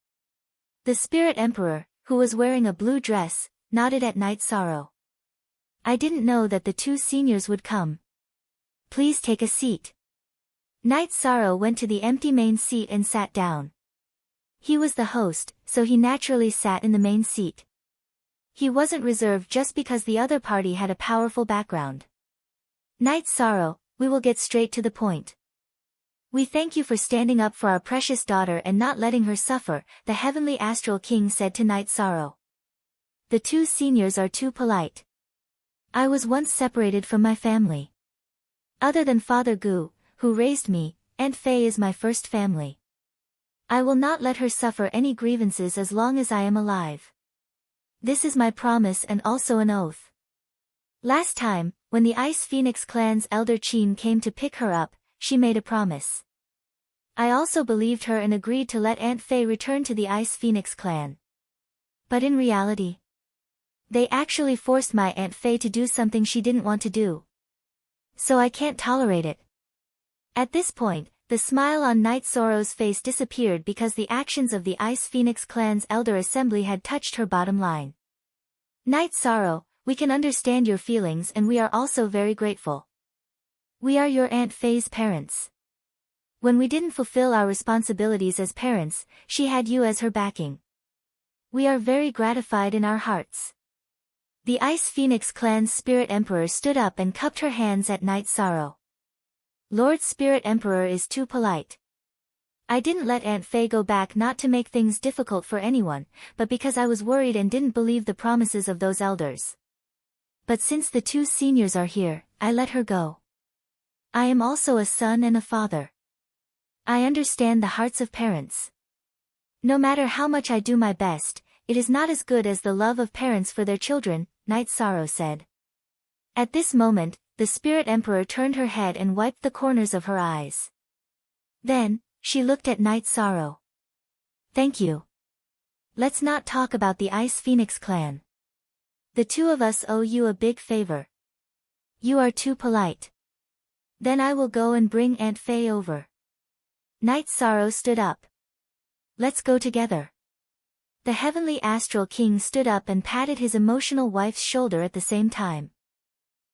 The Spirit Emperor, who was wearing a blue dress, nodded at Night Sorrow. I didn't know that the 2 seniors would come. Please take a seat. Night Sorrow went to the empty main seat and sat down. He was the host, so he naturally sat in the main seat. He wasn't reserved just because the other party had a powerful background. Night Sorrow, we will get straight to the point. We thank you for standing up for our precious daughter and not letting her suffer, the Heavenly Astral King said to Night Sorrow. The two seniors are too polite. I was once separated from my family. Other than Father Gu, who raised me, Aunt Fei is my first family. I will not let her suffer any grievances as long as I am alive. This is my promise and also an oath. Last time, when the Ice Phoenix clan's elder Qin came to pick her up, she made a promise. I also believed her and agreed to let Aunt Fei return to the Ice Phoenix clan. But in reality, they actually forced my Aunt Fei to do something she didn't want to do. So I can't tolerate it. At this point, the smile on Night Sorrow's face disappeared because the actions of the Ice Phoenix clan's elder assembly had touched her bottom line. Night Sorrow, we can understand your feelings and we are also very grateful. We are your Aunt Fei's parents. When we didn't fulfill our responsibilities as parents, she had you as her backing. We are very gratified in our hearts. The Ice Phoenix clan's Spirit Emperor stood up and cupped her hands at Night Sorrow. Lord Spirit Emperor is too polite. I didn't let Aunt Fei go back not to make things difficult for anyone, but because I was worried and didn't believe the promises of those elders. But since the two seniors are here, I let her go. I am also a son and a father. I understand the hearts of parents. No matter how much I do my best, it is not as good as the love of parents for their children, Night Sorrow said. At this moment, the Spirit Emperor turned her head and wiped the corners of her eyes. Then, she looked at Night Sorrow. Thank you. Let's not talk about the Ice Phoenix clan. The two of us owe you a big favor. You are too polite. Then I will go and bring Aunt Fei over. Night Sorrow stood up. Let's go together. The Heavenly Astral King stood up and patted his emotional wife's shoulder at the same time.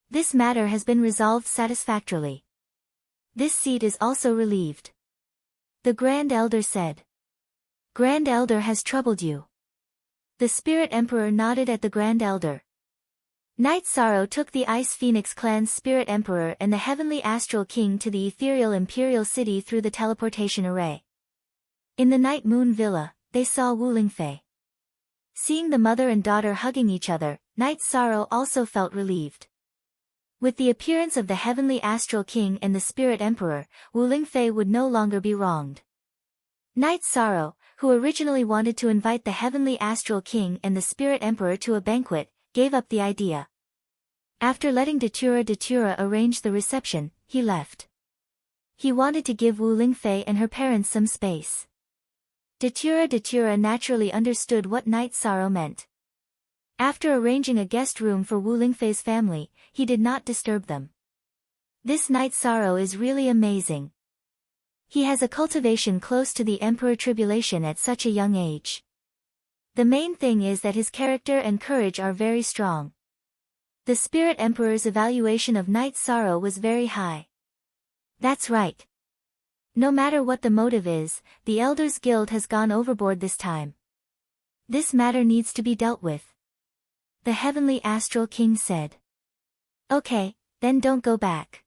This matter has been resolved satisfactorily. This seat is also relieved. The Grand Elder said. Grand Elder has troubled you. The Spirit Emperor nodded at the Grand Elder. Night Sorrow took the Ice Phoenix clan's Spirit Emperor and the Heavenly Astral King to the ethereal Imperial City through the teleportation array. In the Night Moon Villa, they saw Wu Lingfei. Seeing the mother and daughter hugging each other, Night Sorrow also felt relieved. With the appearance of the Heavenly Astral King and the Spirit Emperor, Wu Lingfei would no longer be wronged. Night Sorrow, who originally wanted to invite the Heavenly Astral King and the Spirit Emperor to a banquet, gave up the idea. After letting Datura arrange the reception, he left. He wanted to give Wu Lingfei and her parents some space. Datura naturally understood what Night Sorrow meant. After arranging a guest room for Wu Lingfei's family, he did not disturb them. This Night Sorrow is really amazing. He has a cultivation close to the Emperor Tribulation at such a young age. The main thing is that his character and courage are very strong. The Spirit Emperor's evaluation of Night Sorrow was very high. That's right. No matter what the motive is, the Elders Guild has gone overboard this time. This matter needs to be dealt with. The Heavenly Astral King said. Okay, then don't go back.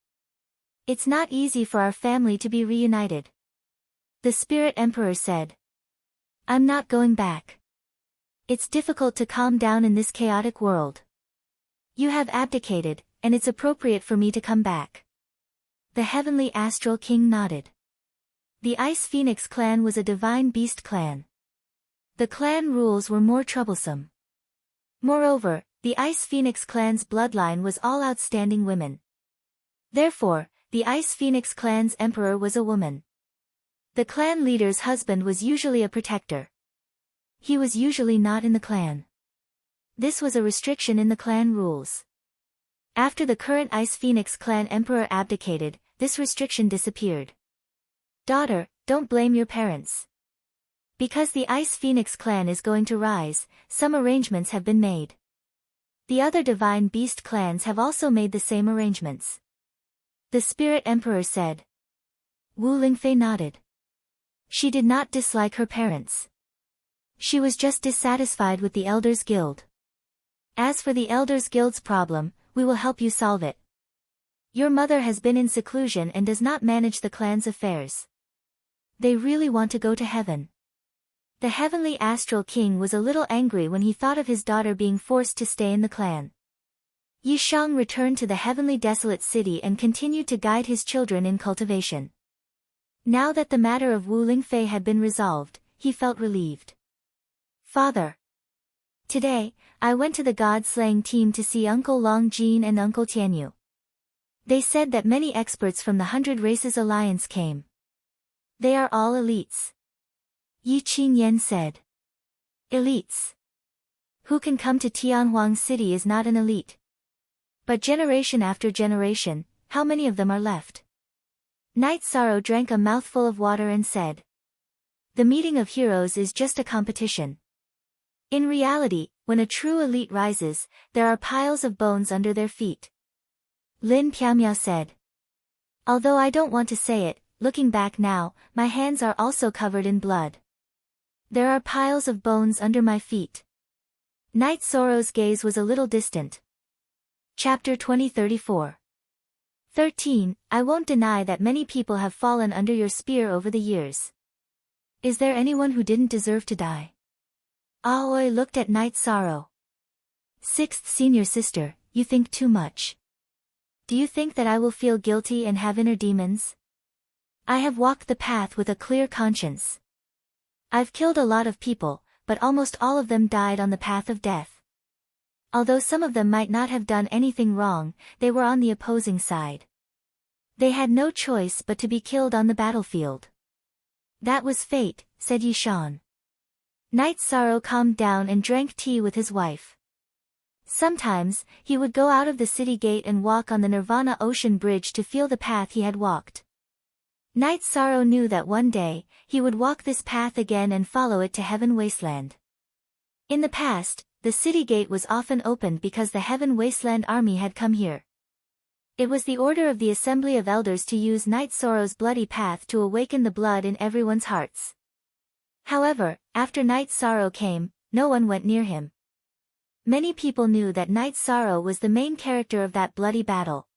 It's not easy for our family to be reunited. The Spirit Emperor said. I'm not going back. It's difficult to calm down in this chaotic world. You have abdicated, and it's appropriate for me to come back. The Heavenly Astral King nodded. The Ice Phoenix clan was a divine beast clan. The clan rules were more troublesome. Moreover, the Ice Phoenix clan's bloodline was all outstanding women. Therefore, the Ice Phoenix clan's emperor was a woman. The clan leader's husband was usually a protector. He was usually not in the clan. This was a restriction in the clan rules. After the current Ice Phoenix clan emperor abdicated, this restriction disappeared. Daughter, don't blame your parents. Because the Ice Phoenix clan is going to rise, some arrangements have been made. The other Divine Beast clans have also made the same arrangements. The Spirit Emperor said. Wu Lingfei nodded. She did not dislike her parents. She was just dissatisfied with the Elders Guild. As for the Elders Guild's problem, we will help you solve it. Your mother has been in seclusion and does not manage the clan's affairs. They really want to go to heaven. The heavenly astral king was a little angry when he thought of his daughter being forced to stay in the clan. Yi Shang returned to the heavenly desolate city and continued to guide his children in cultivation. Now that the matter of Wu Lingfei had been resolved, he felt relieved. Father. Today, I went to the god-slaying team to see Uncle Long Jin and Uncle Tianyu. They said that many experts from the 100 Races Alliance came. They are all elites. Yi Qingyan said. Elites. Who can come to Tianhuang City is not an elite. But generation after generation, how many of them are left? Night Sorrow drank a mouthful of water and said. The meeting of heroes is just a competition. In reality, when a true elite rises, there are piles of bones under their feet. Lin Piaomiao said. Although I don't want to say it, looking back now, my hands are also covered in blood. There are piles of bones under my feet. Night Sorrow's gaze was a little distant. Chapter 2034. 13. I won't deny that many people have fallen under your spear over the years. Is there anyone who didn't deserve to die? Aoi looked at Night Sorrow. Sixth senior sister, you think too much. Do you think that I will feel guilty and have inner demons? I have walked the path with a clear conscience. I've killed a lot of people, but almost all of them died on the path of death. Although some of them might not have done anything wrong, they were on the opposing side. They had no choice but to be killed on the battlefield. That was fate, said Yi Shan. Night Sorrow calmed down and drank tea with his wife. Sometimes, he would go out of the city gate and walk on the Nirvana Ocean Bridge to feel the path he had walked. Night Sorrow knew that one day, he would walk this path again and follow it to Heaven Wasteland. In the past, the city gate was often opened because the Heaven Wasteland army had come here. It was the order of the Assembly of Elders to use Night Sorrow's bloody path to awaken the blood in everyone's hearts. However, after Night Sorrow came, no one went near him. Many people knew that Night Sorrow was the main character of that bloody battle.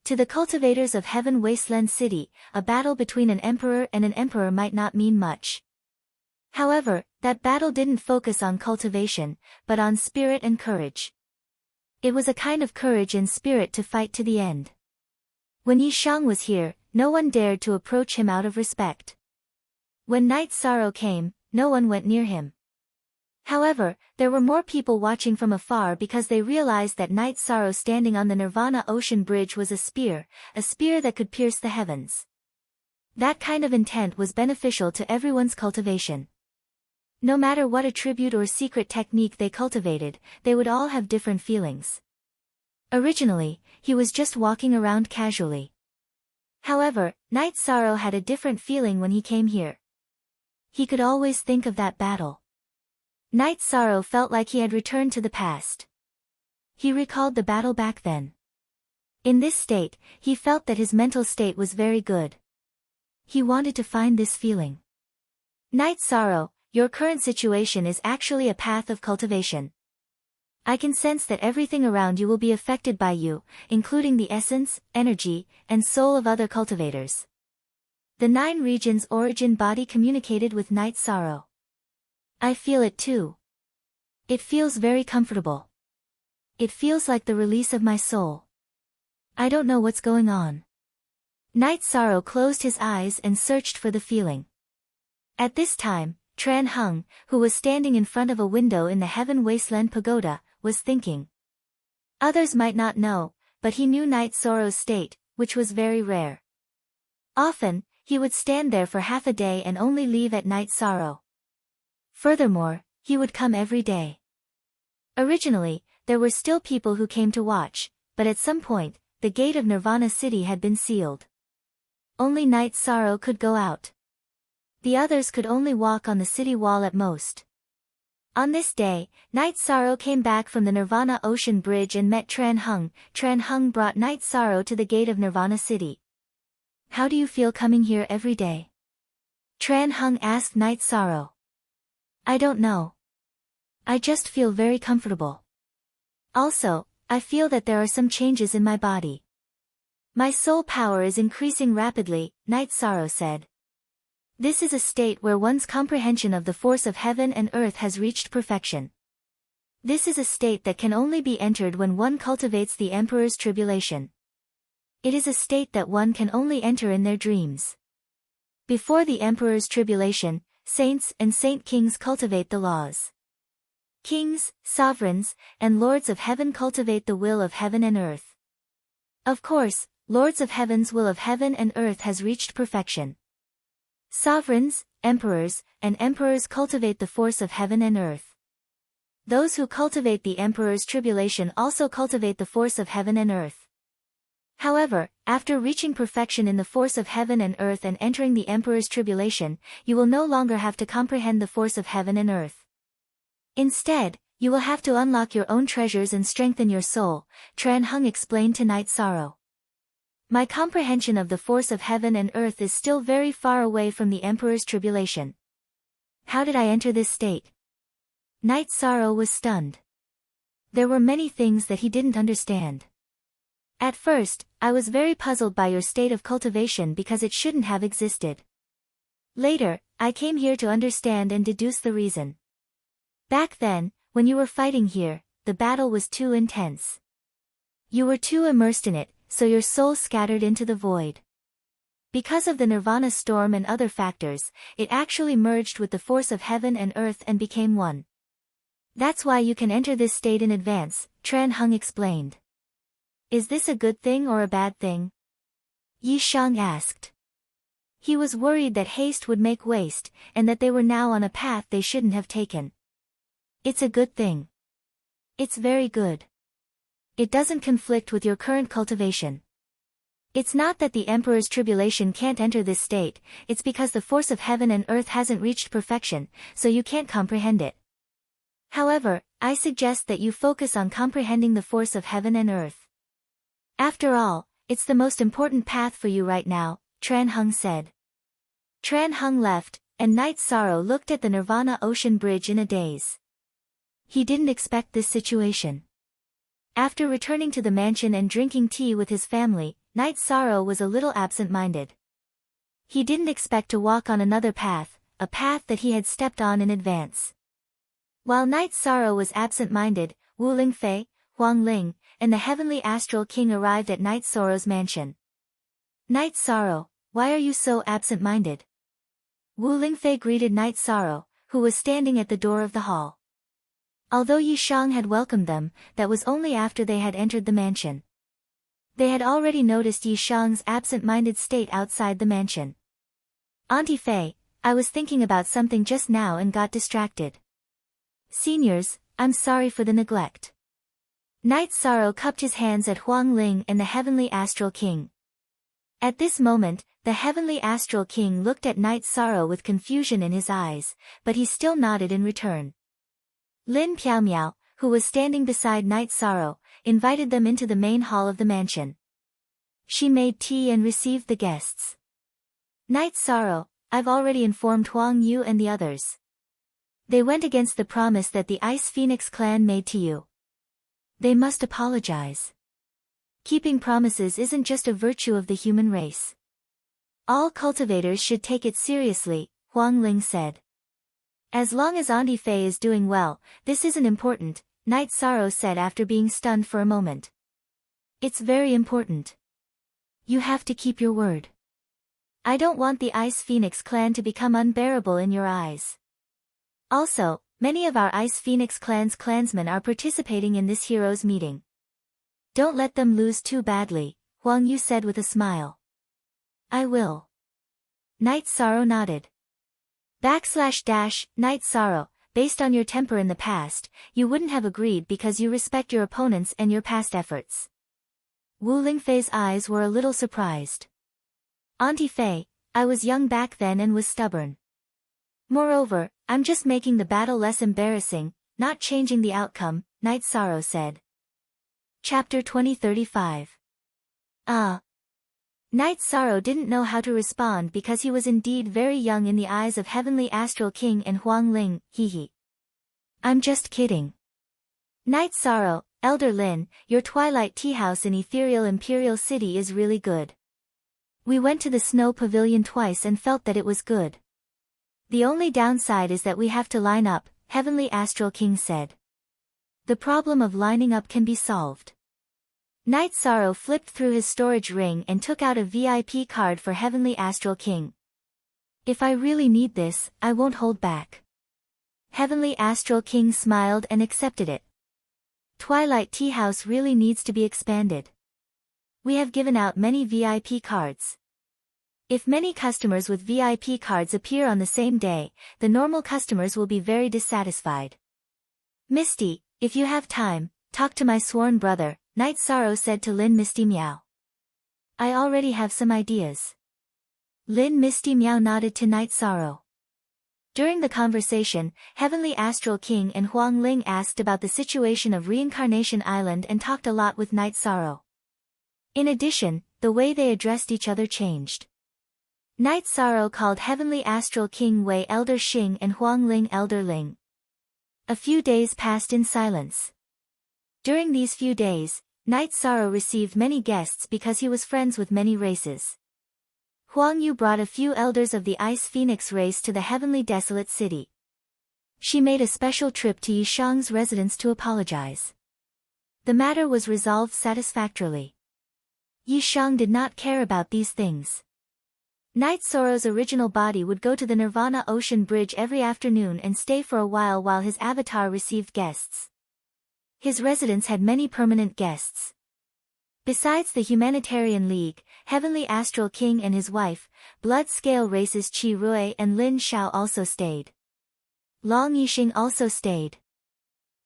To the cultivators of Heaven Wasteland City, a battle between an emperor might not mean much. However, that battle didn't focus on cultivation, but on spirit and courage. It was a kind of courage and spirit to fight to the end. When Yi Shang was here, no one dared to approach him out of respect. When Night Sorrow came, no one went near him. However, there were more people watching from afar because they realized that Night Sorrow standing on the Nirvana Ocean Bridge was a spear that could pierce the heavens. That kind of intent was beneficial to everyone's cultivation. No matter what attribute or secret technique they cultivated, they would all have different feelings. Originally, he was just walking around casually. However, Night Sorrow had a different feeling when he came here. He could always think of that battle. Night Sorrow felt like he had returned to the past. He recalled the battle back then. In this state, he felt that his mental state was very good. He wanted to find this feeling. Night Sorrow, your current situation is actually a path of cultivation. I can sense that everything around you will be affected by you, including the essence, energy, and soul of other cultivators. The 9 regions origin body communicated with Night Sorrow. I feel it too. It feels very comfortable. It feels like the release of my soul. I don't know what's going on. Night Sorrow closed his eyes and searched for the feeling. At this time, Tran Hung, who was standing in front of a window in the Heaven Wasteland Pagoda, was thinking. Others might not know, but he knew Night Sorrow's state, which was very rare. Often, he would stand there for half a day and only leave at Night Sorrow. Furthermore, he would come every day. Originally, there were still people who came to watch, but at some point, the gate of Nirvana City had been sealed. Only Night Sorrow could go out. The others could only walk on the city wall at most. On this day, Night Sorrow came back from the Nirvana Ocean Bridge and met Tran Hung. Tran Hung brought Night Sorrow to the gate of Nirvana City. How do you feel coming here every day? Tran Hung asked Night Sorrow. I don't know. I just feel very comfortable. Also, I feel that there are some changes in my body. My soul power is increasing rapidly, Night Sorrow said. This is a state where one's comprehension of the force of heaven and earth has reached perfection. This is a state that can only be entered when one cultivates the Emperor's tribulation. It is a state that one can only enter in their dreams. Before the Emperor's tribulation, saints and saint-kings cultivate the laws. Kings, sovereigns, and lords of heaven cultivate the will of heaven and earth. Of course, lords of heaven's will of heaven and earth has reached perfection. Sovereigns, emperors, and emperors cultivate the force of heaven and earth. Those who cultivate the Emperor's tribulation also cultivate the force of heaven and earth. However, after reaching perfection in the force of heaven and earth and entering the Emperor's tribulation, you will no longer have to comprehend the force of heaven and earth. Instead, you will have to unlock your own treasures and strengthen your soul, Tran Hung explained to Night Sorrow. My comprehension of the force of heaven and earth is still very far away from the Emperor's tribulation. How did I enter this state? Night Sorrow was stunned. There were many things that he didn't understand. At first, I was very puzzled by your state of cultivation because it shouldn't have existed. Later, I came here to understand and deduce the reason. Back then, when you were fighting here, the battle was too intense. You were too immersed in it, so your soul scattered into the void. Because of the Nirvana storm and other factors, it actually merged with the force of heaven and earth and became one. That's why you can enter this state in advance, Tran Hung explained. Is this a good thing or a bad thing? Yi Shang asked. He was worried that haste would make waste, and that they were now on a path they shouldn't have taken. It's a good thing. It's very good. It doesn't conflict with your current cultivation. It's not that the Emperor's tribulation can't enter this state, it's because the force of heaven and earth hasn't reached perfection, so you can't comprehend it. However, I suggest that you focus on comprehending the force of heaven and earth. After all, it's the most important path for you right now, Tran Hung said. Tran Hung left, and Night Sorrow looked at the Nirvana Ocean Bridge in a daze. He didn't expect this situation. After returning to the mansion and drinking tea with his family, Night Sorrow was a little absent-minded. He didn't expect to walk on another path, a path that he had stepped on in advance. While Night Sorrow was absent-minded, Wu Lingfei, Huang Ling, and the Heavenly Astral King arrived at Night Sorrow's mansion. Night Sorrow, why are you so absent-minded? Wu Lingfei greeted Night Sorrow, who was standing at the door of the hall. Although Yi Shang had welcomed them, that was only after they had entered the mansion. They had already noticed Yi Shang's absent-minded state outside the mansion. Auntie Fei, I was thinking about something just now and got distracted. Seniors, I'm sorry for the neglect. Night Sorrow cupped his hands at Huang Ling and the Heavenly Astral King. At this moment, the Heavenly Astral King looked at Night Sorrow with confusion in his eyes, but he still nodded in return. Lin Piaomiao, who was standing beside Night Sorrow, invited them into the main hall of the mansion. She made tea and received the guests. Night Sorrow, I've already informed Huang Yu and the others. They went against the promise that the Ice Phoenix clan made to you. They must apologize. Keeping promises isn't just a virtue of the human race. All cultivators should take it seriously, Huang Ling said. As long as Auntie Fei is doing well, this isn't important, Night Sorrow said after being stunned for a moment. It's very important. You have to keep your word. I don't want the Ice Phoenix clan to become unbearable in your eyes. Also, many of our Ice Phoenix clan's clansmen are participating in this heroes' meeting. Don't let them lose too badly, Huang Yu said with a smile. I will. Night Sorrow nodded. Night Sorrow, based on your temper in the past, you wouldn't have agreed because you respect your opponents and your past efforts. Wu Lingfei's eyes were a little surprised. Auntie Fei, I was young back then and was stubborn. Moreover, I'm just making the battle less embarrassing, not changing the outcome, Night Sorrow said. Chapter 2035. Night Sorrow didn't know how to respond because he was indeed very young in the eyes of Heavenly Astral King and Huang Ling, hee. I'm just kidding. Night Sorrow, Elder Lin, your Twilight Tea House in Ethereal Imperial City is really good. We went to the Snow Pavilion twice and felt that it was good. The only downside is that we have to line up, Heavenly Astral King said. The problem of lining up can be solved. Night Sorrow flipped through his storage ring and took out a VIP card for Heavenly Astral King. If I really need this, I won't hold back. Heavenly Astral King smiled and accepted it. Twilight Tea House really needs to be expanded. We have given out many VIP cards. If many customers with VIP cards appear on the same day, the normal customers will be very dissatisfied. Misty, if you have time, talk to my sworn brother, Night Sorrow said to Lin Misty Meow. I already have some ideas. Lin Misty Meow nodded to Night Sorrow. During the conversation, Heavenly Astral King and Huang Ling asked about the situation of Reincarnation Island and talked a lot with Night Sorrow. In addition, the way they addressed each other changed. Night Sorrow called Heavenly Astral King Wei Elder Xing and Huang Ling Elder Ling. A few days passed in silence. During these few days, Night Sorrow received many guests because he was friends with many races. Huang Yu brought a few elders of the Ice Phoenix race to the Heavenly Desolate City. She made a special trip to Yishang's residence to apologize. The matter was resolved satisfactorily. Yishang did not care about these things. Night Sorrow's original body would go to the Nirvana Ocean Bridge every afternoon and stay for a while his avatar received guests. His residence had many permanent guests. Besides the Humanitarian League, Heavenly Astral King and his wife, blood scale races Qi Rui and Lin Shao also stayed. Long Yixing also stayed.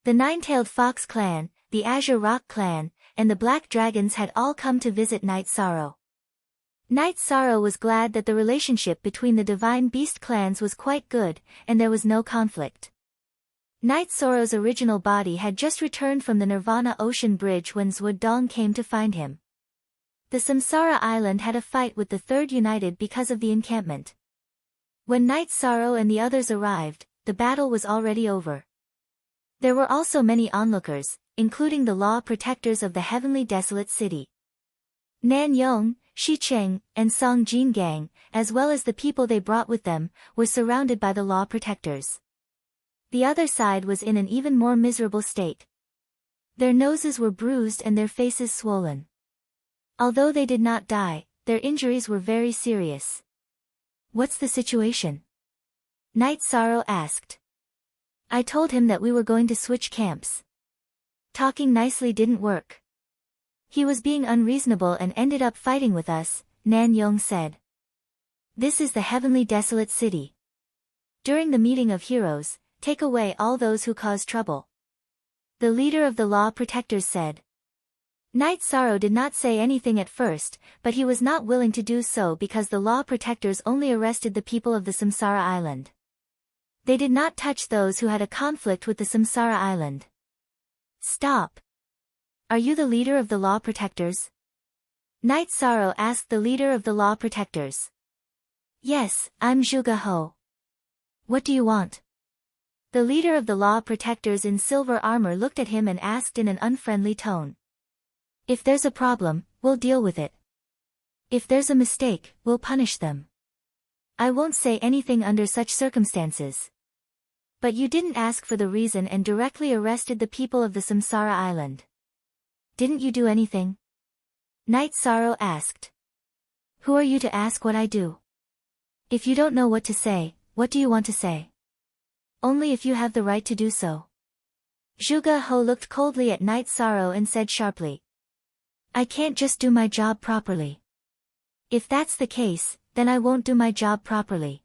The Nine-Tailed Fox clan, the Azure Rock clan, and the Black Dragons had all come to visit Night Sorrow. Night Sorrow was glad that the relationship between the Divine Beast clans was quite good, and there was no conflict. Night Sorrow's original body had just returned from the Nirvana Ocean Bridge when Zhuodong came to find him. The Samsara Island had a fight with the Third United because of the encampment. When Night Sorrow and the others arrived, the battle was already over. There were also many onlookers, including the law protectors of the Heavenly Desolate City. Nan Yong, Shi Cheng, and Song Jin Gang, as well as the people they brought with them, were surrounded by the law protectors. The other side was in an even more miserable state. Their noses were bruised and their faces swollen. Although they did not die, their injuries were very serious. What's the situation? Night Sorrow asked. I told him that we were going to switch camps. Talking nicely didn't work. He was being unreasonable and ended up fighting with us, Nan Yong said. This is the Heavenly Desolate City. During the meeting of heroes, take away all those who cause trouble. The leader of the law protectors said. Night Sorrow did not say anything at first, but he was not willing to do so because the law protectors only arrested the people of the Samsara Island. They did not touch those who had a conflict with the Samsara Island. Stop. Are you the leader of the law protectors? Night Sorrow asked the leader of the law protectors. Yes, I'm Zhuge Ho. What do you want? The leader of the law protectors in silver armor looked at him and asked in an unfriendly tone. If there's a problem, we'll deal with it. If there's a mistake, we'll punish them. I won't say anything under such circumstances. But you didn't ask for the reason and directly arrested the people of the Samsara Island. Didn't you do anything? Night Sorrow asked. Who are you to ask what I do? If you don't know what to say, what do you want to say? Only if you have the right to do so. Zhuge Ho looked coldly at Night Sorrow and said sharply. I can't just do my job properly. If that's the case, then I won't do my job properly.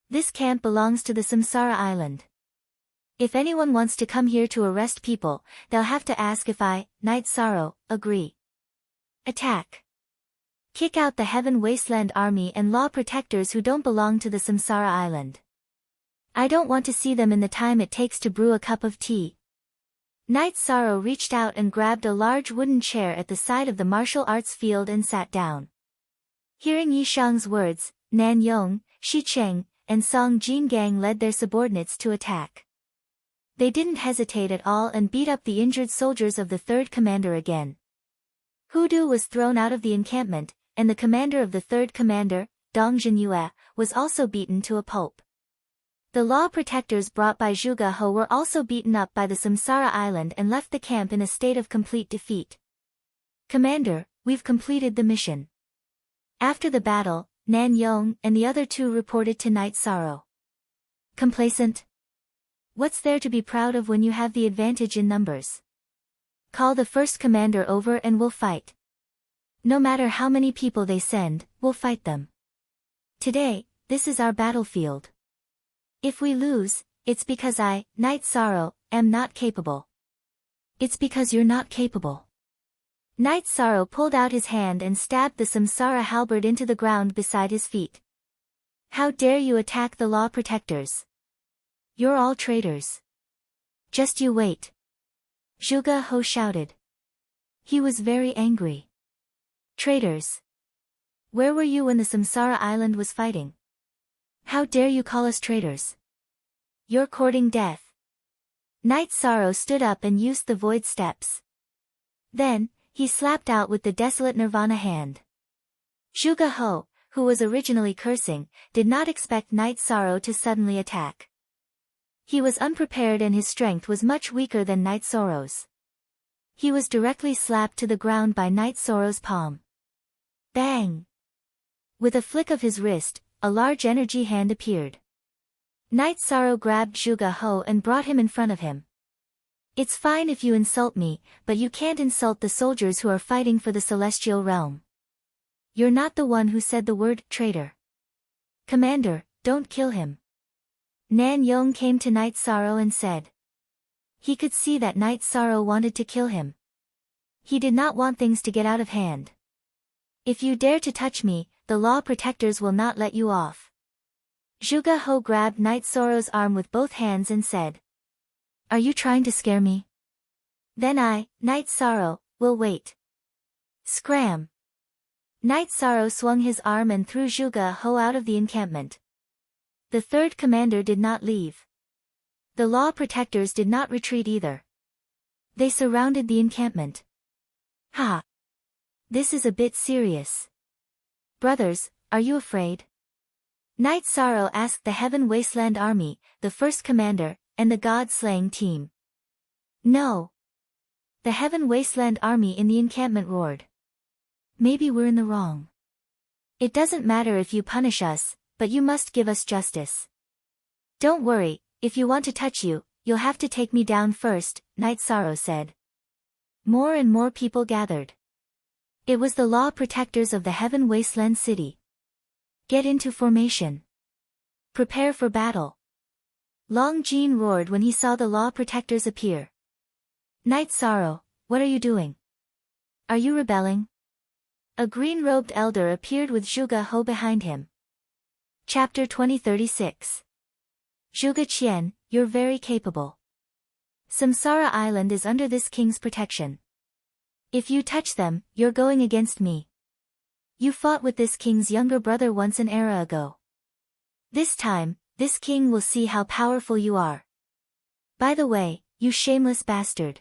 This camp belongs to the Samsara Island. If anyone wants to come here to arrest people, they'll have to ask if I, Night Sorrow, agree. Attack. Kick out the Heaven Wasteland Army and law protectors who don't belong to the Samsara Island. I don't want to see them in the time it takes to brew a cup of tea. Night Sorrow reached out and grabbed a large wooden chair at the side of the martial arts field and sat down. Hearing Yishang's words, Nan Yong, Shi Cheng, and Song Jin Gang led their subordinates to attack. They didn't hesitate at all and beat up the injured soldiers of the third commander again. Hudu was thrown out of the encampment, and the commander of the third commander, Dong Jinyue, was also beaten to a pulp. The law protectors brought by Zhuge He were also beaten up by the Samsara Island and left the camp in a state of complete defeat. Commander, we've completed the mission. After the battle, Nan Yong and the other two reported to Night Sorrow. Complacent? What's there to be proud of when you have the advantage in numbers? Call the first commander over and we'll fight. No matter how many people they send, we'll fight them. Today, this is our battlefield. If we lose, it's because I, Night Sorrow, am not capable. It's because you're not capable. Night Sorrow pulled out his hand and stabbed the Samsara halberd into the ground beside his feet. How dare you attack the law protectors? You're all traitors. Just you wait. Zhuge He shouted. He was very angry. Traitors. Where were you when the Samsara Island was fighting? How dare you call us traitors? You're courting death. Night Sorrow stood up and used the void steps. Then, he slapped out with the desolate Nirvana hand. Zhuge He, who was originally cursing, did not expect Night Sorrow to suddenly attack. He was unprepared and his strength was much weaker than Night Sorrow's. He was directly slapped to the ground by Night Sorrow's palm. Bang! With a flick of his wrist, a large energy hand appeared. Night Sorrow grabbed Zhuge He and brought him in front of him. It's fine if you insult me, but you can't insult the soldiers who are fighting for the celestial realm. You're not the one who said the word traitor. Commander, don't kill him. Nan Yong came to Night Sorrow and said. He could see that Night Sorrow wanted to kill him. He did not want things to get out of hand. If you dare to touch me, the law protectors will not let you off. Zhuge He grabbed Night Sorrow's arm with both hands and said. Are you trying to scare me? Then I, Night Sorrow, will wait. Scram! Night Sorrow swung his arm and threw Zhuge He out of the encampment. The third commander did not leave. The law protectors did not retreat either. They surrounded the encampment. Ha! This is a bit serious. Brothers, are you afraid? Night Sorrow asked the Heaven Wasteland Army, the first commander, and the God-slaying team. No. The Heaven Wasteland Army in the encampment roared. Maybe we're in the wrong. It doesn't matter if you punish us, but you must give us justice. Don't worry, if you want to touch you, you'll have to take me down first, Night Sorrow said. More and more people gathered. It was the law protectors of the Heaven Wasteland City. Get into formation. Prepare for battle. Long Jean roared when he saw the law protectors appear. Night Sorrow, what are you doing? Are you rebelling? A green-robed elder appeared with Zhuge He behind him. Chapter 2036. Zhuge Qian, you're very capable. Samsara Island is under this king's protection. If you touch them, you're going against me. You fought with this king's younger brother once an era ago. This time, this king will see how powerful you are. By the way, you shameless bastard.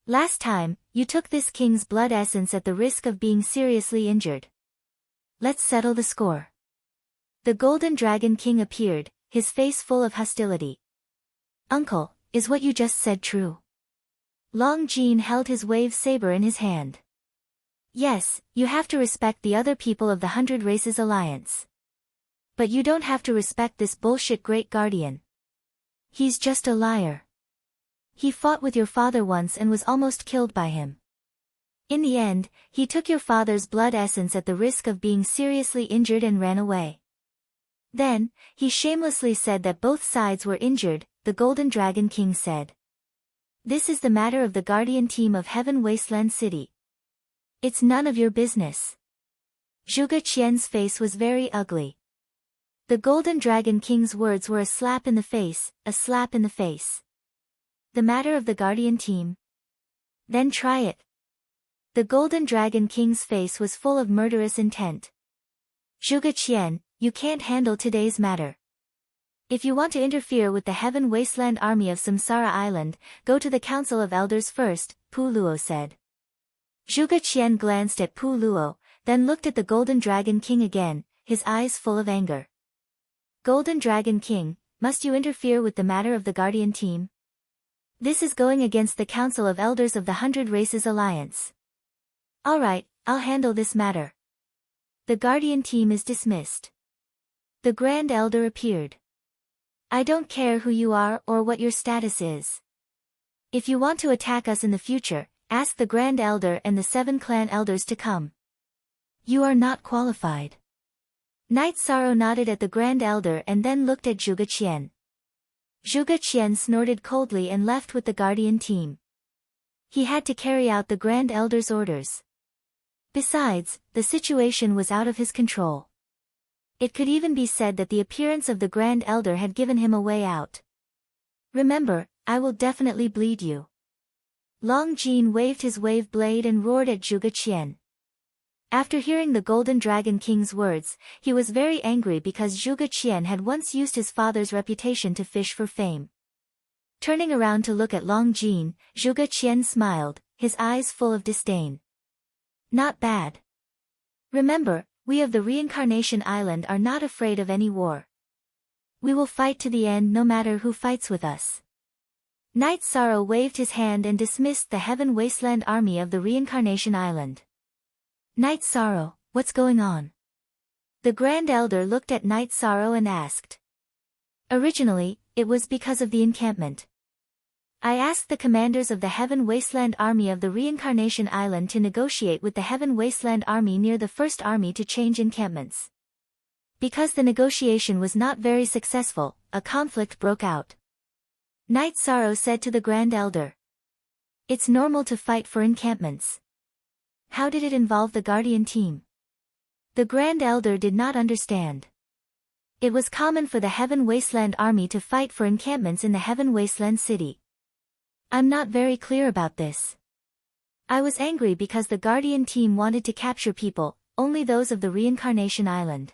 Last time, you took this king's blood essence at the risk of being seriously injured. Let's settle the score. The Golden Dragon King appeared, his face full of hostility. Uncle, is what you just said true? Long Jean held his wave saber in his hand. Yes, you have to respect the other people of the 100 Races Alliance. But you don't have to respect this bullshit Great Guardian. He's just a liar. He fought with your father once and was almost killed by him. In the end, he took your father's blood essence at the risk of being seriously injured and ran away. Then, he shamelessly said that both sides were injured, the Golden Dragon King said. This is the matter of the Guardian team of Heaven Wasteland City. It's none of your business. Zhuge Qian's face was very ugly. The Golden Dragon King's words were a slap in the face, a slap in the face. The matter of the Guardian team? Then try it. The Golden Dragon King's face was full of murderous intent. Zhuge Qian, you can't handle today's matter. If you want to interfere with the Heaven Wasteland Army of Samsara Island, go to the Council of Elders first, Pu Luo said. Zhuge Qian glanced at Pu Luo, then looked at the Golden Dragon King again, his eyes full of anger. Golden Dragon King, must you interfere with the matter of the Guardian team? This is going against the Council of Elders of the 100 Races Alliance. Alright, I'll handle this matter. The Guardian team is dismissed. The Grand Elder appeared. I don't care who you are or what your status is. If you want to attack us in the future, ask the Grand Elder and the 7 clan elders to come. You are not qualified. Knight Sorrow nodded at the Grand Elder and then looked at Zhuge Qian. Zhuge Qian snorted coldly and left with the Guardian team. He had to carry out the Grand Elder's orders. Besides, the situation was out of his control. It could even be said that the appearance of the Grand Elder had given him a way out. Remember, I will definitely bleed you. Long Jin waved his wave blade and roared at Zhuge Qian. After hearing the Golden Dragon King's words, he was very angry because Zhuge Qian had once used his father's reputation to fish for fame. Turning around to look at Long Jin, Zhuge Qian smiled, his eyes full of disdain. Not bad. Remember, we of the Reincarnation Island are not afraid of any war. We will fight to the end no matter who fights with us. Knight Sorrow waved his hand and dismissed the Heaven Wasteland army of the Reincarnation Island. Knight Sorrow, what's going on? The Grand Elder looked at Knight Sorrow and asked. Originally, it was because of the encampment. I asked the commanders of the Heaven Wasteland army of the Reincarnation Island to negotiate with the Heaven Wasteland army near the first army to change encampments. Because the negotiation was not very successful, a conflict broke out. Knight Sorrow said to the Grand Elder. It's normal to fight for encampments. How did it involve the Guardian team? The Grand Elder did not understand. It was common for the Heaven Wasteland army to fight for encampments in the Heaven Wasteland city. I'm not very clear about this. I was angry because the Guardian team wanted to capture people, only those of the Reincarnation Island.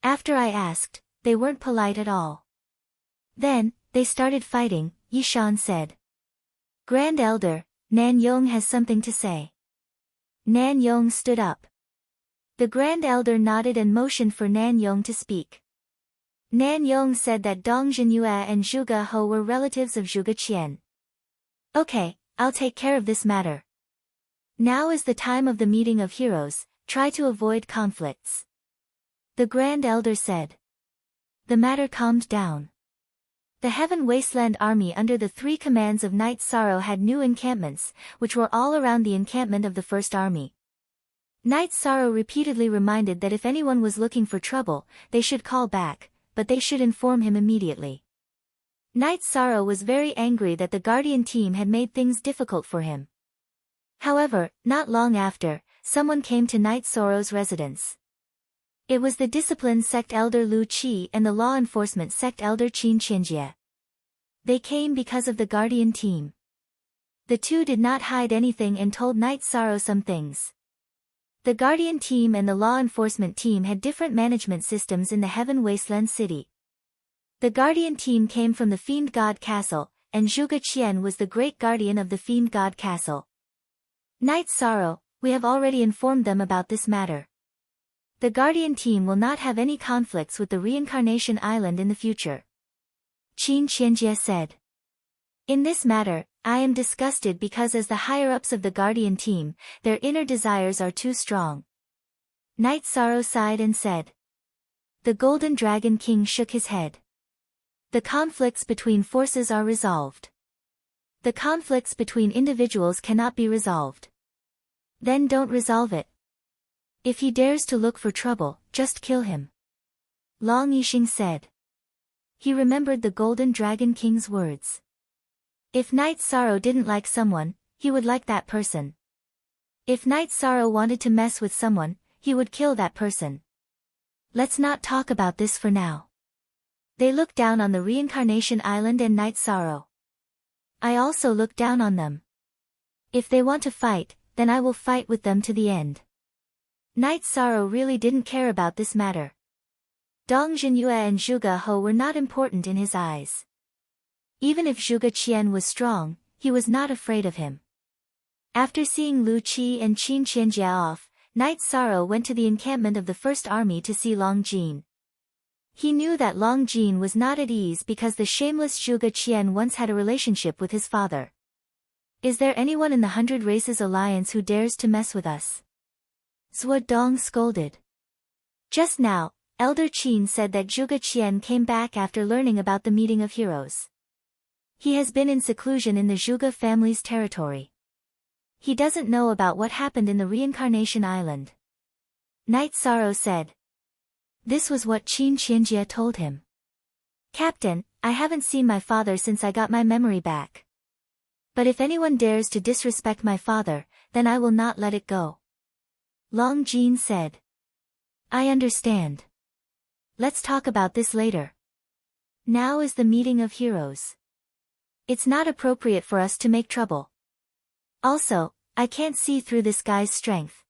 After I asked, they weren't polite at all. Then, they started fighting, Yishan said. Grand Elder, Nan Yong has something to say. Nan Yong stood up. The Grand Elder nodded and motioned for Nan Yong to speak. Nan Yong said that Dong Jinyue and Zhuge He were relatives of Zhuge Qian. Okay, I'll take care of this matter. Now is the time of the meeting of heroes, try to avoid conflicts. The Grand Elder said. The matter calmed down. The Heaven Wasteland army under the 3 commands of Knight Sorrow had new encampments, which were all around the encampment of the first army. Knight Sorrow repeatedly reminded that if anyone was looking for trouble, they should call back, but they should inform him immediately. Knight Sorrow was very angry that the Guardian team had made things difficult for him. However, not long after, someone came to Knight Sorrow's residence. It was the Discipline Sect Elder Lu Qi and the Law Enforcement Sect Elder Qin Qianjie. They came because of the Guardian team. The two did not hide anything and told Knight Sorrow some things. The Guardian team and the Law Enforcement team had different management systems in the Heaven Wasteland city. The Guardian team came from the Fiend God Castle, and Zhuge Qian was the Great Guardian of the Fiend God Castle. Knight Sorrow, we have already informed them about this matter. The Guardian team will not have any conflicts with the Reincarnation Island in the future. Qin Qianjie said. In this matter, I am disgusted because as the higher-ups of the Guardian team, their inner desires are too strong. Knight Sorrow sighed and said. The Golden Dragon King shook his head. The conflicts between forces are resolved. The conflicts between individuals cannot be resolved. Then don't resolve it. If he dares to look for trouble, just kill him. Long Yixing said. He remembered the Golden Dragon King's words. If Knight Sorrow didn't like someone, he would like that person. If Knight Sorrow wanted to mess with someone, he would kill that person. Let's not talk about this for now. They looked down on the Reincarnation Island and Knight Sorrow. I also look down on them. If they want to fight, then I will fight with them to the end. Knight Sorrow really didn't care about this matter. Dong Jinyue and Zhuge He were not important in his eyes. Even if Zhuge Qian was strong, he was not afraid of him. After seeing Lu Qi and Qin Qianjie off, Knight Sorrow went to the encampment of the First Army to see Long Jin. He knew that Long Jin was not at ease because the shameless Zhuge Qian once had a relationship with his father. Is there anyone in the 100 Races Alliance who dares to mess with us? Zhuge Dong scolded. Just now, Elder Qin said that Zhuge Qian came back after learning about the meeting of heroes. He has been in seclusion in the Zhuge family's territory. He doesn't know about what happened in the Reincarnation Island. Night Sorrow said. This was what Qin Qianjie told him. Captain, I haven't seen my father since I got my memory back. But if anyone dares to disrespect my father, then I will not let it go. Long Jin said. I understand. Let's talk about this later. Now is the meeting of heroes. It's not appropriate for us to make trouble. Also, I can't see through this guy's strength.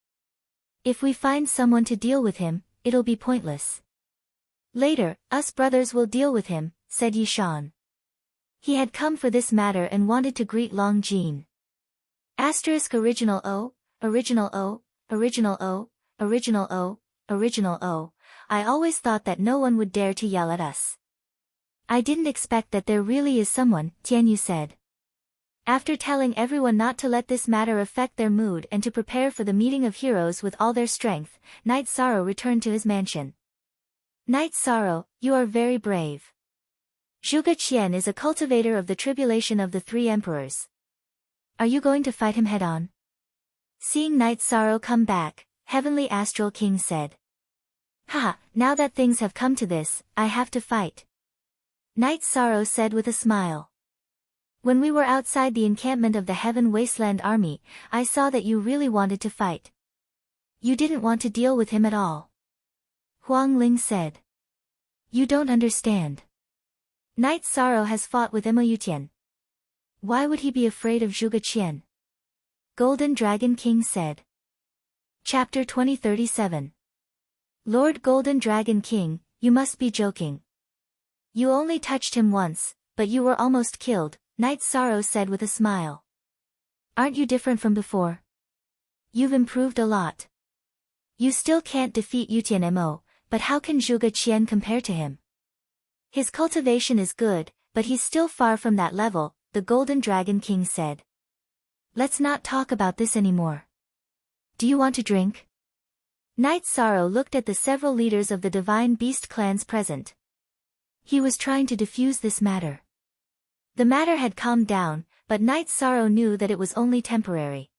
If we find someone to deal with him, it'll be pointless. Later, us brothers will deal with him, said Yishan. He had come for this matter and wanted to greet Long Jin. Original O, Original O, Original O, Original O, Original O. I always thought that no one would dare to yell at us. I didn't expect that there really is someone, Tianyu said. After telling everyone not to let this matter affect their mood and to prepare for the meeting of heroes with all their strength, Night Sorrow returned to his mansion. Night Sorrow, you are very brave. Zhuge Qian is a cultivator of the tribulation of the 3 emperors. Are you going to fight him head-on? Seeing Night Sorrow come back, Heavenly Astral King said. Haha, now that things have come to this, I have to fight. Night Sorrow said with a smile. When we were outside the encampment of the Heaven Wasteland Army, I saw that you really wanted to fight. You didn't want to deal with him at all. Huang Ling said. You don't understand. Night Sorrow has fought with Imo Yutian. Why would he be afraid of Zhuge Qian? Golden Dragon King said. Chapter 2037. Lord Golden Dragon King, you must be joking. You only touched him once, but you were almost killed, Night Sorrow said with a smile. Aren't you different from before? You've improved a lot. You still can't defeat Yutian Mo, but how can Zhuge Qian compare to him? His cultivation is good, but he's still far from that level, the Golden Dragon King said. Let's not talk about this anymore. Do you want to drink? Night Sorrow looked at the several leaders of the Divine Beast clans present. He was trying to defuse this matter. The matter had calmed down, but Night Sorrow knew that it was only temporary.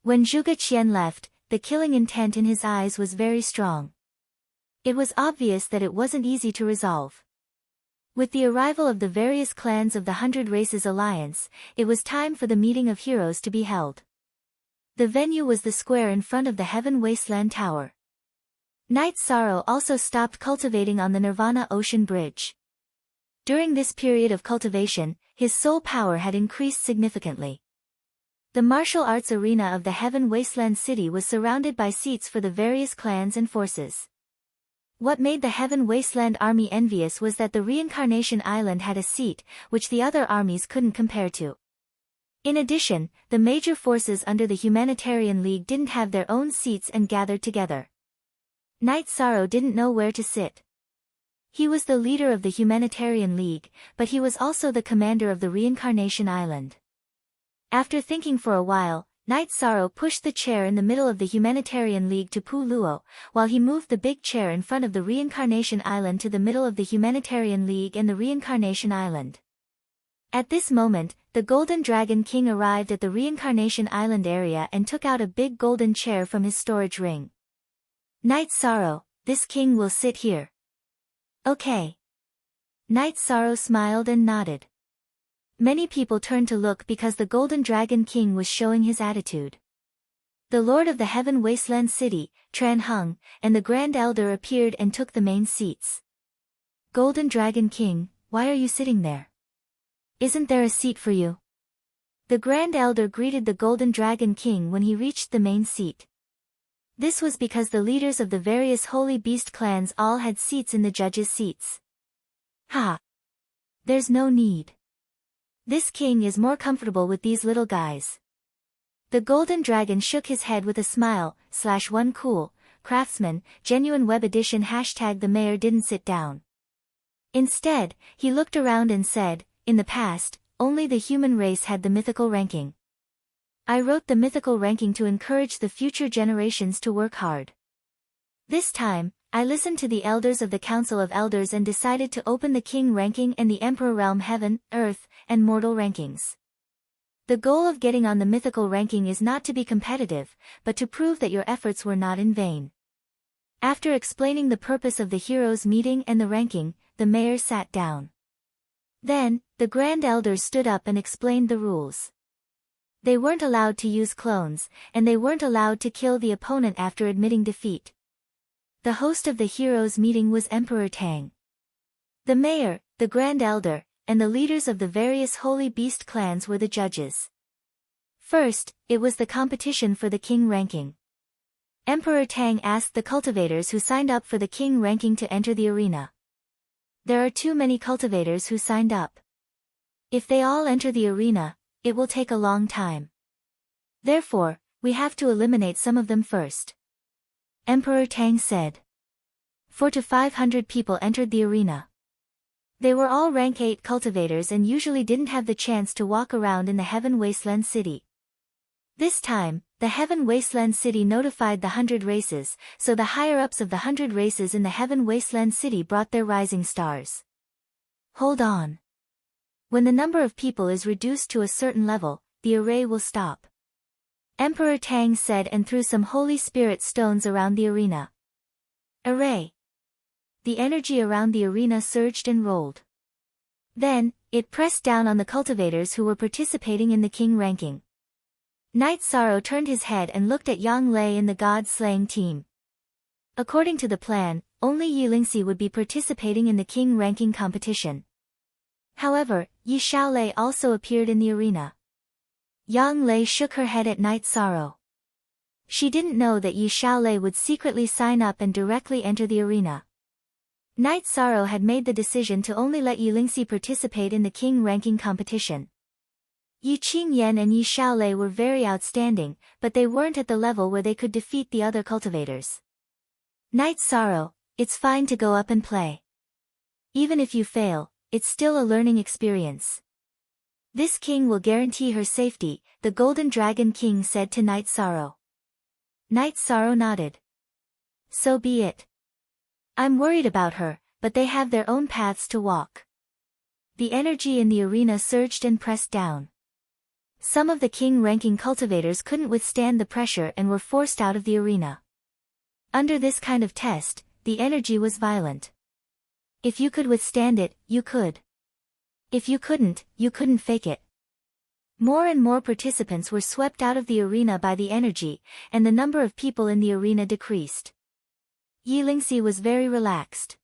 When Zhuge Qian left, the killing intent in his eyes was very strong. It was obvious that it wasn't easy to resolve. With the arrival of the various clans of the 100 Races Alliance, it was time for the meeting of heroes to be held. The venue was the square in front of the Heaven Wasteland Tower. Night Sorrow also stopped cultivating on the Nirvana Ocean Bridge. During this period of cultivation, his soul power had increased significantly. The martial arts arena of the Heaven Wasteland City was surrounded by seats for the various clans and forces. What made the Heaven Wasteland Army envious was that the Reincarnation Island had a seat, which the other armies couldn't compare to. In addition, the major forces under the Humanitarian League didn't have their own seats and gathered together. Night Sorrow didn't know where to sit. He was the leader of the Humanitarian League, but he was also the commander of the Reincarnation Island. After thinking for a while, Night Sorrow pushed the chair in the middle of the Humanitarian League to Pu Luo, while he moved the big chair in front of the Reincarnation Island to the middle of the Humanitarian League and the Reincarnation Island. At this moment, the Golden Dragon King arrived at the Reincarnation Island area and took out a big golden chair from his storage ring. Night Sorrow, this king will sit here. Okay. Night Sorrow smiled and nodded. Many people turned to look because the Golden Dragon King was showing his attitude. The Lord of the Heaven Wasteland City, Tran Hung, and the Grand Elder appeared and took the main seats. Golden Dragon King, why are you sitting there? Isn't there a seat for you? The Grand Elder greeted the Golden Dragon King when he reached the main seat. This was because the leaders of the various Holy Beast clans all had seats in the judges' seats. Ha! There's no need. This king is more comfortable with these little guys. The Golden Dragon shook his head with a smile, /1 cool, craftsman, genuine web edition # the mayor didn't sit down. Instead, he looked around and said, in the past, only the human race had the mythical ranking. I wrote the mythical ranking to encourage the future generations to work hard. This time, I listened to the elders of the Council of Elders and decided to open the king ranking and the emperor realm heaven, earth, and mortal rankings. The goal of getting on the mythical ranking is not to be competitive, but to prove that your efforts were not in vain. After explaining the purpose of the heroes meeting and the ranking, the mayor sat down. Then, the grand elders stood up and explained the rules. They weren't allowed to use clones, and they weren't allowed to kill the opponent after admitting defeat. The host of the heroes meeting was Emperor Tang. The mayor, the grand elder, and the leaders of the various holy beast clans were the judges. First, it was the competition for the king ranking. Emperor Tang asked the cultivators who signed up for the king ranking to enter the arena. There are too many cultivators who signed up. If they all enter the arena, it will take a long time. Therefore, we have to eliminate some of them first. Emperor Tang said. 400 to 500 people entered the arena. They were all rank 8 cultivators and usually didn't have the chance to walk around in the Heaven Wasteland City. This time, the Heaven Wasteland City notified the 100 races, so the higher-ups of the 100 races in the Heaven Wasteland City brought their rising stars. Hold on. When the number of people is reduced to a certain level, the array will stop. Emperor Tang said and threw some Holy Spirit stones around the arena. Array. The energy around the arena surged and rolled. Then, it pressed down on the cultivators who were participating in the king ranking. Knight Sorrow turned his head and looked at Yang Lei in the god-slaying team. According to the plan, only Yi Lingxi would be participating in the king ranking competition. However, Yi Xiaolei also appeared in the arena. Yang Lei shook her head at Knight Sorrow. She didn't know that Yi Xiaolei would secretly sign up and directly enter the arena. Knight Sorrow had made the decision to only let Yi Lingxi participate in the king ranking competition. Yi Qingyan and Yi Xiaolei were very outstanding, but they weren't at the level where they could defeat the other cultivators. Knight Sorrow, it's fine to go up and play. Even if you fail, it's still a learning experience. This king will guarantee her safety, the Golden Dragon King said to Knight Sorrow. Knight Sorrow nodded. So be it. I'm worried about her, but they have their own paths to walk. The energy in the arena surged and pressed down. Some of the king-ranking cultivators couldn't withstand the pressure and were forced out of the arena. Under this kind of test, the energy was violent. If you could withstand it, you could. If you couldn't fake it. More and more participants were swept out of the arena by the energy, and the number of people in the arena decreased. Yi Lingxi was very relaxed.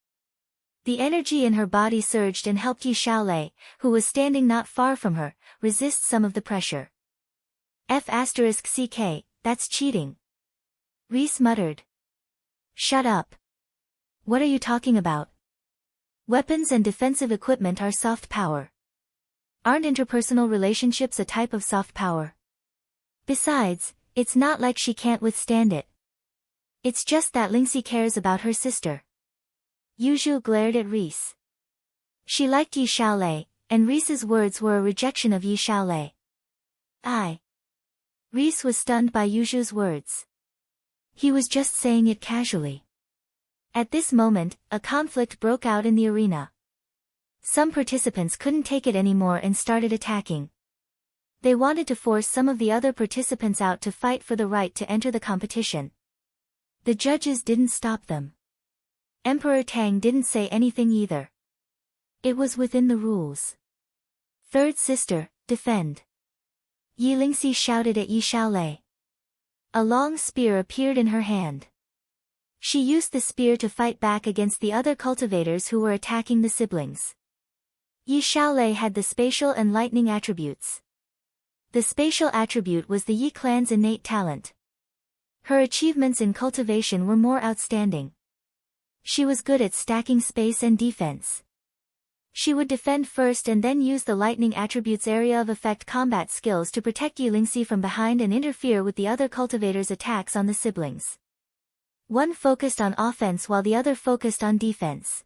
The energy in her body surged and helped Yi Xiaolei, who was standing not far from her, resist some of the pressure. F***CK, that's cheating. Reese muttered. Shut up. What are you talking about? Weapons and defensive equipment are soft power. Aren't interpersonal relationships a type of soft power? Besides, it's not like she can't withstand it. It's just that Lingxi cares about her sister. Yuzhu glared at Reese. She liked Yi Xiaolei, and Reese's words were a rejection of Yi Xiaolei. Reese was stunned by Yuzhu's words. He was just saying it casually. At this moment, a conflict broke out in the arena. Some participants couldn't take it anymore and started attacking. They wanted to force some of the other participants out to fight for the right to enter the competition. The judges didn't stop them. Emperor Tang didn't say anything either. It was within the rules. Third sister, defend. Yi Lingxi shouted at Yi Xiaolei. A long spear appeared in her hand. She used the spear to fight back against the other cultivators who were attacking the siblings. Yi Xiaolei had the spatial and lightning attributes. The spatial attribute was the Yi clan's innate talent. Her achievements in cultivation were more outstanding. She was good at stacking space and defense. She would defend first and then use the lightning attribute's area of effect combat skills to protect Yi Lingxi from behind and interfere with the other cultivators' attacks on the siblings. One focused on offense while the other focused on defense.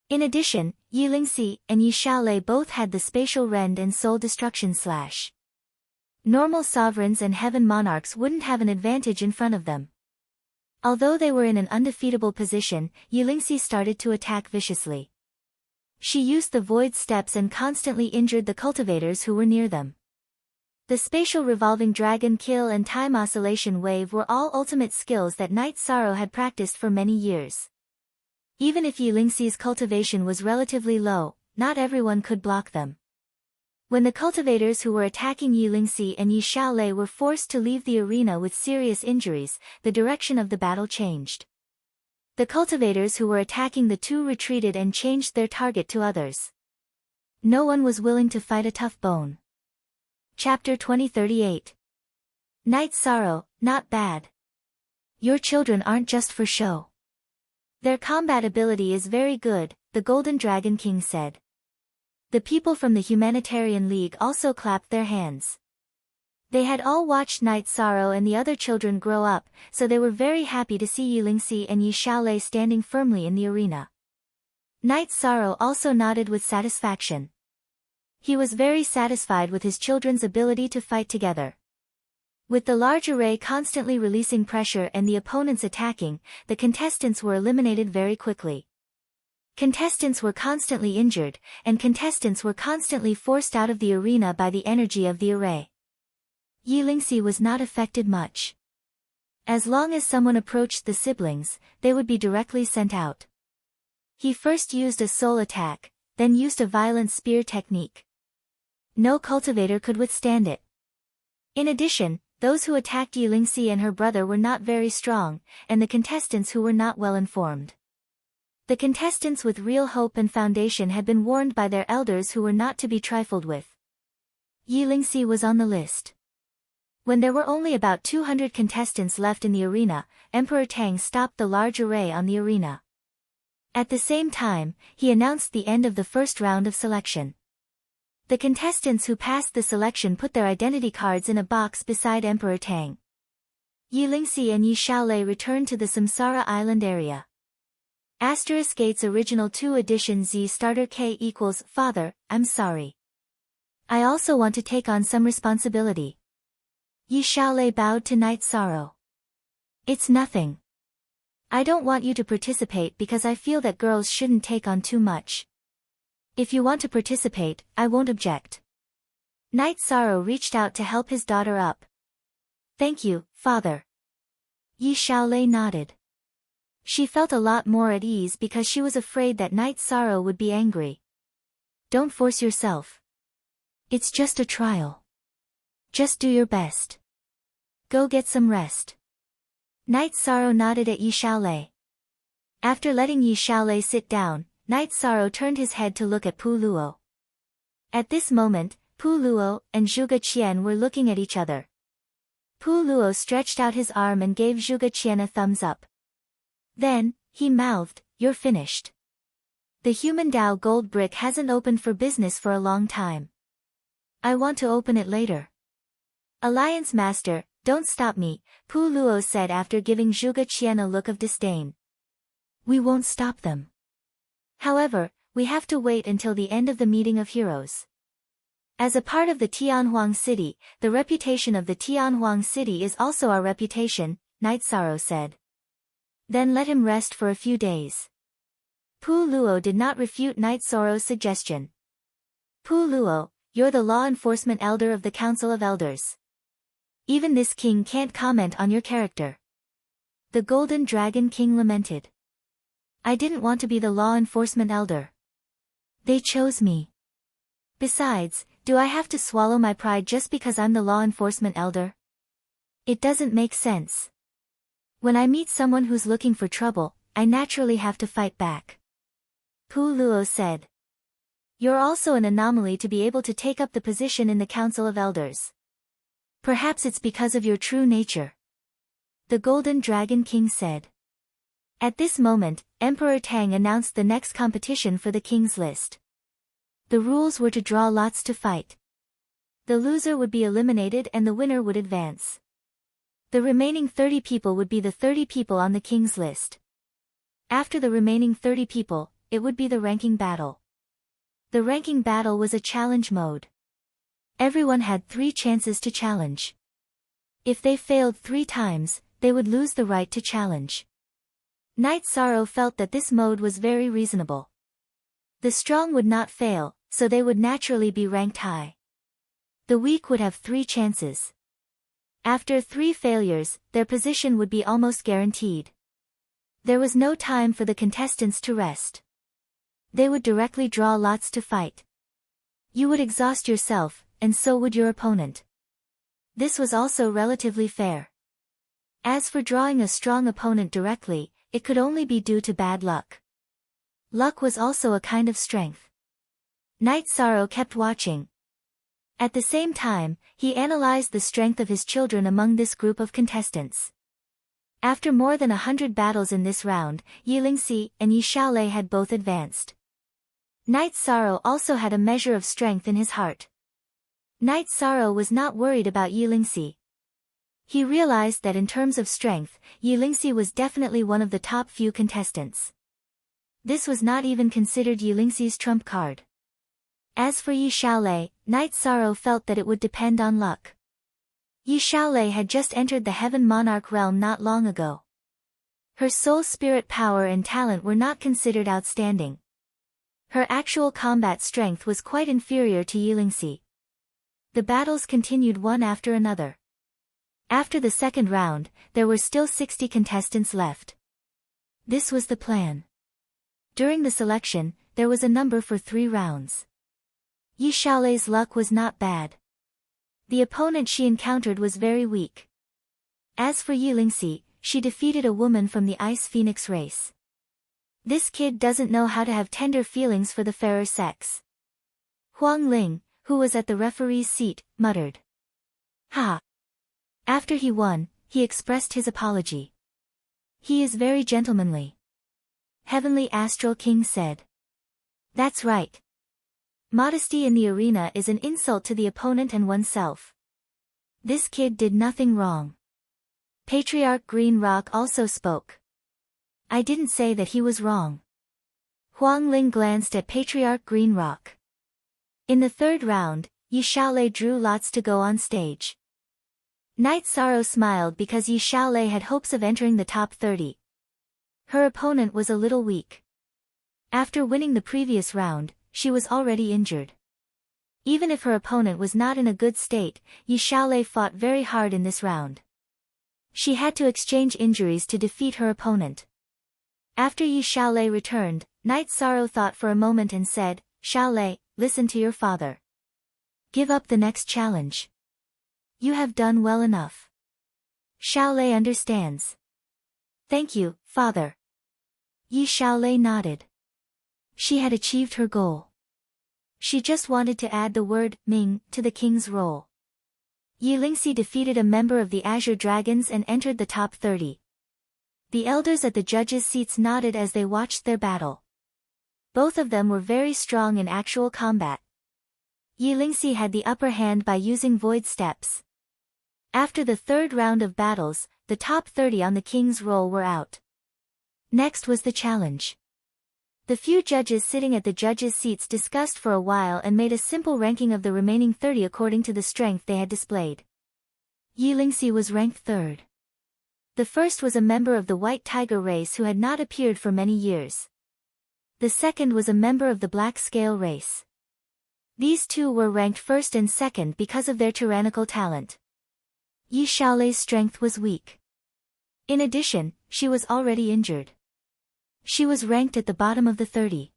In addition, Yi Lingxi and Yi Xiaolei both had the spatial rend and soul destruction slash. Normal sovereigns and heaven monarchs wouldn't have an advantage in front of them. Although they were in an undefeatable position, Yi Lingxi started to attack viciously. She used the void steps and constantly injured the cultivators who were near them. The spatial revolving dragon kill and time oscillation wave were all ultimate skills that Knight Sorrow had practiced for many years. Even if Yi Lingxi's cultivation was relatively low, not everyone could block them. When the cultivators who were attacking Yi Lingxi and Yi Xiaolei were forced to leave the arena with serious injuries, the direction of the battle changed. The cultivators who were attacking the two retreated and changed their target to others. No one was willing to fight a tough bone. Chapter 2038. Knight Sorrow, not bad. Your children aren't just for show. Their combat ability is very good, the Golden Dragon King said. The people from the Humanitarian League also clapped their hands. They had all watched Knight Sorrow and the other children grow up, so they were very happy to see Yi Lingxi and Yi Xiaolei standing firmly in the arena. Knight Sorrow also nodded with satisfaction. He was very satisfied with his children's ability to fight together. With the large array constantly releasing pressure and the opponents attacking, the contestants were eliminated very quickly. Contestants were constantly injured, and contestants were constantly forced out of the arena by the energy of the array. Yi Lingxi was not affected much. As long as someone approached the siblings, they would be directly sent out. He first used a soul attack, then used a violent spear technique. No cultivator could withstand it. In addition, those who attacked Yi Lingxi and her brother were not very strong, and the contestants who were not well informed. The contestants with real hope and foundation had been warned by their elders who were not to be trifled with. Yi Lingxi was on the list. When there were only about 200 contestants left in the arena, Emperor Tang stopped the large array on the arena. At the same time, he announced the end of the first round of selection. The contestants who passed the selection put their identity cards in a box beside Emperor Tang. Yi Lingxi and Yi Xiaolei returned to the Samsara Island area. *Gates Original 2 Edition Z Starter K equals Father, I'm sorry. I also want to take on some responsibility. Yi Xiaolei bowed to Knight Sorrow. It's nothing. I don't want you to participate because I feel that girls shouldn't take on too much. If you want to participate, I won't object. Knight Sorrow reached out to help his daughter up. Thank you, Father. Yi Xiaolei nodded. She felt a lot more at ease because she was afraid that Knight Sorrow would be angry. Don't force yourself. It's just a trial. Just do your best. Go get some rest. Knight Sorrow nodded at Yi Xiaolei. After letting Yi Xiaolei sit down, Knight Sorrow turned his head to look at Pu Luo. At this moment, Pu Luo and Zhuge Qian were looking at each other. Pu Luo stretched out his arm and gave Zhuge Qian a thumbs up. Then, he mouthed, "You're finished. The human Dao gold brick hasn't opened for business for a long time. I want to open it later." "Alliance Master, don't stop me," Pu Luo said after giving Zhuge Qian a look of disdain. "We won't stop them. However, we have to wait until the end of the meeting of heroes." As a part of the Tianhuang city, the reputation of the Tianhuang city is also our reputation, Knight Sorrow said. Then let him rest for a few days. Pu Luo did not refute Knight Sorrow's suggestion. "Pu Luo, you're the law enforcement elder of the Council of Elders. Even this king can't comment on your character." The Golden Dragon King lamented. "I didn't want to be the law enforcement elder. They chose me. Besides, do I have to swallow my pride just because I'm the law enforcement elder? It doesn't make sense. When I meet someone who's looking for trouble, I naturally have to fight back." Pu Luo said. "You're also an anomaly to be able to take up the position in the Council of Elders. Perhaps it's because of your true nature." The Golden Dragon King said. At this moment, Emperor Tang announced the next competition for the king's list. The rules were to draw lots to fight. The loser would be eliminated and the winner would advance. The remaining 30 people would be the 30 people on the king's list. After the remaining 30 people, it would be the ranking battle. The ranking battle was a challenge mode. Everyone had 3 chances to challenge. If they failed 3 times, they would lose the right to challenge. Knight Sorrow felt that this mode was very reasonable. The strong would not fail, so they would naturally be ranked high. The weak would have 3 chances. After 3 failures, their position would be almost guaranteed. There was no time for the contestants to rest. They would directly draw lots to fight. You would exhaust yourself, and so would your opponent. This was also relatively fair. As for drawing a strong opponent directly, it could only be due to bad luck. Luck was also a kind of strength. Knight Sorrow kept watching. At the same time, he analyzed the strength of his children among this group of contestants. After more than 100 battles in this round, Yilingxi and Yi Xiaolei had both advanced. Knight Sorrow also had a measure of strength in his heart. Knight Sorrow was not worried about Yilingxi. He realized that in terms of strength, Yilingxi was definitely one of the top few contestants. This was not even considered Yilingxi's trump card. As for Yi Xiaolei, Knight Sorrow felt that it would depend on luck. Yi Xiaolei had just entered the Heaven Monarch realm not long ago. Her soul spirit power and talent were not considered outstanding. Her actual combat strength was quite inferior to Yilingxi. The battles continued one after another. After the second round, there were still 60 contestants left. This was the plan. During the selection, there was a number for 3 rounds. Yi Xiaolei's luck was not bad. The opponent she encountered was very weak. As for Yilingxi, she defeated a woman from the Ice Phoenix race. This kid doesn't know how to have tender feelings for the fairer sex. Huang Ling, who was at the referee's seat, muttered. Ha! After he won, he expressed his apology. He is very gentlemanly. Heavenly Astral King said. That's right. Modesty in the arena is an insult to the opponent and oneself. This kid did nothing wrong. Patriarch Green Rock also spoke. I didn't say that he was wrong. Huang Ling glanced at Patriarch Green Rock. In the third round, Yi Xiaolei drew lots to go on stage. Knight Sorrow smiled because Yi Xiaolei had hopes of entering the top 30. Her opponent was a little weak. After winning the previous round, she was already injured. Even if her opponent was not in a good state, Yi Xiaolei fought very hard in this round. She had to exchange injuries to defeat her opponent. After Yi Xiaolei returned, Knight Sorrow thought for a moment and said, Xiaolei, listen to your father. Give up the next challenge. You have done well enough. Xiaolei understands. Thank you, father. Yi Xiaolei nodded. She had achieved her goal. She just wanted to add the word, Ming, to the king's roll. Yilingxi defeated a member of the Azure Dragons and entered the top 30. The elders at the judges' seats nodded as they watched their battle. Both of them were very strong in actual combat. Yilingxi had the upper hand by using void steps. After the third round of battles, the top 30 on the king's roll were out. Next was the challenge. The few judges sitting at the judges' seats discussed for a while and made a simple ranking of the remaining 30 according to the strength they had displayed. Yilingxi was ranked 3rd. The first was a member of the White Tiger race who had not appeared for many years. The second was a member of the Black Scale race. These two were ranked 1st and 2nd because of their tyrannical talent. Yi Xiaolei's strength was weak. In addition, she was already injured. She was ranked at the bottom of the 30.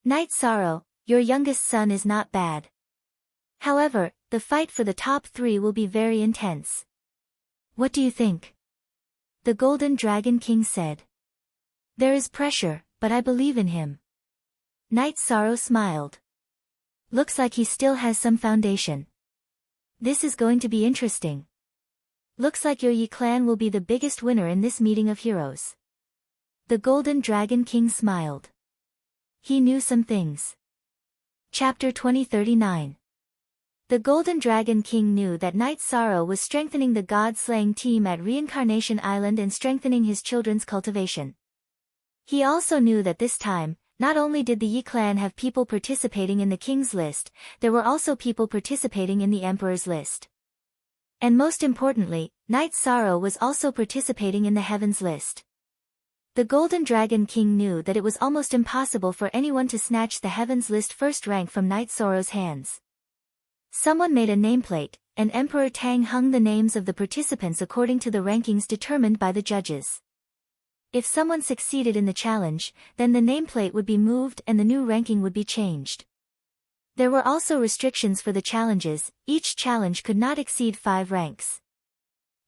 Knight Sorrow, your youngest son is not bad. However, the fight for the top 3 will be very intense. What do you think? The Golden Dragon King said. There is pressure, but I believe in him. Knight Sorrow smiled. Looks like he still has some foundation. This is going to be interesting. Looks like your Yi clan will be the biggest winner in this meeting of heroes. The Golden Dragon King smiled. He knew some things. Chapter 2039. The Golden Dragon King knew that Night Sorrow was strengthening the god-slaying team at Reincarnation Island and strengthening his children's cultivation. He also knew that this time, not only did the Yi clan have people participating in the king's list, there were also people participating in the emperor's list. And most importantly, Night Sorrow was also participating in the heavens list. The Golden Dragon King knew that it was almost impossible for anyone to snatch the heavens list first rank from Night Sorrow's hands. Someone made a nameplate, and Emperor Tang hung the names of the participants according to the rankings determined by the judges. If someone succeeded in the challenge, then the nameplate would be moved and the new ranking would be changed. There were also restrictions for the challenges. Each challenge could not exceed 5 ranks.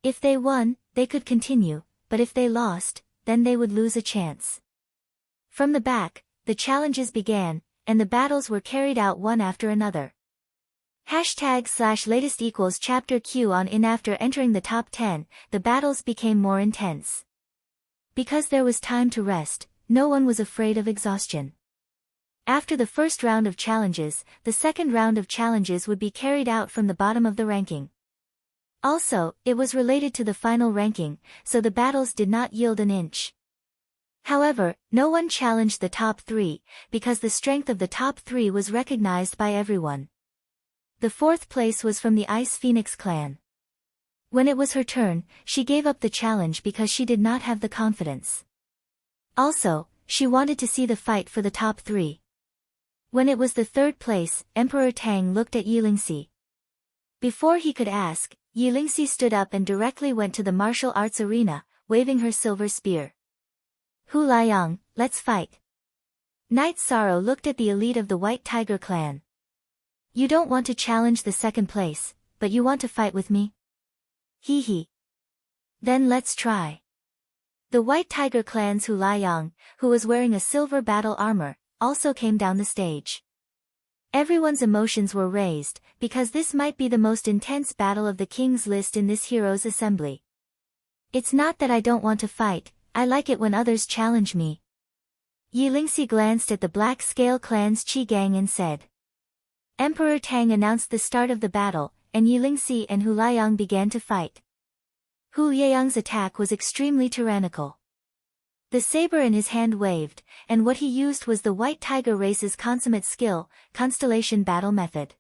If they won, they could continue, but if they lost, then they would lose a chance. From the back, the challenges began, and the battles were carried out one after another. #/latest equals chapter Q on in. After entering the top 10, the battles became more intense. Because there was time to rest, no one was afraid of exhaustion. After the first round of challenges, the second round of challenges would be carried out from the bottom of the ranking. Also, it was related to the final ranking, so the battles did not yield an inch. However, no one challenged the top 3, because the strength of the top 3 was recognized by everyone. The 4th place was from the Ice Phoenix clan. When it was her turn, she gave up the challenge because she did not have the confidence. Also, she wanted to see the fight for the top 3. When it was the 3rd place, Emperor Tang looked at Yilingxi. Before he could ask, Yilingxi stood up and directly went to the martial arts arena, waving her silver spear. "Hu Liang, let's fight." Night Sorrow looked at the elite of the White Tiger clan. "You don't want to challenge the 2nd place, but you want to fight with me? Hee hee. Then let's try." The White Tiger clan's Hu Liang, who was wearing a silver battle armor, also came down the stage. Everyone's emotions were raised, because this might be the most intense battle of the king's list in this hero's assembly. "It's not that I don't want to fight, I like it when others challenge me." Yilingxi glanced at the Black Scale clan's Qi Gang and said. Emperor Tang announced the start of the battle, and Yilingxi and Hu Liang began to fight. Hu Liang's attack was extremely tyrannical. The saber in his hand waved, and what he used was the White Tiger race's consummate skill, Constellation Battle Method.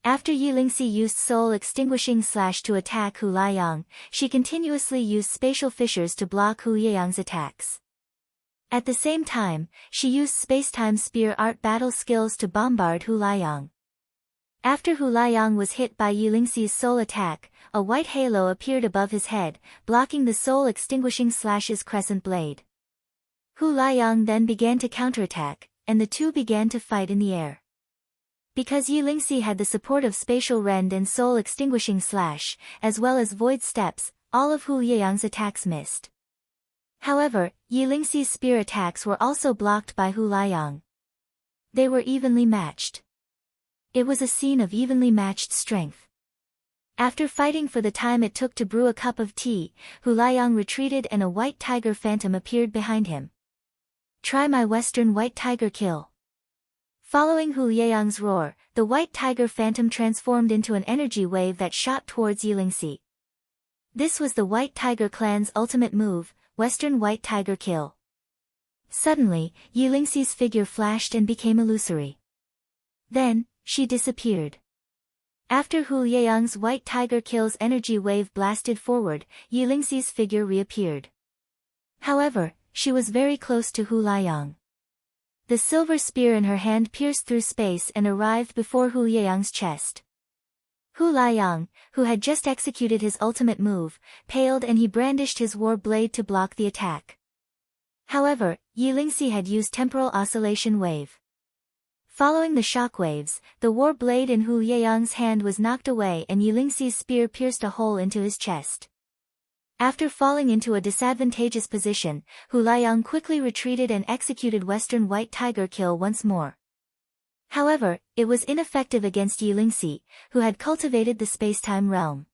After Yilingxi used Soul Extinguishing Slash to attack Hu Liang, she continuously used Spatial Fissures to block Hu Liang's attacks. At the same time, she used Spacetime Spear Art battle skills to bombard Hu Liang. After Hu Liang was hit by Yilingxi's soul attack, a white halo appeared above his head, blocking the Soul Extinguishing Slash's crescent blade. Hu Liang then began to counterattack, and the two began to fight in the air. Because Yilingxi had the support of Spatial Rend and Soul Extinguishing Slash, as well as Void Steps, all of Hu Liang's attacks missed. However, Yilingxi's spear attacks were also blocked by Hu Liang. They were evenly matched. It was a scene of evenly matched strength. After fighting for the time it took to brew a cup of tea, Hu Liang retreated and a White Tiger Phantom appeared behind him. "Try my Western White Tiger Kill." Following Hu Liang's roar, the White Tiger Phantom transformed into an energy wave that shot towards Yilingxi. This was the White Tiger clan's ultimate move, Western White Tiger Kill. Suddenly, Yilingxi's figure flashed and became illusory. Then, she disappeared. After Hu Liang's White Tiger Kill's energy wave blasted forward, Yilingxi's figure reappeared. However, she was very close to Hu Liang. The silver spear in her hand pierced through space and arrived before Hu Liang's chest. Hu Liang, who had just executed his ultimate move, paled and he brandished his war blade to block the attack. However, Yilingxi had used Temporal Oscillation Wave. Following the shockwaves, the war blade in Hu Liang's hand was knocked away and Yilingxi's spear pierced a hole into his chest. After falling into a disadvantageous position, Hu Liang quickly retreated and executed Western White Tiger Kill once more. However, it was ineffective against Yilingxi, who had cultivated the spacetime realm.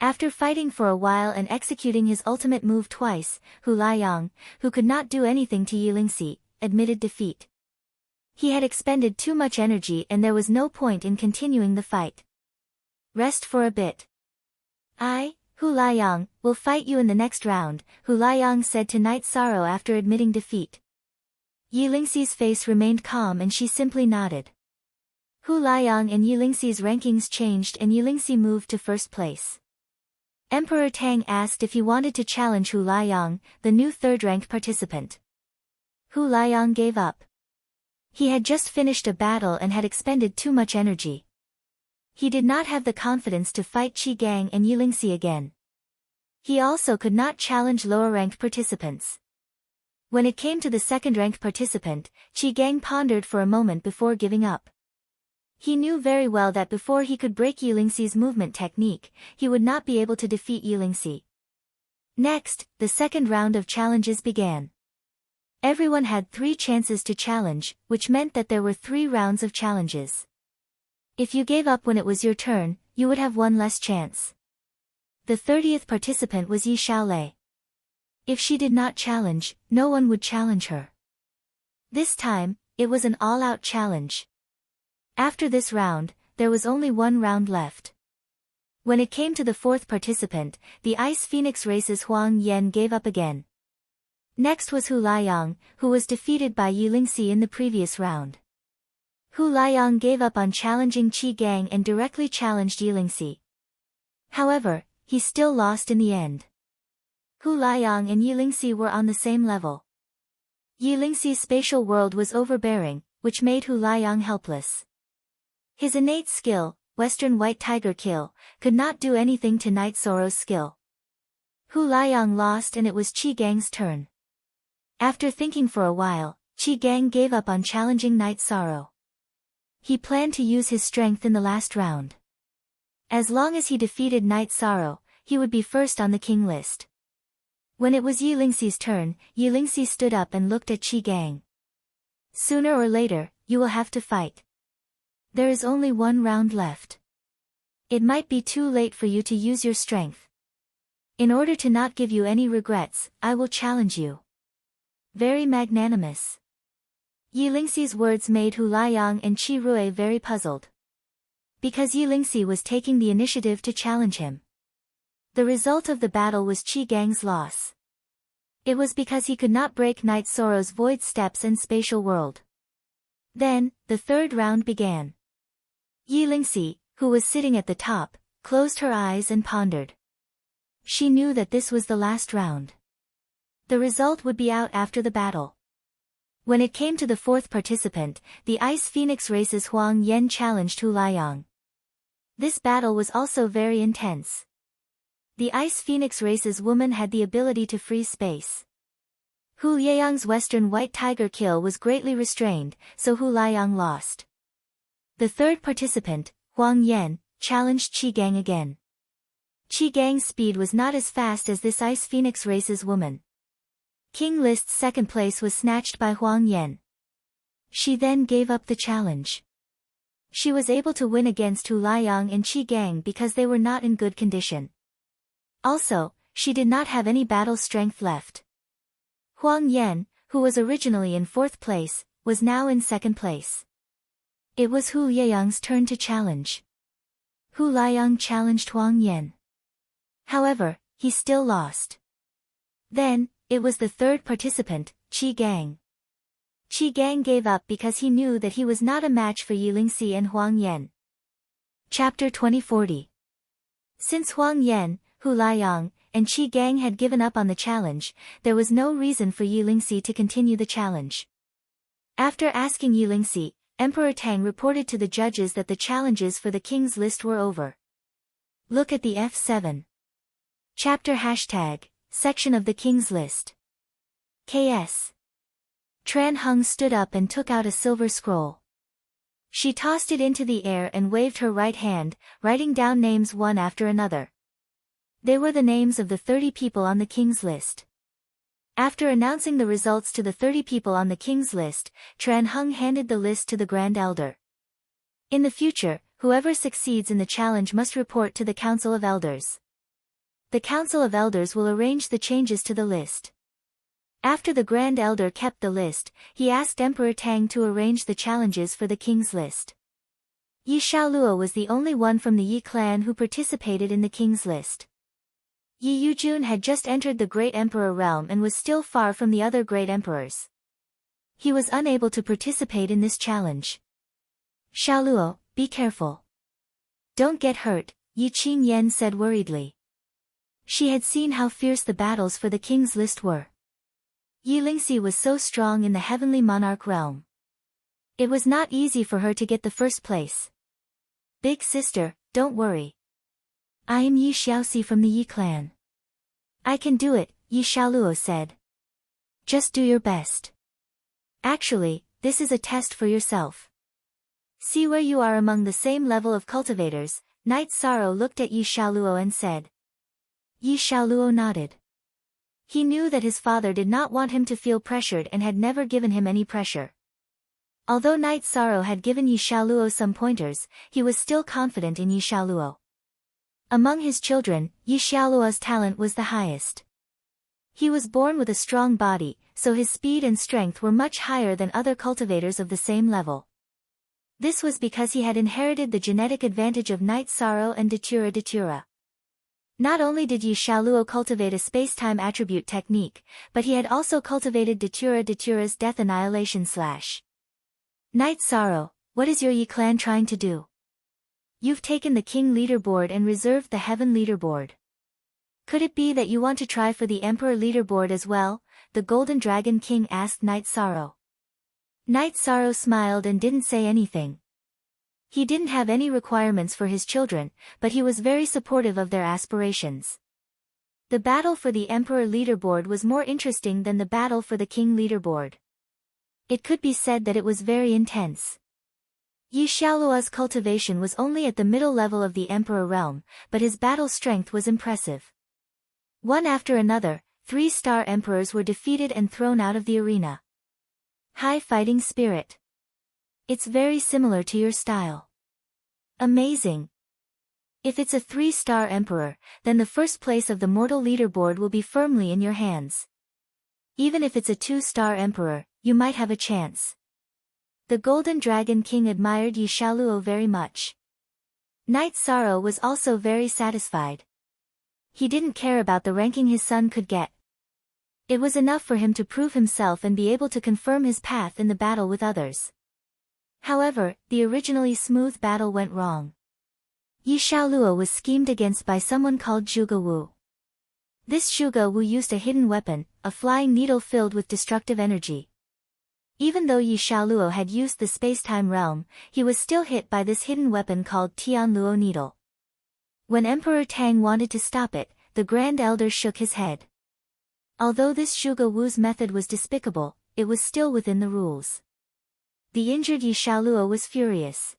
After fighting for a while and executing his ultimate move twice, Hu Liang, who could not do anything to Yilingxi, admitted defeat. He had expended too much energy and there was no point in continuing the fight. Rest for a bit. I, Hu Liang, will fight you in the next round, Hu Liang said to Night Sorrow after admitting defeat. Yi Lingxi's face remained calm and she simply nodded. Hu Liang and Yi Lingxi's rankings changed and Yi Lingxi moved to first place. Emperor Tang asked if he wanted to challenge Hu Liang, the new third-ranked participant. Hu Liang gave up. He had just finished a battle and had expended too much energy. He did not have the confidence to fight Qi Gang and Yi Lingxi again. He also could not challenge lower-ranked participants. When it came to the second-ranked participant, Qi Gang pondered for a moment before giving up. He knew very well that before he could break Yi Lingxi's movement technique, he would not be able to defeat Yi Lingxi. Next, the second round of challenges began. Everyone had 3 chances to challenge, which meant that there were 3 rounds of challenges. If you gave up when it was your turn, you would have 1 less chance. The 30th participant was Yi Xiaolei. If she did not challenge, no one would challenge her. This time, it was an all-out challenge. After this round, there was only 1 round left. When it came to the 4th participant, the Ice Phoenix Race's Huang Yan gave up again. Next was Hu Liang, who was defeated by Yi Lingxi in the previous round. Hu Liang gave up on challenging Qi Gang and directly challenged Yi Lingxi. However, he still lost in the end. Hu Liang and Yi Lingxi were on the same level. Yi Lingxi's spatial world was overbearing, which made Hu Liang helpless. His innate skill, Western White Tiger Kill, could not do anything to Night Sorrow's skill. Hu Liang lost and it was Qi Gang's turn. After thinking for a while, Qi Gang gave up on challenging Night Sorrow. He planned to use his strength in the last round. As long as he defeated Night Sorrow, he would be first on the king list. When it was Yi Lingxi's turn, Yi Lingxi stood up and looked at Qi Gang. Sooner or later, you will have to fight. There is only 1 round left. It might be too late for you to use your strength. In order to not give you any regrets, I will challenge you. Very magnanimous. Yi Lingxi's words made Hu Liang and Qi Rui very puzzled. Because Yi Lingxi was taking the initiative to challenge him. The result of the battle was Qi Gang's loss. It was because he could not break Night Sorrow's void steps and spatial world. Then, the 3rd round began. Yi Lingxi, who was sitting at the top, closed her eyes and pondered. She knew that this was the last round. The result would be out after the battle. When it came to the 4th participant, the Ice Phoenix Race's Huang Yan challenged Hu Liang. This battle was also very intense. The Ice Phoenix Race's woman had the ability to freeze space. Hu Liang's Western White Tiger Kill was greatly restrained, so Hu Liang lost. The 3rd participant, Huang Yan, challenged Qi Gang again. Qi Gang's speed was not as fast as this Ice Phoenix Race's woman. King List's 2nd place was snatched by Huang Yan. She then gave up the challenge. She was able to win against Hu Liang and Qi Gang because they were not in good condition. Also, she did not have any battle strength left. Huang Yan, who was originally in 4th place, was now in 2nd place. It was Hu Liang's turn to challenge. Hu Liang challenged Huang Yan. However, he still lost. Then, it was the 3rd participant, Qi Gang. Qi Gang gave up because he knew that he was not a match for Yi Lingxi and Huang Yan. Chapter 2040. Since Huang Yan, Hu Liang, and Qi Gang had given up on the challenge, there was no reason for Yi Lingxi to continue the challenge. After asking Yi Lingxi, Emperor Tang reported to the judges that the challenges for the king's list were over. Look at the F7. Chapter # Section of the King's List. KS. Tran Hung stood up and took out a silver scroll. She tossed it into the air and waved her right hand, writing down names one after another. They were the names of the 30 people on the king's list. After announcing the results to the 30 people on the king's list, Tran Hung handed the list to the Grand Elder. In the future, whoever succeeds in the challenge must report to the Council of Elders. The Council of Elders will arrange the changes to the list. After the Grand Elder kept the list, he asked Emperor Tang to arrange the challenges for the king's list. Yi Xiaoluo was the only one from the Yi clan who participated in the king's list. Yi Yujun had just entered the Great Emperor realm and was still far from the other great emperors. He was unable to participate in this challenge. Xiaoluo, be careful. Don't get hurt, Yi Qingyan said worriedly. She had seen how fierce the battles for the king's list were. Yi Lingxi was so strong in the heavenly monarch realm. It was not easy for her to get the first place. Big sister, don't worry. I am Yi Xiaoxi from the Yi clan. I can do it, Yi Xiaoluo said. Just do your best. Actually, this is a test for yourself. See where you are among the same level of cultivators. Knight Sorrow looked at Yi Xiaoluo and said. Yi Xiaoluo nodded. He knew that his father did not want him to feel pressured and had never given him any pressure. Although Knight Sorrow had given Yi Xiaoluo some pointers, he was still confident in Yi Xiaoluo. Among his children, Yi Xiaoluo's talent was the highest. He was born with a strong body, so his speed and strength were much higher than other cultivators of the same level. This was because he had inherited the genetic advantage of Knight Sorrow and Datura Datura. Not only did Yi Xiaoluo cultivate a space-time attribute technique, but he had also cultivated Datura Datura's Death Annihilation Slash. Knight Sorrow, what is your Yi clan trying to do? You've taken the King leaderboard and reserved the Heaven leaderboard. Could it be that you want to try for the Emperor leaderboard as well? The Golden Dragon King asked Knight Sorrow. Knight Sorrow smiled and didn't say anything. He didn't have any requirements for his children, but he was very supportive of their aspirations. The battle for the Emperor leaderboard was more interesting than the battle for the King leaderboard. It could be said that it was very intense. Yi Xiaoluo's cultivation was only at the middle level of the Emperor realm, but his battle strength was impressive. One after another, 3-star emperors were defeated and thrown out of the arena. High fighting spirit. It's very similar to your style. Amazing. If it's a 3-star emperor, then the first place of the mortal leaderboard will be firmly in your hands. Even if it's a 2-star emperor, you might have a chance. The Golden Dragon King admired Yi Xiaoluo very much. Knight Sorrow was also very satisfied. He didn't care about the ranking his son could get. It was enough for him to prove himself and be able to confirm his path in the battle with others. However, the originally smooth battle went wrong. Yi Xiaoluo was schemed against by someone called Zhuge Wu. This Zhuge Wu used a hidden weapon, a flying needle filled with destructive energy. Even though Yi Xiaoluo had used the space-time realm, he was still hit by this hidden weapon called Tianluo Needle. When Emperor Tang wanted to stop it, the Grand Elder shook his head. Although this Zhuge Wu's method was despicable, it was still within the rules. The injured Yi Xiaoluo was furious.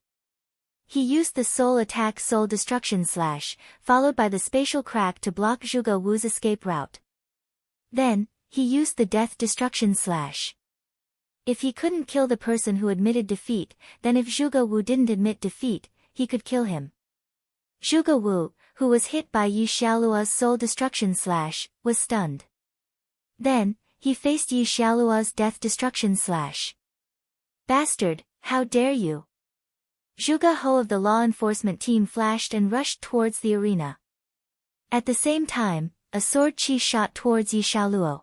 He used the Soul Attack Soul Destruction Slash, followed by the Spatial Crack to block Zhuge Wu's escape route. Then, he used the Death Destruction Slash. If he couldn't kill the person who admitted defeat, then if Zhuge Wu didn't admit defeat, he could kill him. Zhuge Wu, who was hit by Yi Xiaoluo's Soul Destruction Slash, was stunned. Then, he faced Yi Xiaoluo's Death Destruction Slash. Bastard, how dare you! Zhuge Ho of the law enforcement team flashed and rushed towards the arena. At the same time, a sword chi shot towards Yi Xiaoluo.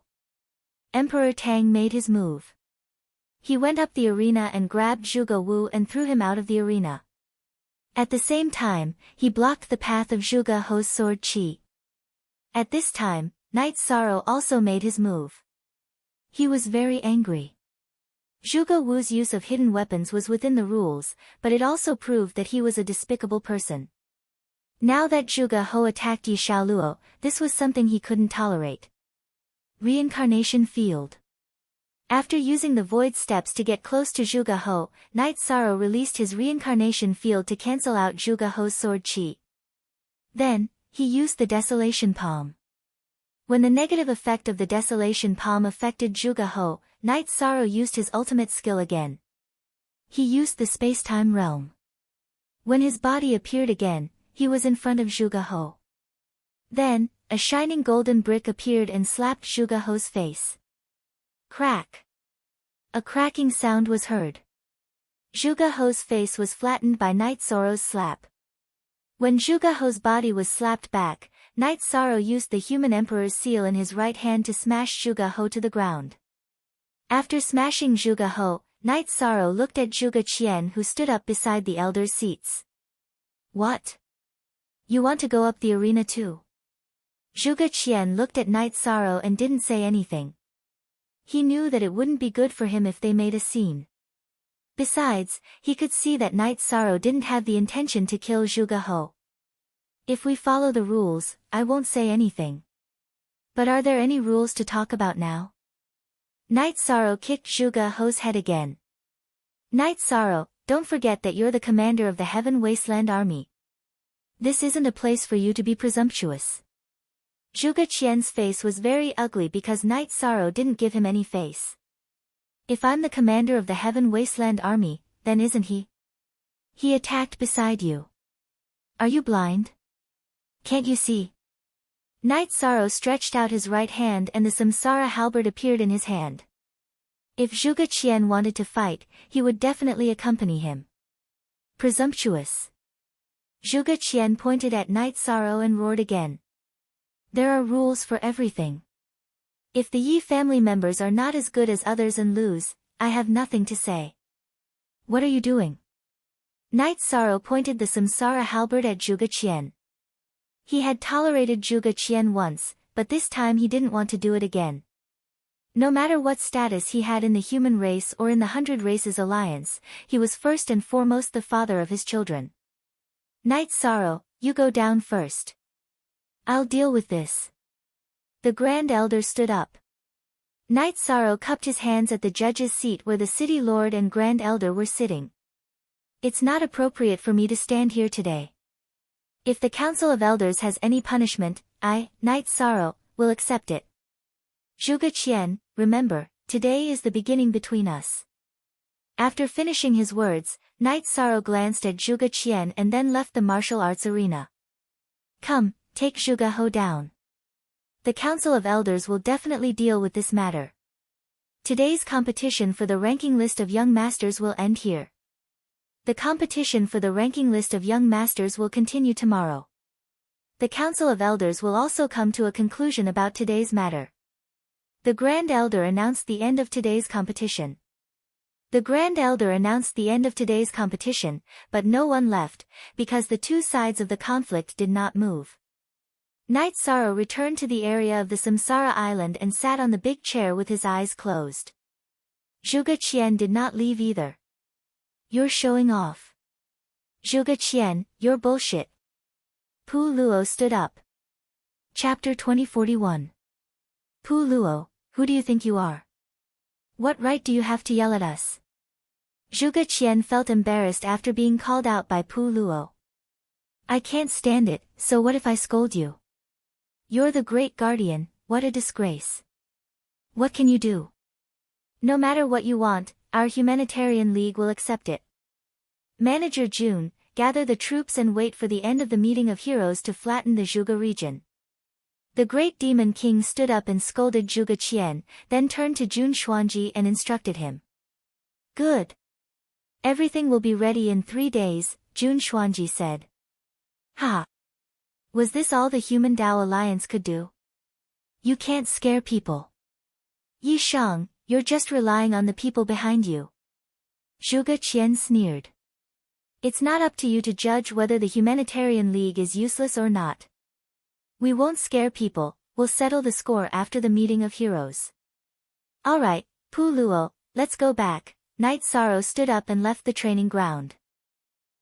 Emperor Tang made his move. He went up the arena and grabbed Zhuge Wu and threw him out of the arena. At the same time, he blocked the path of Zhuge Ho's sword chi. At this time, Knight Sorrow also made his move. He was very angry. Zhuge Wu's use of hidden weapons was within the rules, but it also proved that he was a despicable person. Now that Zhuge Ho attacked Yi Xiaoluo, this was something he couldn't tolerate. Reincarnation Field. After using the Void Steps to get close to Zhuge Ho, Knight Sorrow released his Reincarnation Field to cancel out Zhuge Ho's sword chi. Then, he used the Desolation Palm. When the negative effect of the Desolation Palm affected Zhuge Ho, Knight Sorrow used his ultimate skill again. He used the space-time realm. When his body appeared again, he was in front of Zhuge Ho. Then, a shining golden brick appeared and slapped Zhuge Ho's face. Crack. A cracking sound was heard. Zhuge He's face was flattened by Night Sorrow's slap. When Zhuge He's body was slapped back, Night Sorrow used the human emperor's seal in his right hand to smash Zhuge He to the ground. After smashing Zhuge He, Night Sorrow looked at Zhuge Qian, who stood up beside the elders' seats. What? You want to go up the arena too? Zhuge Qian looked at Night Sorrow and didn't say anything. He knew that it wouldn't be good for him if they made a scene. Besides, he could see that Night Sorrow didn't have the intention to kill Zhuge He. If we follow the rules, I won't say anything. But are there any rules to talk about now? Night Sorrow kicked Zhuge He's head again. Night Sorrow, don't forget that you're the commander of the Heaven Wasteland Army. This isn't a place for you to be presumptuous. Zhuge Qian's face was very ugly because Night Sorrow didn't give him any face. If I'm the commander of the Heaven Wasteland Army, then isn't he? He attacked beside you. Are you blind? Can't you see? Night Sorrow stretched out his right hand and the Samsara halberd appeared in his hand. If Zhuge Qian wanted to fight, he would definitely accompany him. Presumptuous. Zhuge Qian pointed at Night Sorrow and roared again. There are rules for everything. If the Yi family members are not as good as others and lose, I have nothing to say. What are you doing? Night Sorrow pointed the Samsara halberd at Zhuge Qian. He had tolerated Zhuge Qian once, but this time he didn't want to do it again. No matter what status he had in the human race or in the 100 Races Alliance, he was first and foremost the father of his children. Night Sorrow, you go down first. I'll deal with this. The Grand Elder stood up. Night Sorrow cupped his hands at the judge's seat where the City Lord and Grand Elder were sitting. It's not appropriate for me to stand here today. If the Council of Elders has any punishment, I, Night Sorrow, will accept it. Zhuge Qian, remember, today is the beginning between us. After finishing his words, Night Sorrow glanced at Zhuge Qian and then left the martial arts arena. Come, take Zhuge He down. The Council of Elders will definitely deal with this matter. Today's competition for the ranking list of young masters will end here. The competition for the ranking list of young masters will continue tomorrow. The Council of Elders will also come to a conclusion about today's matter. The Grand Elder announced the end of today's competition. The Grand Elder announced the end of today's competition, but no one left, because the two sides of the conflict did not move. Night Sorrow returned to the area of the Samsara Island and sat on the big chair with his eyes closed. Zhuge Qian did not leave either. You're showing off. Zhuge Qian, you're bullshit. Pu Luo stood up. Chapter 2041. Pu Luo, who do you think you are? What right do you have to yell at us? Zhuge Qian felt embarrassed after being called out by Pu Luo. I can't stand it, so what if I scold you? You're the great guardian, what a disgrace. What can you do? No matter what you want, our humanitarian league will accept it. Manager June, gather the troops and wait for the end of the meeting of heroes to flatten the Zhuge region. The great demon king stood up and scolded Zhuge Qian, then turned to Jun Xuanji and instructed him. Good. Everything will be ready in 3 days, Jun Xuanji said. Ha! Was this all the Human Dao Alliance could do? You can't scare people. Yi Shang, you're just relying on the people behind you. Zhuge Qian sneered. It's not up to you to judge whether the Humanitarian League is useless or not. We won't scare people, we'll settle the score after the meeting of heroes. Alright, Pu Luo, let's go back. Night Sorrow stood up and left the training ground.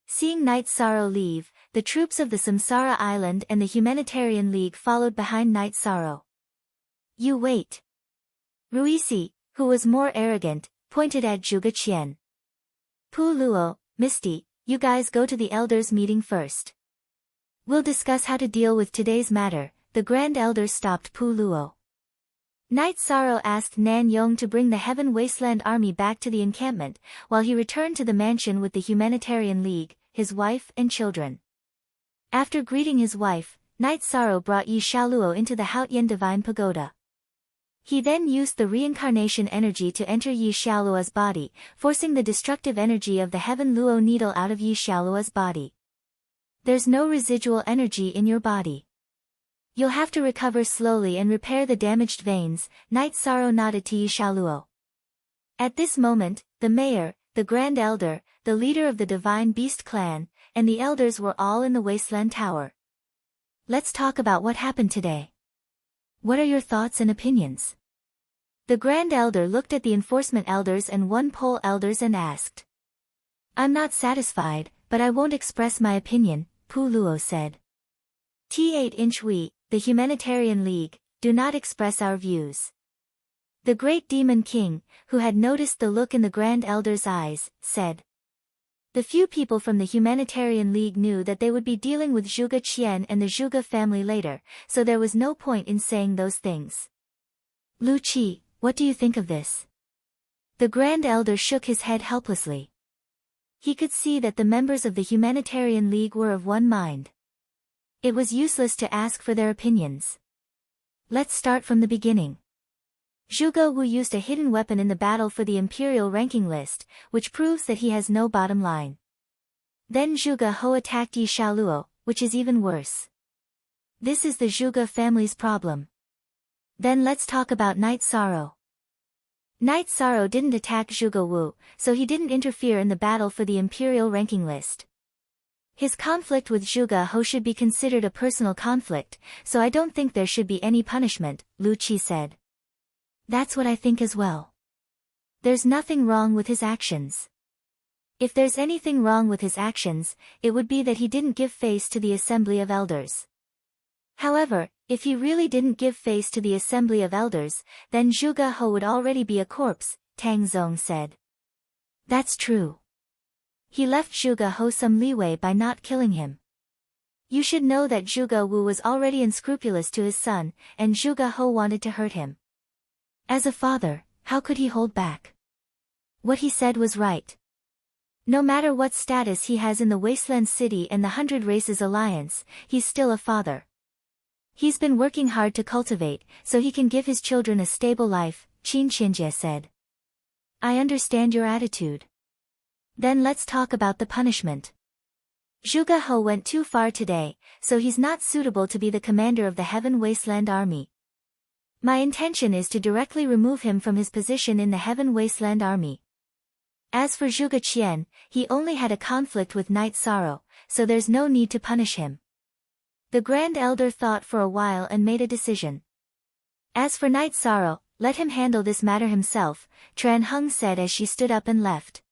Seeing Night Sorrow leave, the troops of the Samsara Island and the Humanitarian League followed behind Night Sorrow. You wait. Ruisi, who was more arrogant, pointed at Zhuge Qian. Pu Luo, Misty, you guys go to the elders' meeting first. We'll discuss how to deal with today's matter. The Grand Elder stopped Pu Luo. Night Sorrow asked Nan Yong to bring the Heaven Wasteland Army back to the encampment, while he returned to the mansion with the Humanitarian League, his wife and children. After greeting his wife, Night Sorrow brought Yi Xiaoluo into the Haotian Divine Pagoda. He then used the reincarnation energy to enter Yi Xiaoluo's body, forcing the destructive energy of the Heaven Luo needle out of Yi Xiaoluo's body. There's no residual energy in your body. You'll have to recover slowly and repair the damaged veins, Night Sorrow nodded to Yi Xiaoluo. At this moment, the mayor, the Grand Elder, the leader of the Divine Beast clan, and the elders were all in the Wasteland Tower. Let's talk about what happened today. What are your thoughts and opinions? The Grand Elder looked at the enforcement elders and one pole elders and asked. I'm not satisfied, but I won't express my opinion, Pu Luo said. T8 we, the Humanitarian League, do not express our views. The Great Demon King, who had noticed the look in the Grand Elder's eyes, said. The few people from the Humanitarian League knew that they would be dealing with Zhuge Qian and the Zhuge family later, so there was no point in saying those things. Lu Qi, what do you think of this? The Grand Elder shook his head helplessly. He could see that the members of the Humanitarian League were of one mind. It was useless to ask for their opinions. Let's start from the beginning. Zhuge Wu used a hidden weapon in the battle for the Imperial ranking list, which proves that he has no bottom line. Then Zhuge Ho attacked Yi Xiaoluo, which is even worse. This is the Zhuge family's problem. Then let's talk about Night Sorrow. Night Sorrow didn't attack Zhuge Wu, so he didn't interfere in the battle for the Imperial ranking list. His conflict with Zhuge Ho should be considered a personal conflict, so I don't think there should be any punishment, Lu Qi said. That's what I think as well. There's nothing wrong with his actions. If there's anything wrong with his actions, it would be that he didn't give face to the Assembly of Elders. However, if he really didn't give face to the Assembly of Elders, then Zhuge Ho would already be a corpse, Tang Zong said. That's true. He left Zhuge Ho some leeway by not killing him. You should know that Zhuge Wu was already unscrupulous to his son, and Zhuge Ho wanted to hurt him. As a father, how could he hold back? What he said was right. No matter what status he has in the Wasteland City and the 100 Races Alliance, he's still a father. He's been working hard to cultivate, so he can give his children a stable life, Qin Qinjie said. I understand your attitude. Then let's talk about the punishment. Zhuge Ho went too far today, so he's not suitable to be the commander of the Heaven Wasteland Army. My intention is to directly remove him from his position in the Heaven Wasteland Army. As for Zhuge Qian, he only had a conflict with Night Sorrow, so there's no need to punish him. The Grand Elder thought for a while and made a decision. As for Night Sorrow, let him handle this matter himself, Tran Hung said as she stood up and left.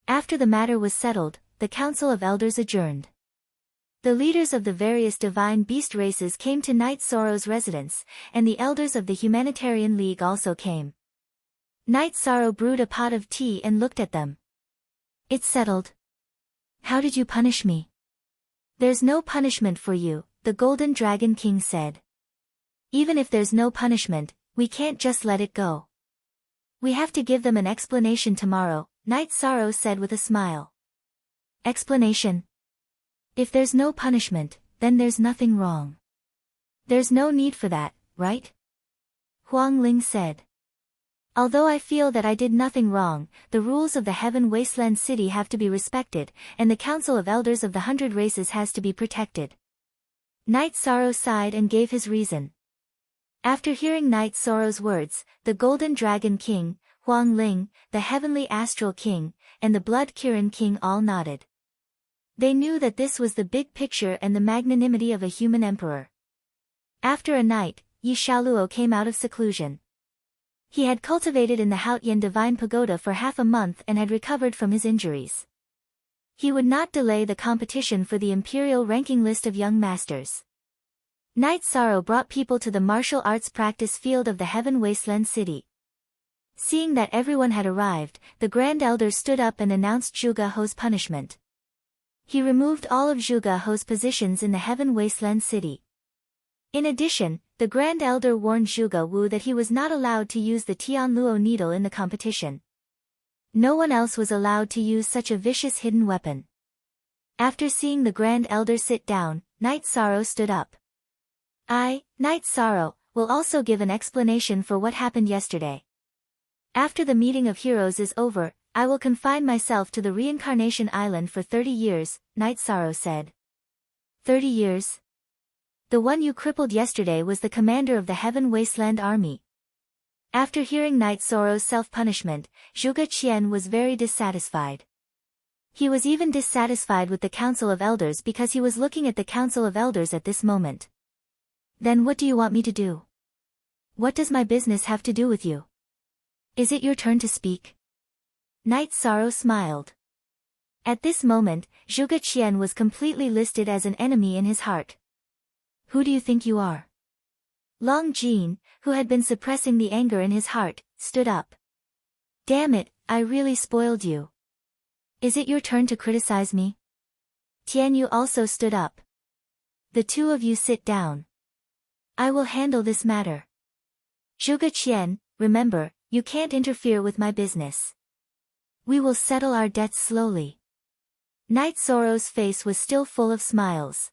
After the matter was settled, the Council of Elders adjourned. The leaders of the various divine beast races came to Night Sorrow's residence, and the elders of the Humanitarian League also came. Night Sorrow brewed a pot of tea and looked at them. It's settled. How did you punish me? There's no punishment for you, the Golden Dragon King said. Even if there's no punishment, we can't just let it go. We have to give them an explanation tomorrow, Night Sorrow said with a smile. Explanation? If there's no punishment, then there's nothing wrong. There's no need for that, right? Huang Ling said. Although I feel that I did nothing wrong, the rules of the Heaven Wasteland City have to be respected, and the Council of Elders of the 100 Races has to be protected. Night Sorrow sighed and gave his reason. After hearing Night Sorrow's words, the Golden Dragon King, Huang Ling, the Heavenly Astral King, and the Blood Kirin King all nodded. They knew that this was the big picture and the magnanimity of a human emperor. After a night, Yi Xiaoluo came out of seclusion. He had cultivated in the Haotian Divine Pagoda for half a month and had recovered from his injuries. He would not delay the competition for the Imperial ranking list of young masters. Night Sorrow brought people to the martial arts practice field of the Heaven Wasteland City. Seeing that everyone had arrived, the Grand Elder stood up and announced Zhuge Ho's punishment. He removed all of Zhuge Ho's positions in the Heaven Wasteland City. In addition, the Grand Elder warned Zhuge Wu that he was not allowed to use the Tianluo needle in the competition. No one else was allowed to use such a vicious hidden weapon. After seeing the Grand Elder sit down, Night Sorrow stood up. I, Night Sorrow, will also give an explanation for what happened yesterday. After the meeting of heroes is over, I will confine myself to the reincarnation island for 30 years, Night Sorrow said. 30 years? The one you crippled yesterday was the commander of the Heaven Wasteland Army. After hearing Night Sorrow's self-punishment, Zhuge Qian was very dissatisfied. He was even dissatisfied with the Council of Elders because he was looking at the Council of Elders at this moment. Then what do you want me to do? What does my business have to do with you? Is it your turn to speak? Night Sorrow smiled. At this moment, Zhuge Qian was completely listed as an enemy in his heart. Who do you think you are? Long Jin, who had been suppressing the anger in his heart, stood up. Damn it, I really spoiled you. Is it your turn to criticize me? Tian Yu also stood up. The two of you sit down. I will handle this matter. Zhuge Qian, remember, you can't interfere with my business. We will settle our debts slowly. Night Sorrow's face was still full of smiles.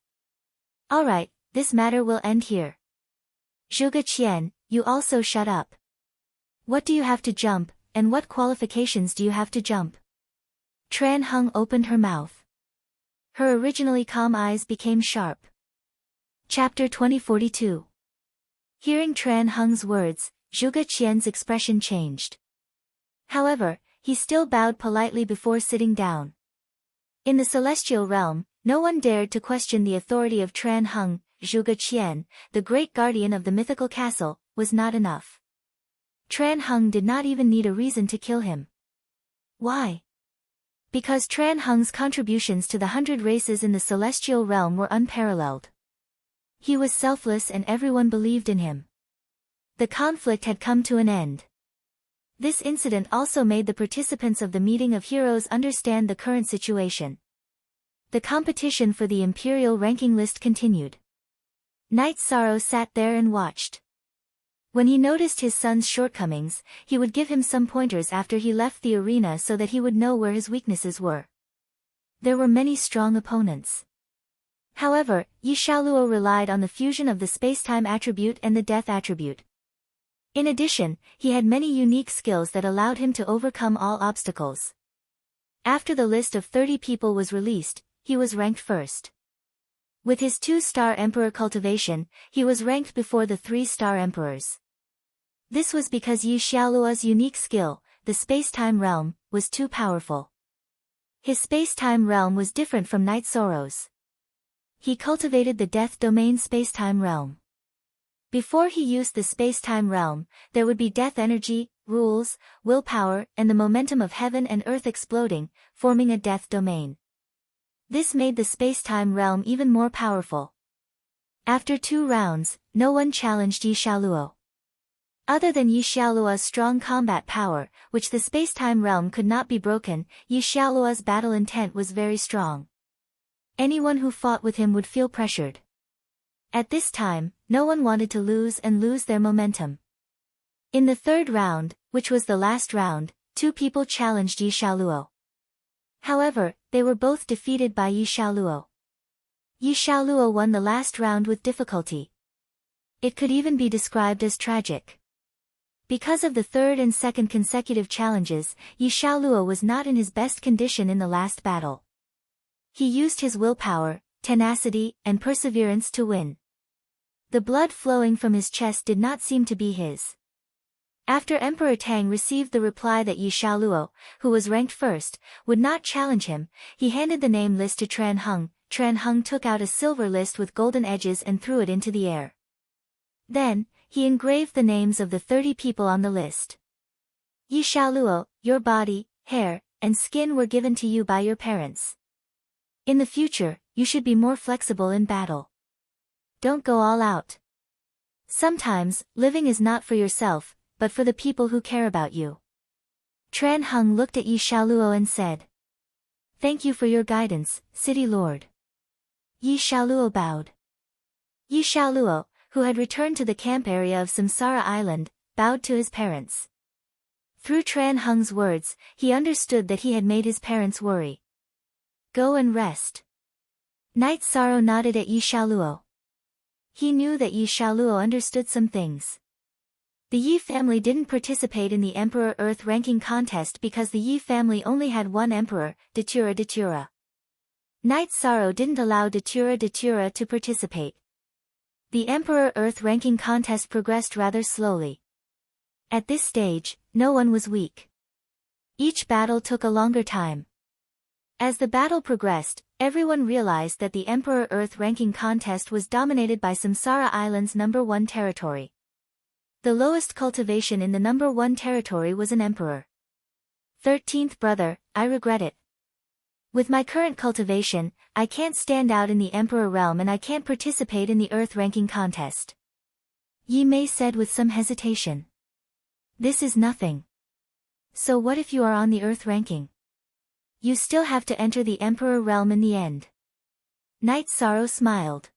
Alright, this matter will end here. Zhuge Qian, you also shut up. What do you have to jump, and what qualifications do you have to jump? Tran Heng opened her mouth. Her originally calm eyes became sharp. Chapter 2042. Hearing Tran Heng's words, Zhuge Qian's expression changed. However, he still bowed politely before sitting down. In the celestial realm, no one dared to question the authority of Tran Heng. Zhuge Qian, the great guardian of the mythical castle, was not enough. Tran Heng did not even need a reason to kill him. Why? Because Tran Heng's contributions to the 100 races in the celestial realm were unparalleled. He was selfless and everyone believed in him. The conflict had come to an end. This incident also made the participants of the meeting of heroes understand the current situation. The competition for the imperial ranking list continued. Night Sorrow sat there and watched. When he noticed his son's shortcomings, he would give him some pointers after he left the arena so that he would know where his weaknesses were. There were many strong opponents. However, Yi Xiaoluo relied on the fusion of the space-time attribute and the death attribute. In addition, he had many unique skills that allowed him to overcome all obstacles. After the list of 30 people was released, he was ranked first. With his 2-star Emperor cultivation, he was ranked before the 3-star Emperors. This was because Yi Xiaoluo's unique skill, the space-time realm, was too powerful. His space-time realm was different from Night Sorrow's. He cultivated the death domain space-time realm. Before he used the space-time realm, there would be death energy, rules, willpower, and the momentum of heaven and earth exploding, forming a death domain. This made the space-time realm even more powerful. After 2 rounds, no one challenged Yi Xiaoluo. Other than Yi Xiaoluo's strong combat power, which the space-time realm could not be broken, Yi Xiaoluo's battle intent was very strong. Anyone who fought with him would feel pressured. At this time, no one wanted to lose their momentum. In the 3rd round, which was the last round, 2 people challenged Yi Xiaoluo. However, they were both defeated by Yi Xiaoluo. Yi Xiaoluo won the last round with difficulty. It could even be described as tragic. Because of the 3rd and 2nd consecutive challenges, Yi Xiaoluo was not in his best condition in the last battle. He used his willpower, tenacity, and perseverance to win. The blood flowing from his chest did not seem to be his. After Emperor Tang received the reply that Yi Xiaoluo, who was ranked first, would not challenge him, he handed the name list to Tran Heng. Tran Heng took out a silver list with golden edges and threw it into the air. Then, he engraved the names of the 30 people on the list. Yi Xiaoluo, your body, hair, and skin were given to you by your parents. In the future, you should be more flexible in battle. Don't go all out. Sometimes, living is not for yourself, but for the people who care about you. Tran Heng looked at Yi Xiaoluo and said. Thank you for your guidance, City Lord. Yi Xiaoluo bowed. Yi Xiaoluo, who had returned to the camp area of Samsara Island, bowed to his parents. Through Tran Heng's words, he understood that he had made his parents worry. Go and rest. Night Sorrow nodded at Yi Xiaoluo. He knew that Yi Xiaoluo understood some things. The Yi family didn't participate in the Emperor Earth ranking contest because the Yi family only had one emperor, Datura Datura. Knight Sorrow didn't allow Datura Datura to participate. The Emperor Earth ranking contest progressed rather slowly. At this stage, no one was weak. Each battle took a longer time. As the battle progressed, everyone realized that the Emperor Earth ranking contest was dominated by Samsara Island's number 1 territory. The lowest cultivation in the number 1 territory was an emperor. 13th brother, I regret it. With my current cultivation, I can't stand out in the Emperor realm and I can't participate in the Earth ranking contest. Yi Mei said with some hesitation. This is nothing. So what if you are on the Earth ranking? You still have to enter the Emperor realm in the end. Knight Sorrow smiled.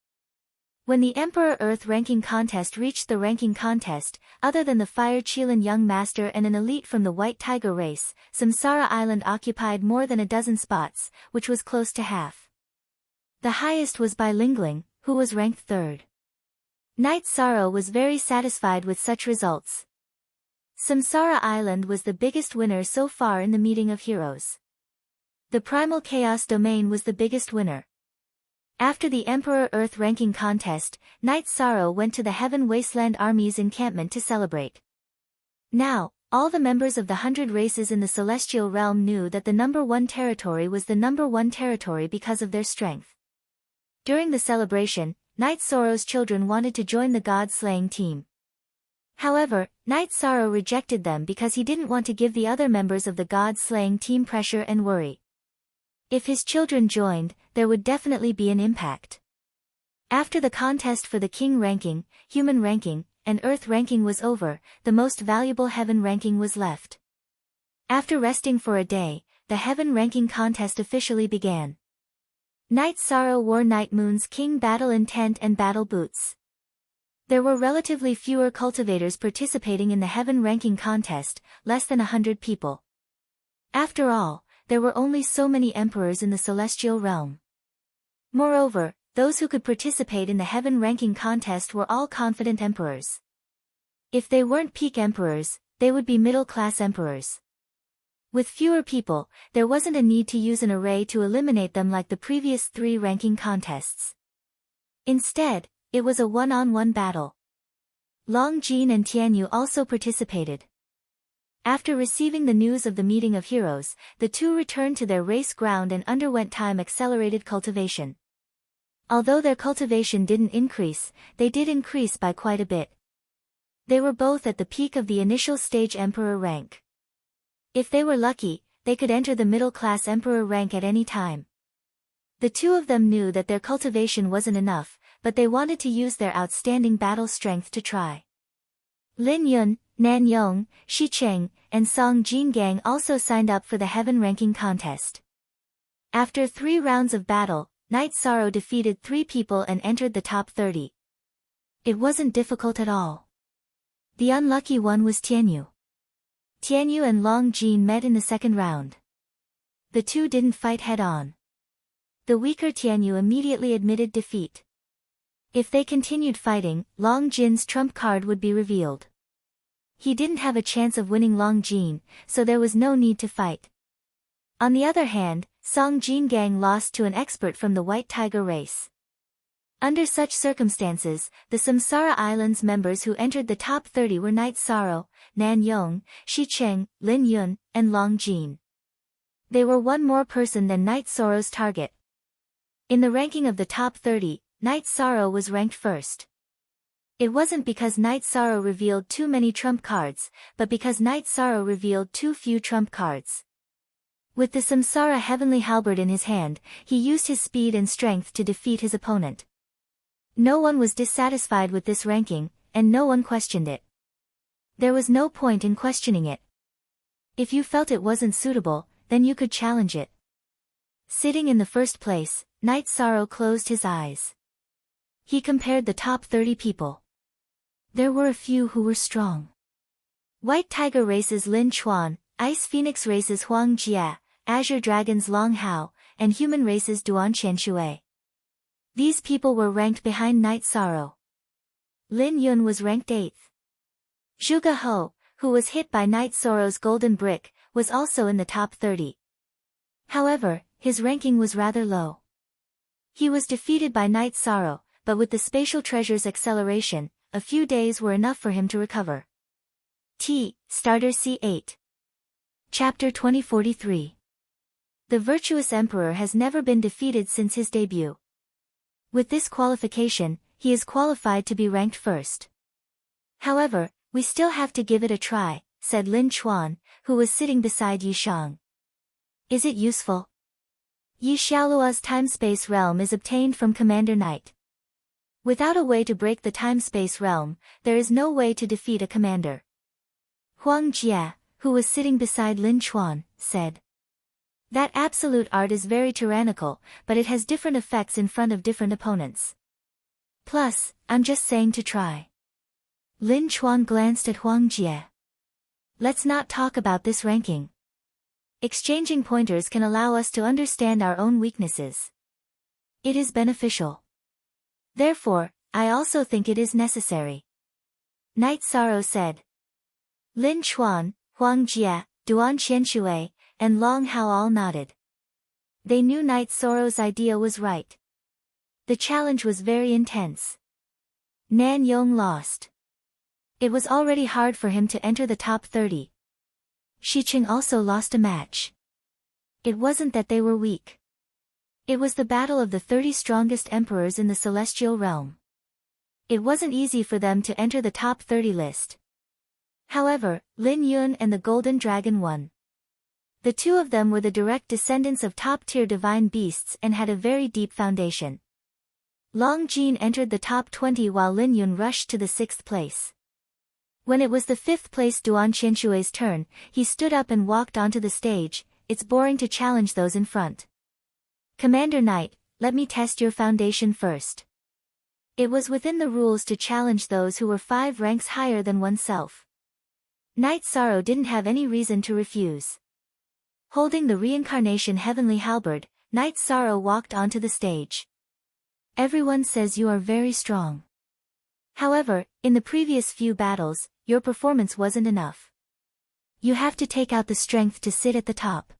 When the Emperor Earth ranking contest reached the ranking contest, other than the Fire Qilin young master and an elite from the White Tiger race, Samsara Island occupied more than a dozen spots, which was close to half. The highest was by Lingling, who was ranked 3rd. Knight Sorrow was very satisfied with such results. Samsara Island was the biggest winner so far in the meeting of heroes. The Primal Chaos Domain was the biggest winner. After the Emperor Earth ranking contest, Knight Sorrow went to the Heaven Wasteland Army's encampment to celebrate. Now, all the members of the 100 races in the Celestial Realm knew that the number 1 territory was the number 1 territory because of their strength. During the celebration, Knight Sorrow's children wanted to join the God-slaying team. However, Knight Sorrow rejected them because he didn't want to give the other members of the God-slaying team pressure and worry. If his children joined, there would definitely be an impact. After the contest for the King ranking, Human ranking, and Earth ranking was over, the most valuable Heaven ranking was left. After resting for a day, the Heaven ranking contest officially began. Knight Sorrow wore Night Moon's King battle intent and battle boots. There were relatively fewer cultivators participating in the Heaven ranking contest, less than 100 people. After all, there were only so many emperors in the Celestial Realm. Moreover, those who could participate in the Heaven ranking contest were all confident emperors. If they weren't peak emperors, they would be middle-class emperors. With fewer people, there wasn't a need to use an array to eliminate them like the previous 3 ranking contests. Instead, it was a one-on-one battle. Long Jin and Tianyu also participated. After receiving the news of the meeting of heroes, the two returned to their race ground and underwent time-accelerated cultivation. Although their cultivation didn't increase, they did increase by quite a bit. They were both at the peak of the initial stage emperor rank. If they were lucky, they could enter the middle-class emperor rank at any time. The two of them knew that their cultivation wasn't enough, but they wanted to use their outstanding battle strength to try. Lin Yun, Nan Yong, Shi Cheng, and Song Jingang also signed up for the Heaven ranking contest. After 3 rounds of battle, Knight Sorrow defeated 3 people and entered the top 30. It wasn't difficult at all. The unlucky one was Tianyu. Tianyu and Long Jin met in the second round. The two didn't fight head-on. The weaker Tianyu immediately admitted defeat. If they continued fighting, Long Jin's trump card would be revealed. He didn't have a chance of winning Long Jin, so there was no need to fight. On the other hand, Song Jingang lost to an expert from the White Tiger race. Under such circumstances, the Samsara Islands members who entered the top 30 were Knight Sorrow, Nan Yong, Shi Cheng, Lin Yun, and Long Jin. They were one more person than Knight Sorrow's target. In the ranking of the top 30, Knight Sorrow was ranked first. It wasn't because Knight Sorrow revealed too many trump cards, but because Knight Sorrow revealed too few trump cards. With the Samsara Heavenly Halberd in his hand, he used his speed and strength to defeat his opponent. No one was dissatisfied with this ranking, and no one questioned it. There was no point in questioning it. If you felt it wasn't suitable, then you could challenge it. Sitting in the first place, Knight Sorrow closed his eyes. He compared the top 30 people. There were a few who were strong. White Tiger races Lin Chuan, Ice Phoenix races Huang Jia, Azure Dragons Long Hao, and Human races Duan Qianshui. These people were ranked behind Knight Sorrow. Lin Yun was ranked 8th. Zhuge He, who was hit by Night Sorrow's golden brick, was also in the top 30. However, his ranking was rather low. He was defeated by Night Sorrow, but with the spatial treasure's acceleration, a few days were enough for him to recover. Starter C8. Chapter 2043. The virtuous emperor has never been defeated since his debut. With this qualification, he is qualified to be ranked first. However, we still have to give it a try, said Lin Chuan, who was sitting beside Yi Shang. Is it useful? Yi Xiaolua's time-space realm is obtained from Commander Knight. Without a way to break the time-space realm, there is no way to defeat a commander. Huang Jia, who was sitting beside Lin Chuan, said. That absolute art is very tyrannical, but it has different effects in front of different opponents. Plus, I'm just saying to try. Lin Chuan glanced at Huang Jia. Let's not talk about this ranking. Exchanging pointers can allow us to understand our own weaknesses. It is beneficial. Therefore, I also think it is necessary. Night Sorrow said. Lin Chuan, Huang Jia, Duan Qianxue, and Long Hao all nodded. They knew Night Sorrow's idea was right. The challenge was very intense. Nan Yong lost. It was already hard for him to enter the top 30. Shiqing also lost a match. It wasn't that they were weak. It was the battle of the 30 strongest emperors in the celestial realm. It wasn't easy for them to enter the top 30 list. However, Lin Yun and the Golden Dragon won. The two of them were the direct descendants of top-tier divine beasts and had a very deep foundation. Long Jin entered the top 20 while Lin Yun rushed to the 6th place. When it was the 5th place Duan Qianxue's turn, he stood up and walked onto the stage. It's boring to challenge those in front. Commander Knight, let me test your foundation first. It was within the rules to challenge those who were 5 ranks higher than oneself. Night Sorrow didn't have any reason to refuse. Holding the reincarnation heavenly halberd, Night Sorrow walked onto the stage. Everyone says you are very strong. However, in the previous few battles, your performance wasn't enough. You have to take out the strength to sit at the top.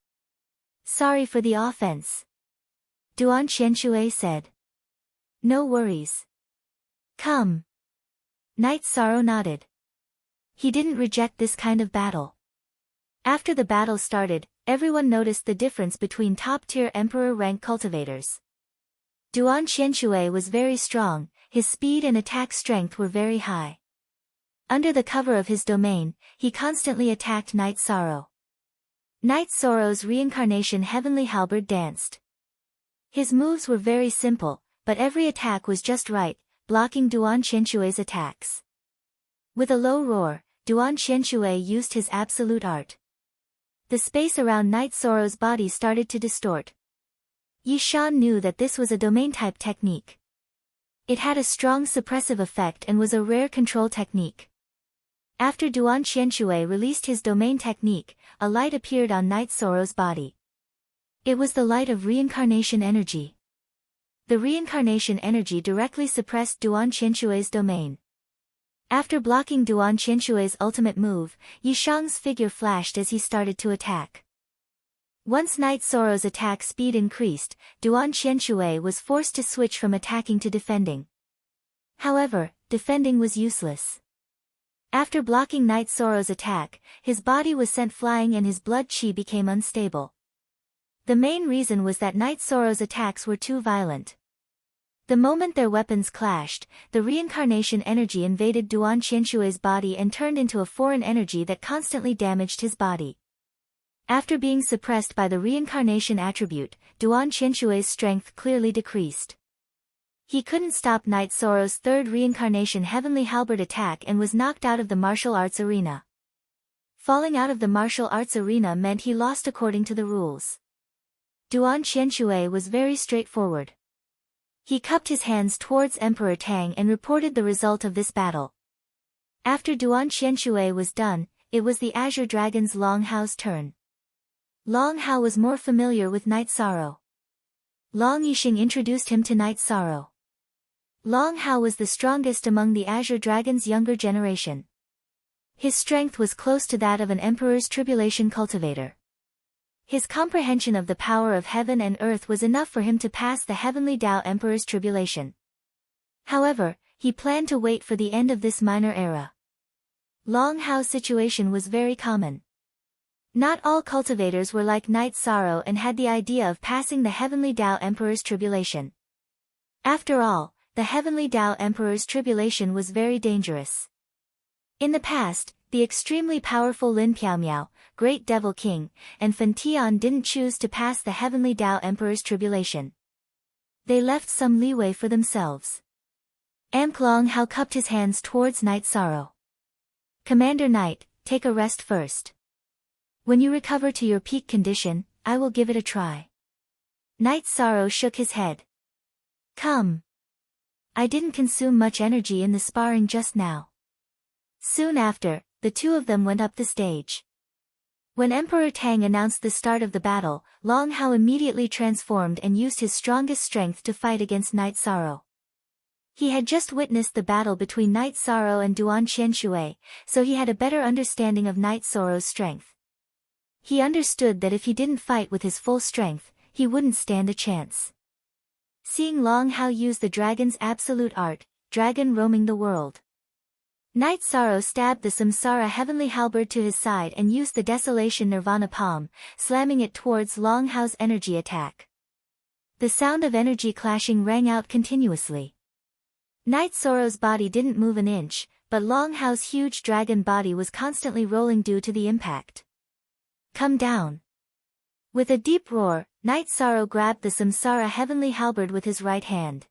Sorry for the offense. Duan Qianxue said. No worries. Come. Night Sorrow nodded. He didn't reject this kind of battle. After the battle started, everyone noticed the difference between top-tier emperor rank cultivators. Duan Qianxue was very strong, his speed and attack strength were very high. Under the cover of his domain, he constantly attacked Night Sorrow. Night Sorrow's reincarnation heavenly halberd danced. His moves were very simple, but every attack was just right, blocking Duan Qianxue's attacks. With a low roar, Duan Qianxue used his absolute art. The space around Night Sorrow's body started to distort. Yi Shan knew that this was a domain-type technique. It had a strong suppressive effect and was a rare control technique. After Duan Qianxue released his domain technique, a light appeared on Night Sorrow's body. It was the light of reincarnation energy. The reincarnation energy directly suppressed Duan Qianxue's domain. After blocking Duan Qianxue's ultimate move, Yi Shang's figure flashed as he started to attack. Once Night Sorrow's attack speed increased, Duan Qianxue was forced to switch from attacking to defending. However, defending was useless. After blocking Night Sorrow's attack, his body was sent flying and his blood qi became unstable. The main reason was that Night Sorrow's attacks were too violent. The moment their weapons clashed, the reincarnation energy invaded Duan Qianxue's body and turned into a foreign energy that constantly damaged his body. After being suppressed by the reincarnation attribute, Duan Qianxue's strength clearly decreased. He couldn't stop Night Sorrow's third reincarnation heavenly halberd attack and was knocked out of the martial arts arena. Falling out of the martial arts arena meant he lost according to the rules. Duan Qianxue was very straightforward. He cupped his hands towards Emperor Tang and reported the result of this battle. After Duan Qianxue was done, it was the Azure Dragon's Long Hao's turn. Long Hao was more familiar with Night Sorrow. Long Yixing introduced him to Night Sorrow. Long Hao was the strongest among the Azure Dragon's younger generation. His strength was close to that of an emperor's tribulation cultivator. His comprehension of the power of heaven and earth was enough for him to pass the heavenly Tao Emperor's tribulation. However, he planned to wait for the end of this minor era. Long Hao's situation was very common. Not all cultivators were like Knight Sorrow and had the idea of passing the heavenly Tao Emperor's tribulation. After all, the heavenly Tao Emperor's tribulation was very dangerous. In the past, the extremely powerful Lin Piaomiao, Great Devil King, and Fan Tian didn't choose to pass the heavenly Tao Emperor's tribulation. They left some leeway for themselves. Long Hao cupped his hands towards Knight Sorrow. Commander Knight, take a rest first. When you recover to your peak condition, I will give it a try. Knight Sorrow shook his head. Come. I didn't consume much energy in the sparring just now. Soon after, the two of them went up the stage. When Emperor Tang announced the start of the battle, Long Hao immediately transformed and used his strongest strength to fight against Knight Sorrow. He had just witnessed the battle between Knight Sorrow and Duan Qianshui, so he had a better understanding of Knight Sorrow's strength. He understood that if he didn't fight with his full strength, he wouldn't stand a chance. Seeing Long Hao use the dragon's absolute art, dragon roaming the world, Knight Sorrow stabbed the Samsara heavenly halberd to his side and used the Desolation Nirvana palm, slamming it towards Long Hao's energy attack. The sound of energy clashing rang out continuously. Knight Sorrow's body didn't move an inch, but Long Hao's huge dragon body was constantly rolling due to the impact. Come down. With a deep roar, Knight Sorrow grabbed the Samsara heavenly halberd with his right hand.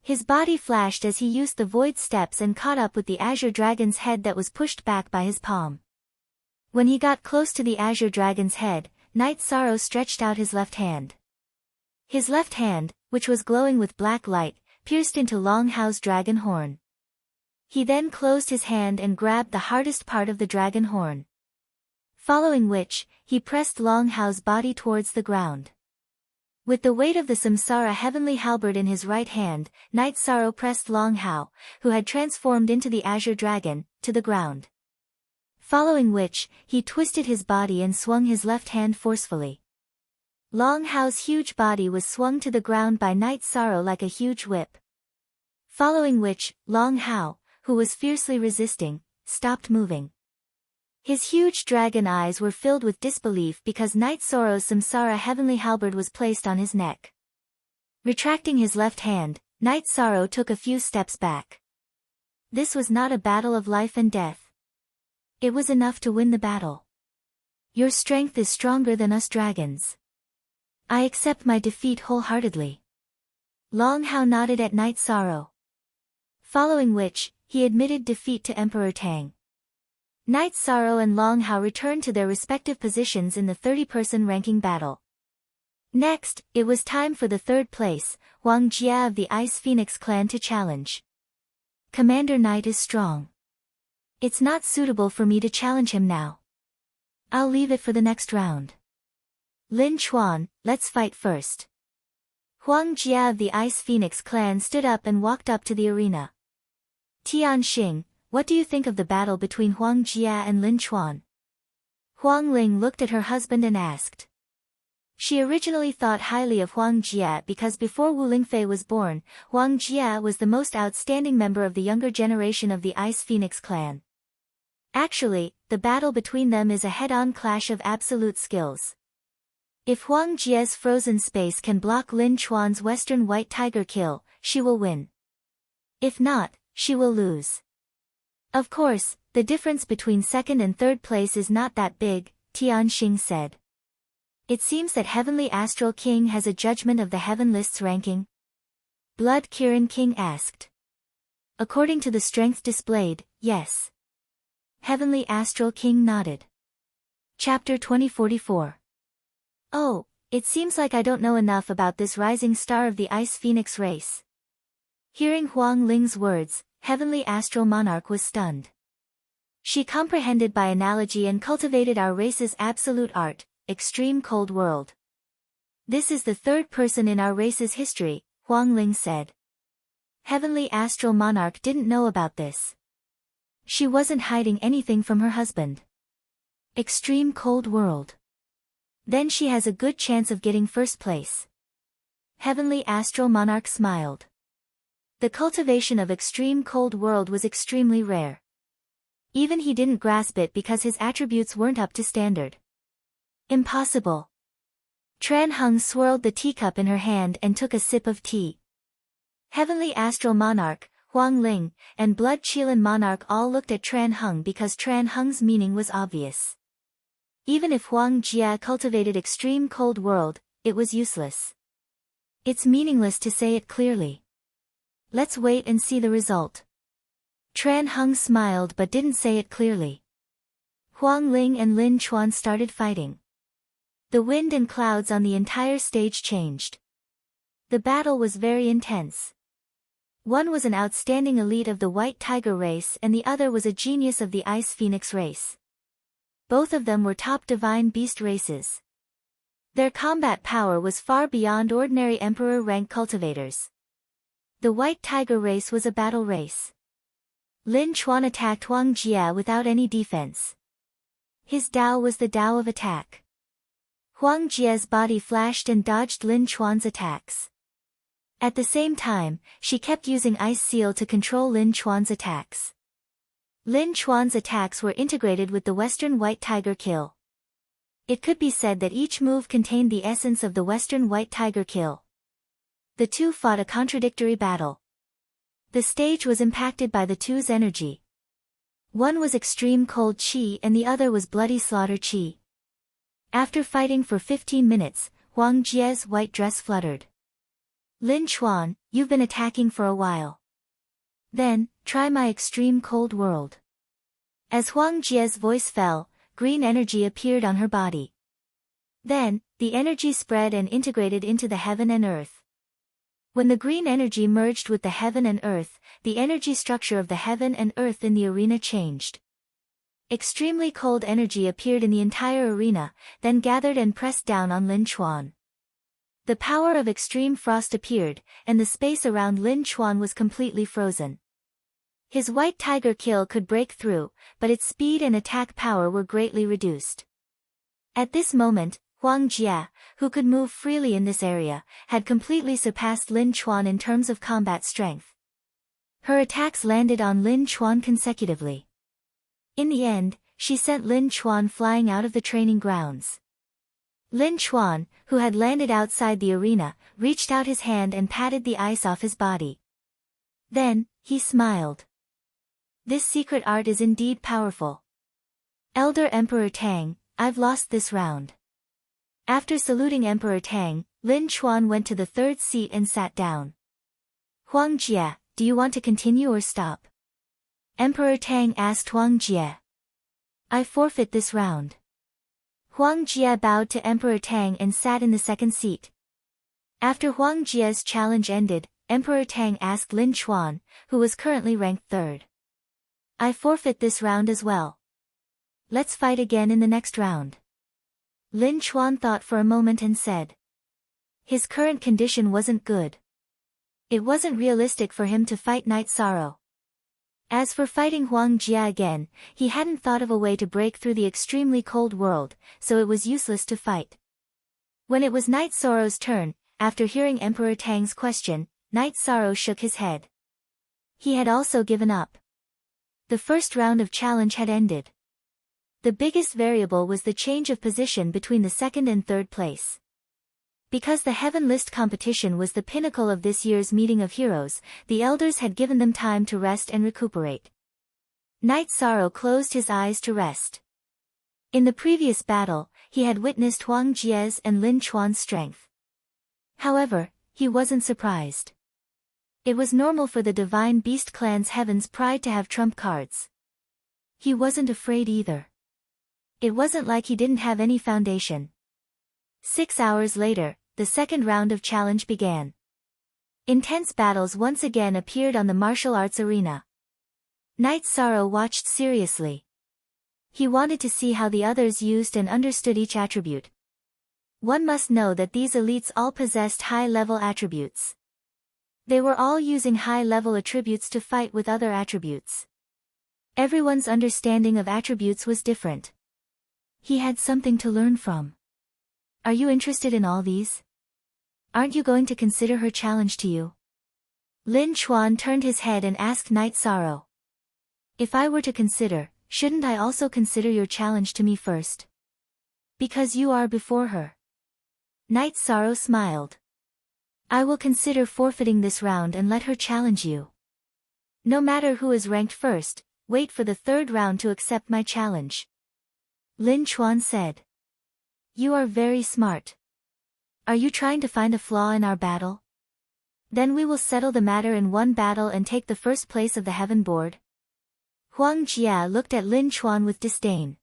His body flashed as he used the void steps and caught up with the Azure Dragon's head that was pushed back by his palm. When he got close to the Azure Dragon's head, Knight Sorrow stretched out his left hand. His left hand, which was glowing with black light, pierced into Long Hao's dragon horn. He then closed his hand and grabbed the hardest part of the dragon horn. Following which, he pressed Long Hao's body towards the ground. With the weight of the Samsara heavenly halberd in his right hand, Knight Sorrow pressed Long Hao, who had transformed into the Azure Dragon, to the ground. Following which, he twisted his body and swung his left hand forcefully. Long Hao's huge body was swung to the ground by Knight Sorrow like a huge whip. Following which, Long Hao, who was fiercely resisting, stopped moving. His huge dragon eyes were filled with disbelief because Knight Sorrow's Samsara heavenly halberd was placed on his neck. Retracting his left hand, Knight Sorrow took a few steps back. This was not a battle of life and death. It was enough to win the battle. Your strength is stronger than us dragons. I accept my defeat wholeheartedly. Long Hao nodded at Knight Sorrow. Following which, he admitted defeat to Emperor Tang. Knight Sorrow and Long Hao returned to their respective positions in the 30-person ranking battle. Next, it was time for the third place, Huang Jia of the Ice Phoenix clan to challenge. Commander Knight is strong. It's not suitable for me to challenge him now. I'll leave it for the next round. Lin Chuan, let's fight first. Huang Jia of the Ice Phoenix clan stood up and walked up to the arena. Tian Xing, what do you think of the battle between Huang Jia and Lin Chuan? Huang Ling looked at her husband and asked. She originally thought highly of Huang Jia because before Wu Lingfei was born, Huang Jia was the most outstanding member of the younger generation of the Ice Phoenix clan. Actually, the battle between them is a head-on clash of absolute skills. If Huang Jia's frozen space can block Lin Chuan's Western White Tiger kill, she will win. If not, she will lose. Of course, the difference between second and third place is not that big, Tian Xing said. It seems that Heavenly Astral King has a judgment of the Heaven List's ranking? Blood Kirin King asked. According to the strength displayed, yes. Heavenly Astral King nodded. Chapter 2044. Oh, it seems like I don't know enough about this rising star of the Ice Phoenix race. Hearing Huang Ling's words, Heavenly Astral Monarch was stunned. She comprehended by analogy and cultivated our race's absolute art, extreme cold world. This is the third person in our race's history, Huang Ling said. Heavenly Astral Monarch didn't know about this. She wasn't hiding anything from her husband. Extreme Cold World. Then she has a good chance of getting first place. Heavenly Astral Monarch smiled. The cultivation of Extreme Cold World was extremely rare. Even he didn't grasp it because his attributes weren't up to standard. Impossible. Tran Hung swirled the teacup in her hand and took a sip of tea. Heavenly Astral Monarch, Huang Ling, and Blood Qilin Monarch all looked at Tran Hung because Tran Hung's meaning was obvious. Even if Huang Jia cultivated Extreme Cold World, it was useless. It's meaningless to say it clearly. Let's wait and see the result. Tran Hung smiled but didn't say it clearly. Huang Ling and Lin Chuan started fighting. The wind and clouds on the entire stage changed. The battle was very intense. One was an outstanding elite of the White Tiger race and the other was a genius of the Ice Phoenix race. Both of them were top divine beast races. Their combat power was far beyond ordinary emperor rank cultivators. The White Tiger race was a battle race. Lin Chuan attacked Huang Jia without any defense. His Dao was the Dao of attack. Huang Jia's body flashed and dodged Lin Chuan's attacks. At the same time, she kept using Ice Seal to control Lin Chuan's attacks. Lin Chuan's attacks were integrated with the Western White Tiger kill. It could be said that each move contained the essence of the Western White Tiger kill. The two fought a contradictory battle. The stage was impacted by the two's energy. One was extreme cold qi and the other was bloody slaughter qi. After fighting for 15 minutes, Huang Jia's white dress fluttered. Lin Chuan, you've been attacking for a while. Then, try my Extreme Cold World. As Huang Jia's voice fell, green energy appeared on her body. Then, the energy spread and integrated into the heaven and earth. When the green energy merged with the heaven and earth, the energy structure of the heaven and earth in the arena changed. Extremely cold energy appeared in the entire arena, then gathered and pressed down on Lin Chuan. The power of extreme frost appeared, and the space around Lin Chuan was completely frozen. His White Tiger kill could break through, but its speed and attack power were greatly reduced. At this moment, Huang Jia, who could move freely in this area, had completely surpassed Lin Chuan in terms of combat strength. Her attacks landed on Lin Chuan consecutively. In the end, she sent Lin Chuan flying out of the training grounds. Lin Chuan, who had landed outside the arena, reached out his hand and patted the ice off his body. Then, he smiled. This secret art is indeed powerful. Elder Emperor Tang, I've lost this round. After saluting Emperor Tang, Lin Chuan went to the third seat and sat down. Huang Jia, do you want to continue or stop? Emperor Tang asked Huang Jia. I forfeit this round. Huang Jia bowed to Emperor Tang and sat in the second seat. After Huang Jia's challenge ended, Emperor Tang asked Lin Chuan, who was currently ranked third. I forfeit this round as well. Let's fight again in the next round. Lin Chuan thought for a moment and said. His current condition wasn't good. It wasn't realistic for him to fight Night Sorrow. As for fighting Huang Jia again, he hadn't thought of a way to break through the extremely cold world, so it was useless to fight. When it was Night Sorrow's turn, after hearing Emperor Tang's question, Night Sorrow shook his head. He had also given up. The first round of challenge had ended. The biggest variable was the change of position between the second and third place. Because the Heaven List competition was the pinnacle of this year's meeting of heroes, the elders had given them time to rest and recuperate. Night Sorrow closed his eyes to rest. In the previous battle, he had witnessed Huang Jia's and Lin Chuan's strength. However, he wasn't surprised. It was normal for the Divine Beast clan's Heaven's Pride to have trump cards. He wasn't afraid either. It wasn't like he didn't have any foundation. 6 hours later, the second round of challenge began. Intense battles once again appeared on the martial arts arena. Night Sorrow watched seriously. He wanted to see how the others used and understood each attribute. One must know that these elites all possessed high-level attributes. They were all using high-level attributes to fight with other attributes. Everyone's understanding of attributes was different. He had something to learn from. Are you interested in all these? Aren't you going to consider her challenge to you? Lin Chuan turned his head and asked Night Sorrow. If I were to consider, shouldn't I also consider your challenge to me first? Because you are before her. Night Sorrow smiled. I will consider forfeiting this round and let her challenge you. No matter who is ranked first, wait for the third round to accept my challenge. Lin Chuan said. You are very smart. Are you trying to find a flaw in our battle? Then we will settle the matter in one battle and take the first place of the heaven board. Huang Jia looked at Lin Chuan with disdain.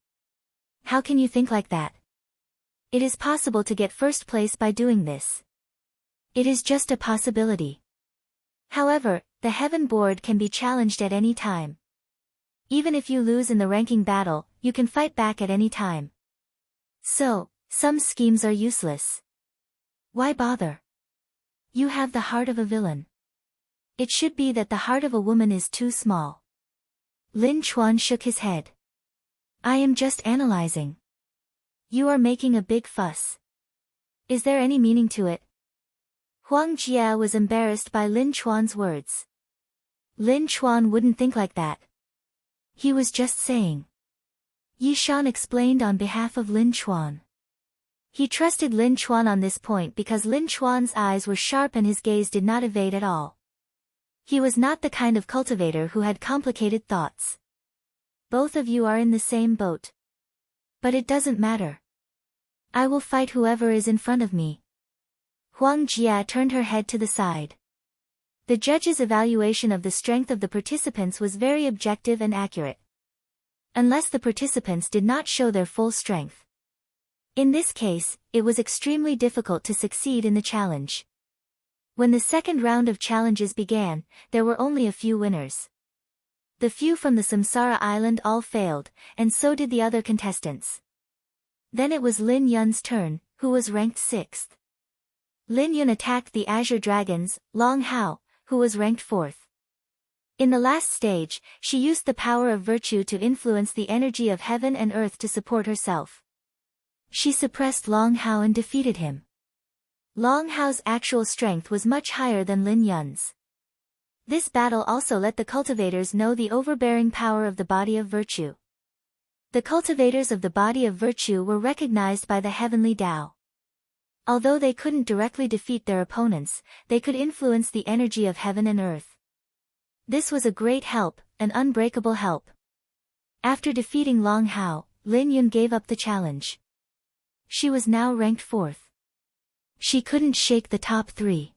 How can you think like that? It is possible to get first place by doing this. It is just a possibility. However, the heaven board can be challenged at any time. Even if you lose in the ranking battle, you can fight back at any time. So, some schemes are useless. Why bother? You have the heart of a villain. It should be that the heart of a woman is too small. Lin Chuan shook his head. I am just analyzing. You are making a big fuss. Is there any meaning to it? Huang Jia was embarrassed by Lin Chuan's words. Lin Chuan wouldn't think like that. He was just saying. Yi Shan explained on behalf of Lin Chuan. He trusted Lin Chuan on this point because Lin Chuan's eyes were sharp and his gaze did not evade at all. He was not the kind of cultivator who had complicated thoughts. Both of you are in the same boat. But it doesn't matter. I will fight whoever is in front of me. Huang Jia turned her head to the side. The judge's evaluation of the strength of the participants was very objective and accurate. Unless the participants did not show their full strength. In this case, it was extremely difficult to succeed in the challenge. When the second round of challenges began, there were only a few winners. The few from the Samsara Island all failed, and so did the other contestants. Then it was Lin Yun's turn, who was ranked 6th. Lin Yun attacked the Azure Dragons, Long Hao, who was ranked 4th. In the last stage, she used the power of virtue to influence the energy of heaven and earth to support herself. She suppressed Long Hao and defeated him. Long Hao's actual strength was much higher than Lin Yun's. This battle also let the cultivators know the overbearing power of the body of virtue. The cultivators of the body of virtue were recognized by the heavenly Tao. Although they couldn't directly defeat their opponents, they could influence the energy of heaven and earth. This was a great help, an unbreakable help. After defeating Long Hao, Lin Yun gave up the challenge. She was now ranked 4th. She couldn't shake the top 3.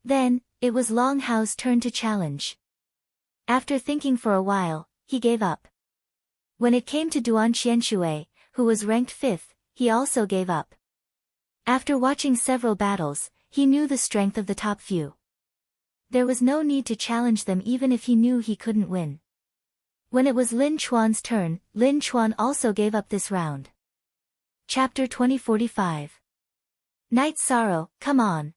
Then, it was Long Hao's turn to challenge. After thinking for a while, he gave up. When it came to Duan Qianshui, who was ranked 5th, he also gave up. After watching several battles, he knew the strength of the top few. There was no need to challenge them even if he knew he couldn't win. When it was Lin Chuan's turn, Lin Chuan also gave up this round. Chapter 2045. Night Sorrow, come on.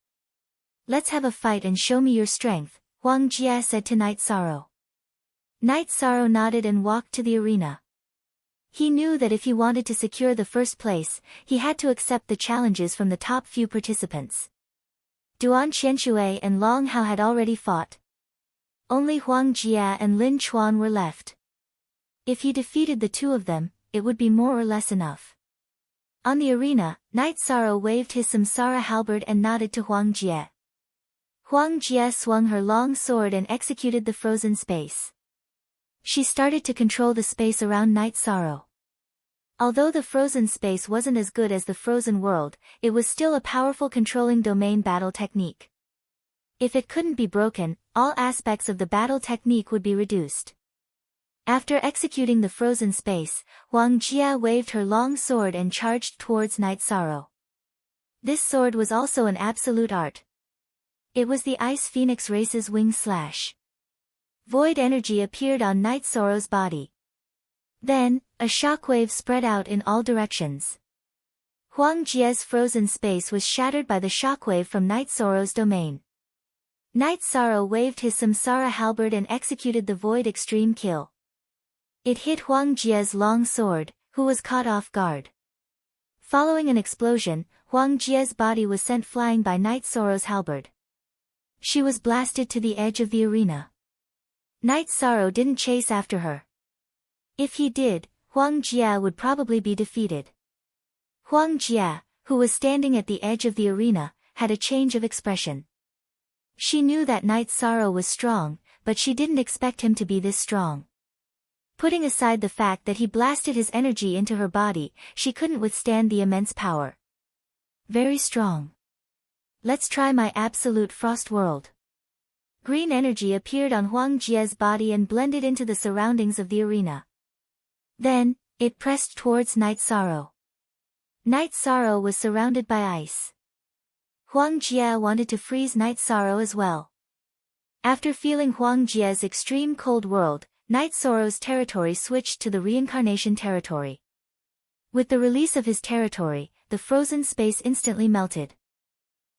Let's have a fight and show me your strength, Huang Jia said to Night Sorrow. Night Sorrow nodded and walked to the arena. He knew that if he wanted to secure the first place, he had to accept the challenges from the top few participants. Duan Qianshui and Long Hao had already fought. Only Huang Jia and Lin Chuan were left. If he defeated the two of them, it would be more or less enough. On the arena, Night Sorrow waved his samsara halberd and nodded to Huang Jia. Huang Jia swung her long sword and executed the frozen space. She started to control the space around Night Sorrow. Although the frozen space wasn't as good as the frozen world, it was still a powerful controlling domain battle technique. If it couldn't be broken, all aspects of the battle technique would be reduced. After executing the frozen space, Huang Jia waved her long sword and charged towards Night Sorrow. This sword was also an absolute art. It was the Ice Phoenix race's wing slash. Void energy appeared on Night Sorrow's body. Then, a shockwave spread out in all directions. Huang Jia's frozen space was shattered by the shockwave from Night Sorrow's domain. Night Sorrow waved his samsara halberd and executed the void extreme kill. It hit Huang Jie's long sword, who was caught off guard. Following an explosion, Huang Jie's body was sent flying by Night Sorrow's halberd. She was blasted to the edge of the arena. Night Sorrow didn't chase after her. If he did, Huang Jie would probably be defeated. Huang Jie, who was standing at the edge of the arena, had a change of expression. She knew that Night Sorrow was strong, but she didn't expect him to be this strong. Putting aside the fact that he blasted his energy into her body, she couldn't withstand the immense power. Very strong. Let's try my absolute frost world. Green energy appeared on Huang Jie's body and blended into the surroundings of the arena. Then, it pressed towards Night Sorrow. Night Sorrow was surrounded by ice. Huang Jie wanted to freeze Night Sorrow as well. After feeling Huang Jie's extreme cold world, Night Sorrow's territory switched to the reincarnation territory. With the release of his territory, the frozen space instantly melted.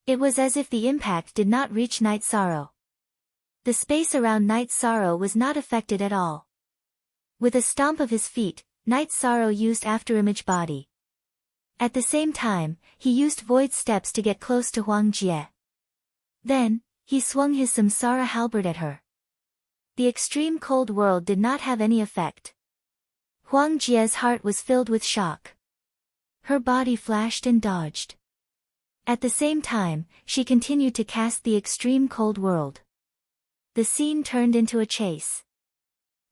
It was as if the impact did not reach Night Sorrow. The space around Night Sorrow was not affected at all. With a stomp of his feet, Night Sorrow used afterimage body. At the same time, he used void steps to get close to Huang Jie. Then, he swung his samsara halberd at her. The extreme cold world did not have any effect. Huang Jie's heart was filled with shock. Her body flashed and dodged. At the same time, she continued to cast the extreme cold world. The scene turned into a chase.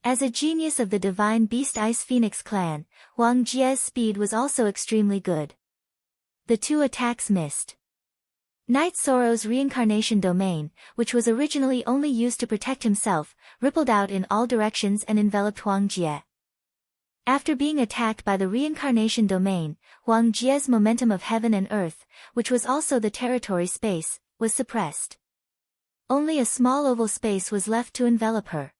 As a genius of the Divine Beast Ice Phoenix clan, Huang Jie's speed was also extremely good. The two attacks missed. Night Sorrow's reincarnation domain, which was originally only used to protect himself, rippled out in all directions and enveloped Huang Jie. After being attacked by the reincarnation domain, Huang Jie's momentum of heaven and earth, which was also the territory space, was suppressed. Only a small oval space was left to envelop her.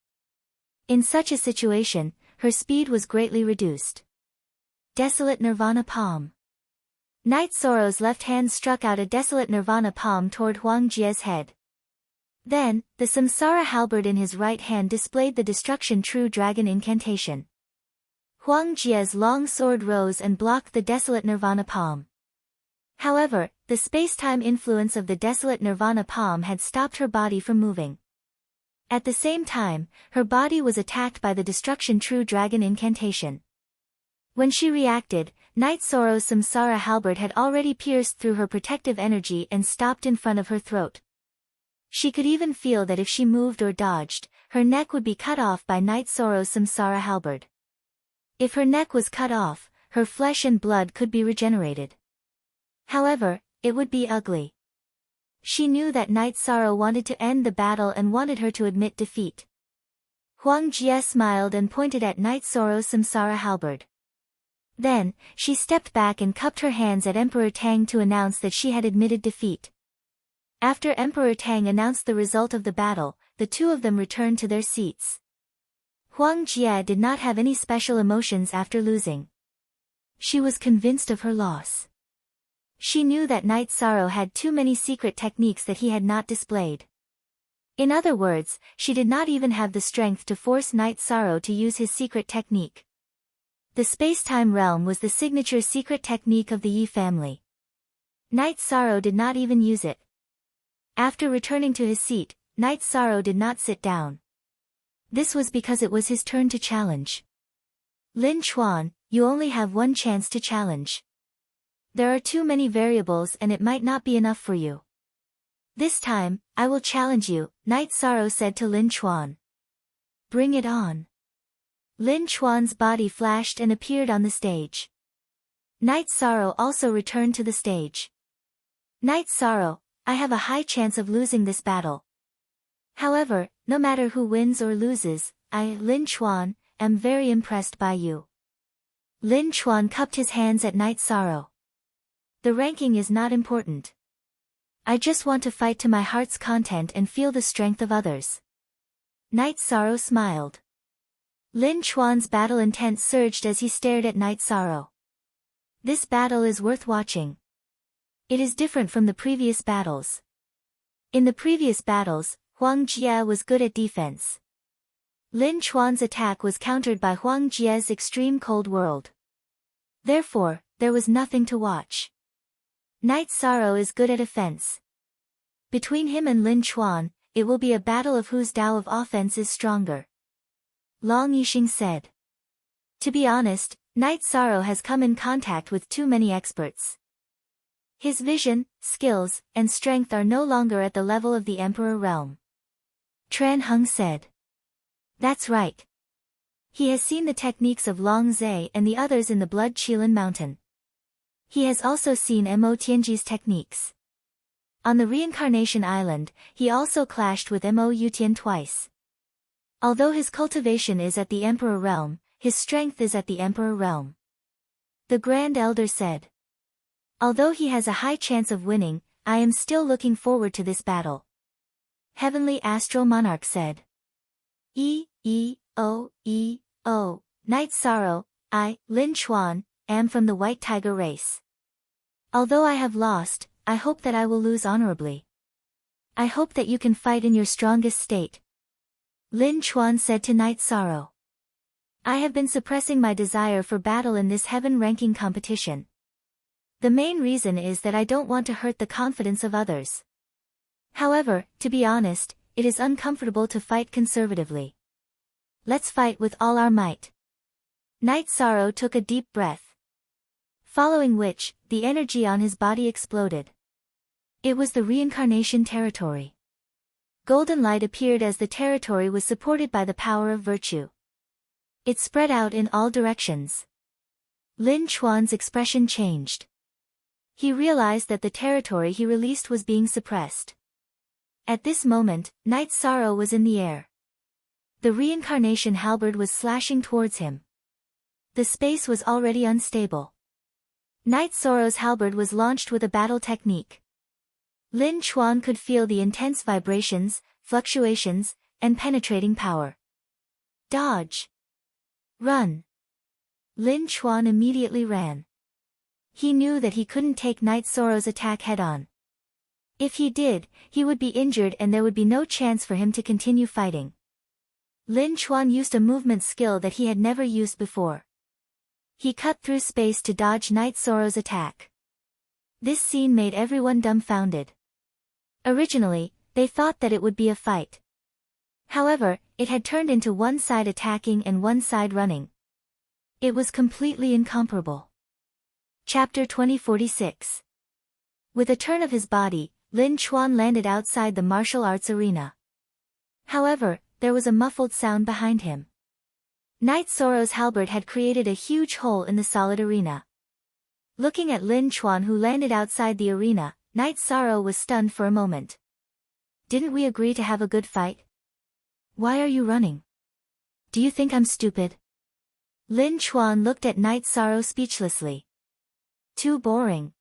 In such a situation, her speed was greatly reduced. Desolate Nirvana Palm. Night Sorrow's left hand struck out a desolate Nirvana palm toward Huang Jie's head. Then, the samsara halberd in his right hand displayed the destruction true dragon incantation. Huang Jie's long sword rose and blocked the desolate Nirvana palm. However, the space-time influence of the desolate Nirvana palm had stopped her body from moving. At the same time, her body was attacked by the destruction true dragon incantation. When she reacted, Night Sorrow's samsara halberd had already pierced through her protective energy and stopped in front of her throat. She could even feel that if she moved or dodged, her neck would be cut off by Night Sorrow's samsara halberd. If her neck was cut off, her flesh and blood could be regenerated. However, it would be ugly. She knew that Night Sorrow wanted to end the battle and wanted her to admit defeat. Huang Jie smiled and pointed at Night Sorrow's samsara halberd. Then, she stepped back and cupped her hands at Emperor Tang to announce that she had admitted defeat. After Emperor Tang announced the result of the battle, the two of them returned to their seats. Huang Jie did not have any special emotions after losing. She was convinced of her loss. She knew that Night Sorrow had too many secret techniques that he had not displayed. In other words, she did not even have the strength to force Night Sorrow to use his secret technique. The space-time realm was the signature secret technique of the Yi family. Night Sorrow did not even use it. After returning to his seat, Night Sorrow did not sit down. This was because it was his turn to challenge. Lin Chuan, you only have one chance to challenge. There are too many variables and it might not be enough for you. This time, I will challenge you, Night Sorrow said to Lin Chuan. Bring it on. Lin Chuan's body flashed and appeared on the stage. Night Sorrow also returned to the stage. Night Sorrow, I have a high chance of losing this battle. However, no matter who wins or loses, I, Lin Chuan, am very impressed by you. Lin Chuan cupped his hands at Night Sorrow. The ranking is not important. I just want to fight to my heart's content and feel the strength of others. Night Sorrow smiled. Lin Chuan's battle intent surged as he stared at Night Sorrow. This battle is worth watching. It is different from the previous battles. In the previous battles, Huang Jie was good at defense. Lin Chuan's attack was countered by Huang Jie's extreme cold world. Therefore, there was nothing to watch. Knight Sorrow is good at offense. Between him and Lin Chuan, it will be a battle of whose Tao of offense is stronger. Long Yixing said. To be honest, Knight Sorrow has come in contact with too many experts. His vision, skills, and strength are no longer at the level of the Emperor realm. Tran Heng said. That's right. He has seen the techniques of Long Zhe and the others in the Blood Qilin Mountain. He has also seen Mo Tianji's techniques. On the Reincarnation Island, he also clashed with Mo Yutian twice. Although his cultivation is at the Emperor realm, his strength is at the Emperor realm. The Grand Elder said. Although he has a high chance of winning, I am still looking forward to this battle. Heavenly Astral Monarch said. Knight Sorrow, I, Lin Chuan, am from the White Tiger race. Although I have lost, I hope that I will lose honorably. I hope that you can fight in your strongest state. Lin Chuan said to Knight Sorrow. I have been suppressing my desire for battle in this heaven-ranking competition. The main reason is that I don't want to hurt the confidence of others. However, to be honest, it is uncomfortable to fight conservatively. Let's fight with all our might. Knight Sorrow took a deep breath. Following which, the energy on his body exploded. It was the reincarnation territory. Golden light appeared as the territory was supported by the power of virtue. It spread out in all directions. Lin Chuan's expression changed. He realized that the territory he released was being suppressed. At this moment, Knight Sorrow was in the air. The reincarnation halberd was slashing towards him. The space was already unstable. Knight Sorrow's halberd was launched with a battle technique. Lin Chuan could feel the intense vibrations, fluctuations, and penetrating power. Dodge. Run. Lin Chuan immediately ran. He knew that he couldn't take Knight Sorrow's attack head-on. If he did, he would be injured and there would be no chance for him to continue fighting. Lin Chuan used a movement skill that he had never used before. He cut through space to dodge Knight Sorrow's attack. This scene made everyone dumbfounded. Originally, they thought that it would be a fight. However, it had turned into one side attacking and one side running. It was completely incomparable. Chapter 2046. With a turn of his body, Lin Chuan landed outside the martial arts arena. However, there was a muffled sound behind him. Knight Sorrow's halberd had created a huge hole in the solid arena. Looking at Lin Chuan who landed outside the arena, Knight Sorrow was stunned for a moment. Didn't we agree to have a good fight? Why are you running? Do you think I'm stupid? Lin Chuan looked at Knight Sorrow speechlessly. Too boring.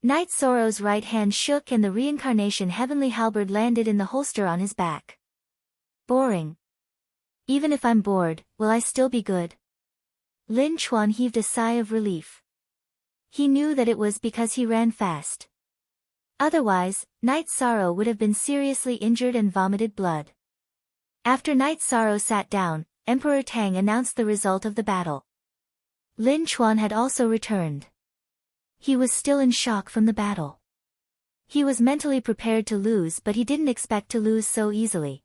Knight Sorrow's right hand shook and the reincarnation heavenly halberd landed in the holster on his back. Boring. Even if I'm bored, will I still be good? Lin Chuan heaved a sigh of relief. He knew that it was because he ran fast. Otherwise, Knight Sorrow would have been seriously injured and vomited blood. After Knight Sorrow sat down, Emperor Tang announced the result of the battle. Lin Chuan had also returned. He was still in shock from the battle. He was mentally prepared to lose but he didn't expect to lose so easily.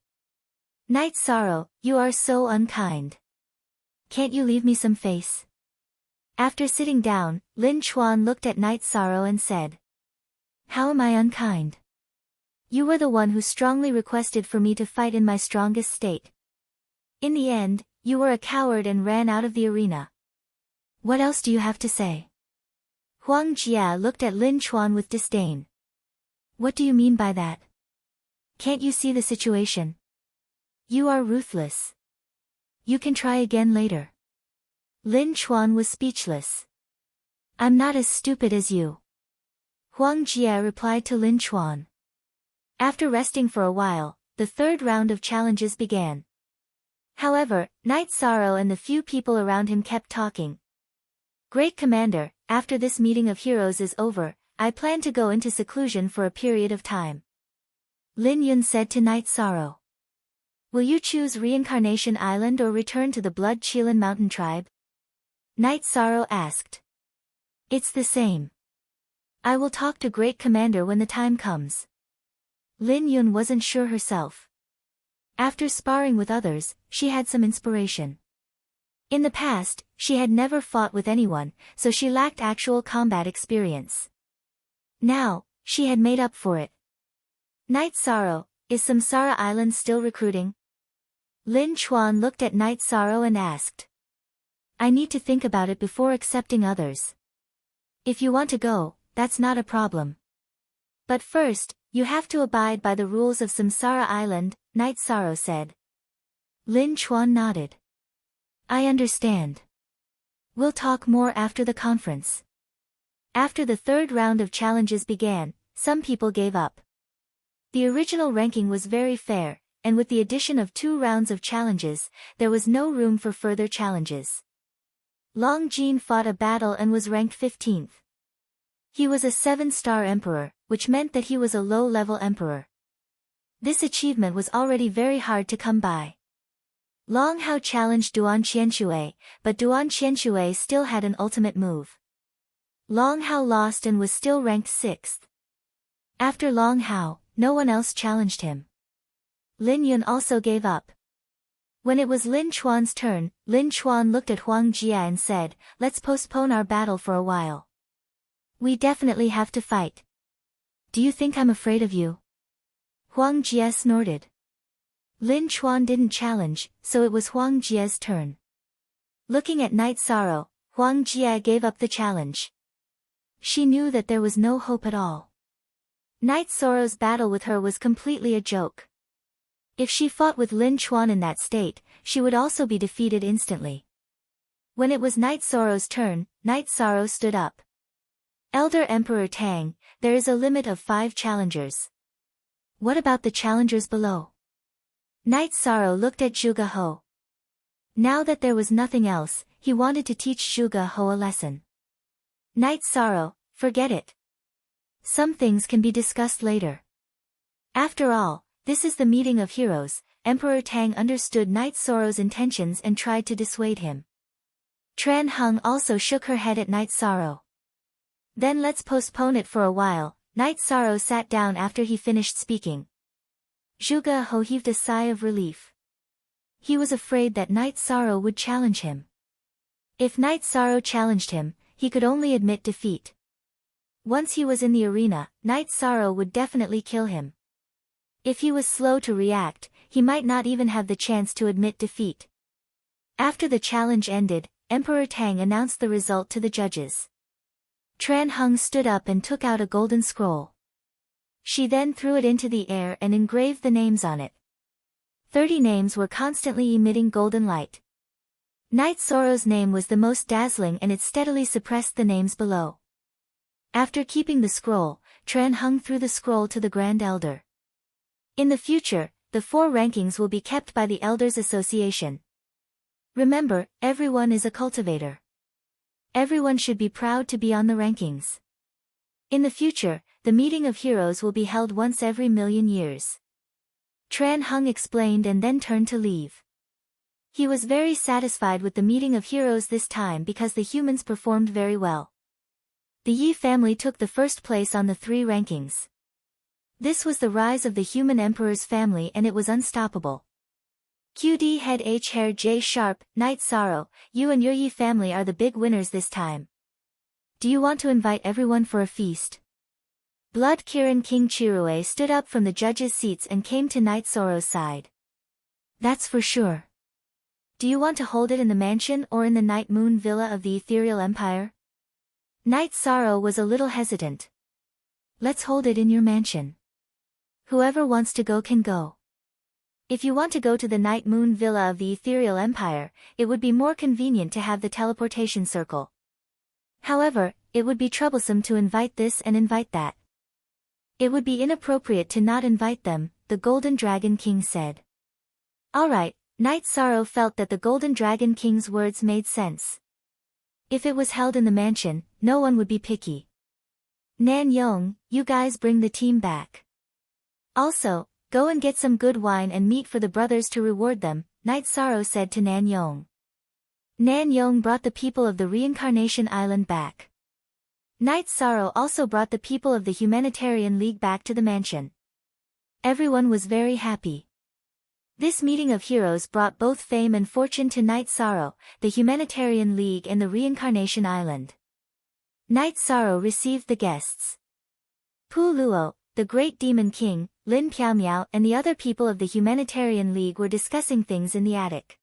Knight Sorrow, you are so unkind. Can't you leave me some face? After sitting down, Lin Chuan looked at Knight Sorrow and said. How am I unkind? You were the one who strongly requested for me to fight in my strongest state. In the end, you were a coward and ran out of the arena. What else do you have to say? Huang Jia looked at Lin Chuan with disdain. What do you mean by that? Can't you see the situation? You are ruthless. You can try again later. Lin Chuan was speechless. I'm not as stupid as you. Huang Jia replied to Lin Chuan. After resting for a while, the third round of challenges began. However, Knight Sorrow and the few people around him kept talking. Great Commander, after this meeting of heroes is over, I plan to go into seclusion for a period of time. Lin Yun said to Night Sorrow. Will you choose Reincarnation Island or return to the Blood Qilin Mountain tribe? Night Sorrow asked. It's the same. I will talk to Great Commander when the time comes. Lin Yun wasn't sure herself. After sparring with others, she had some inspiration. In the past, she had never fought with anyone, so she lacked actual combat experience. Now, she had made up for it. Night Sorrow, is Samsara Island still recruiting? Lin Chuan looked at Night Sorrow and asked. I need to think about it before accepting others. If you want to go, that's not a problem. But first, you have to abide by the rules of Samsara Island, Night Sorrow said. Lin Chuan nodded. I understand. We'll talk more after the conference. After the third round of challenges began, some people gave up. The original ranking was very fair, and with the addition of 2 rounds of challenges, there was no room for further challenges. Long Jin fought a battle and was ranked 15th. He was a 7-star emperor, which meant that he was a low-level emperor. This achievement was already very hard to come by. Long Hao challenged Duan Qianxue, but Duan Qianxue still had an ultimate move. Long Hao lost and was still ranked 6th. After Long Hao, no one else challenged him. Lin Yun also gave up. When it was Lin Chuan's turn, Lin Chuan looked at Huang Jia and said, let's postpone our battle for a while. We definitely have to fight. Do you think I'm afraid of you? Huang Jia snorted. Lin Chuan didn't challenge, so it was Huang Jia's turn. Looking at Night Sorrow, Huang Jia gave up the challenge. She knew that there was no hope at all. Night Sorrow's battle with her was completely a joke. If she fought with Lin Chuan in that state, she would also be defeated instantly. When it was Night Sorrow's turn, Night Sorrow stood up. Elder Emperor Tang, there is a limit of 5 challengers. What about the challengers below? Night Sorrow looked at Zhuge He. Now that there was nothing else, he wanted to teach Zhuge He a lesson. Night Sorrow, forget it. Some things can be discussed later. After all, this is the meeting of heroes. Emperor Tang understood Night Sorrow's intentions and tried to dissuade him. Tran Heng also shook her head at Night Sorrow. Then let's postpone it for a while. Night Sorrow sat down after he finished speaking. Zhuge He heaved a sigh of relief. He was afraid that Night Sorrow would challenge him. If Night Sorrow challenged him, he could only admit defeat. Once he was in the arena, Night Sorrow would definitely kill him. If he was slow to react, he might not even have the chance to admit defeat. After the challenge ended, Emperor Tang announced the result to the judges. Tran Heng stood up and took out a golden scroll. She then threw it into the air and engraved the names on it. 30 names were constantly emitting golden light. Night Sorrow's name was the most dazzling and it steadily suppressed the names below. After keeping the scroll, Tran Heng threw the scroll to the Grand Elder. In the future, the 4 rankings will be kept by the Elders Association. Remember, everyone is a cultivator. Everyone should be proud to be on the rankings. In the future, the meeting of heroes will be held once every million years. Tran Heng explained and then turned to leave. He was very satisfied with the meeting of heroes this time because the humans performed very well. The Yi family took the first place on the 3 rankings. This was the rise of the human emperor's family and it was unstoppable. QD Head H Hair J Sharp, Night Sorrow, you and your Yi family are the big winners this time. Do you want to invite everyone for a feast? Blood Kirin King Chirue stood up from the judges' seats and came to Night Sorrow's side. That's for sure. Do you want to hold it in the mansion or in the Night Moon Villa of the Ethereal Empire? Night Sorrow was a little hesitant. Let's hold it in your mansion. Whoever wants to go can go. If you want to go to the Night Moon Villa of the Ethereal Empire, it would be more convenient to have the teleportation circle. However, it would be troublesome to invite this and invite that. It would be inappropriate to not invite them, the Golden Dragon King said. Alright, Night Sorrow felt that the Golden Dragon King's words made sense. If it was held in the mansion, no one would be picky. Nan Yong, you guys bring the team back. Also, go and get some good wine and meat for the brothers to reward them, Night Sorrow said to Nan Yong. Nan Yong brought the people of the Reincarnation Island back. Night Sorrow also brought the people of the Humanitarian League back to the mansion. Everyone was very happy. This meeting of heroes brought both fame and fortune to Night Sorrow, the Humanitarian League and the Reincarnation Island. Night Sorrow received the guests. Pu Luo, the Great Demon King, Lin Piaomiao and the other people of the Humanitarian League were discussing things in the attic.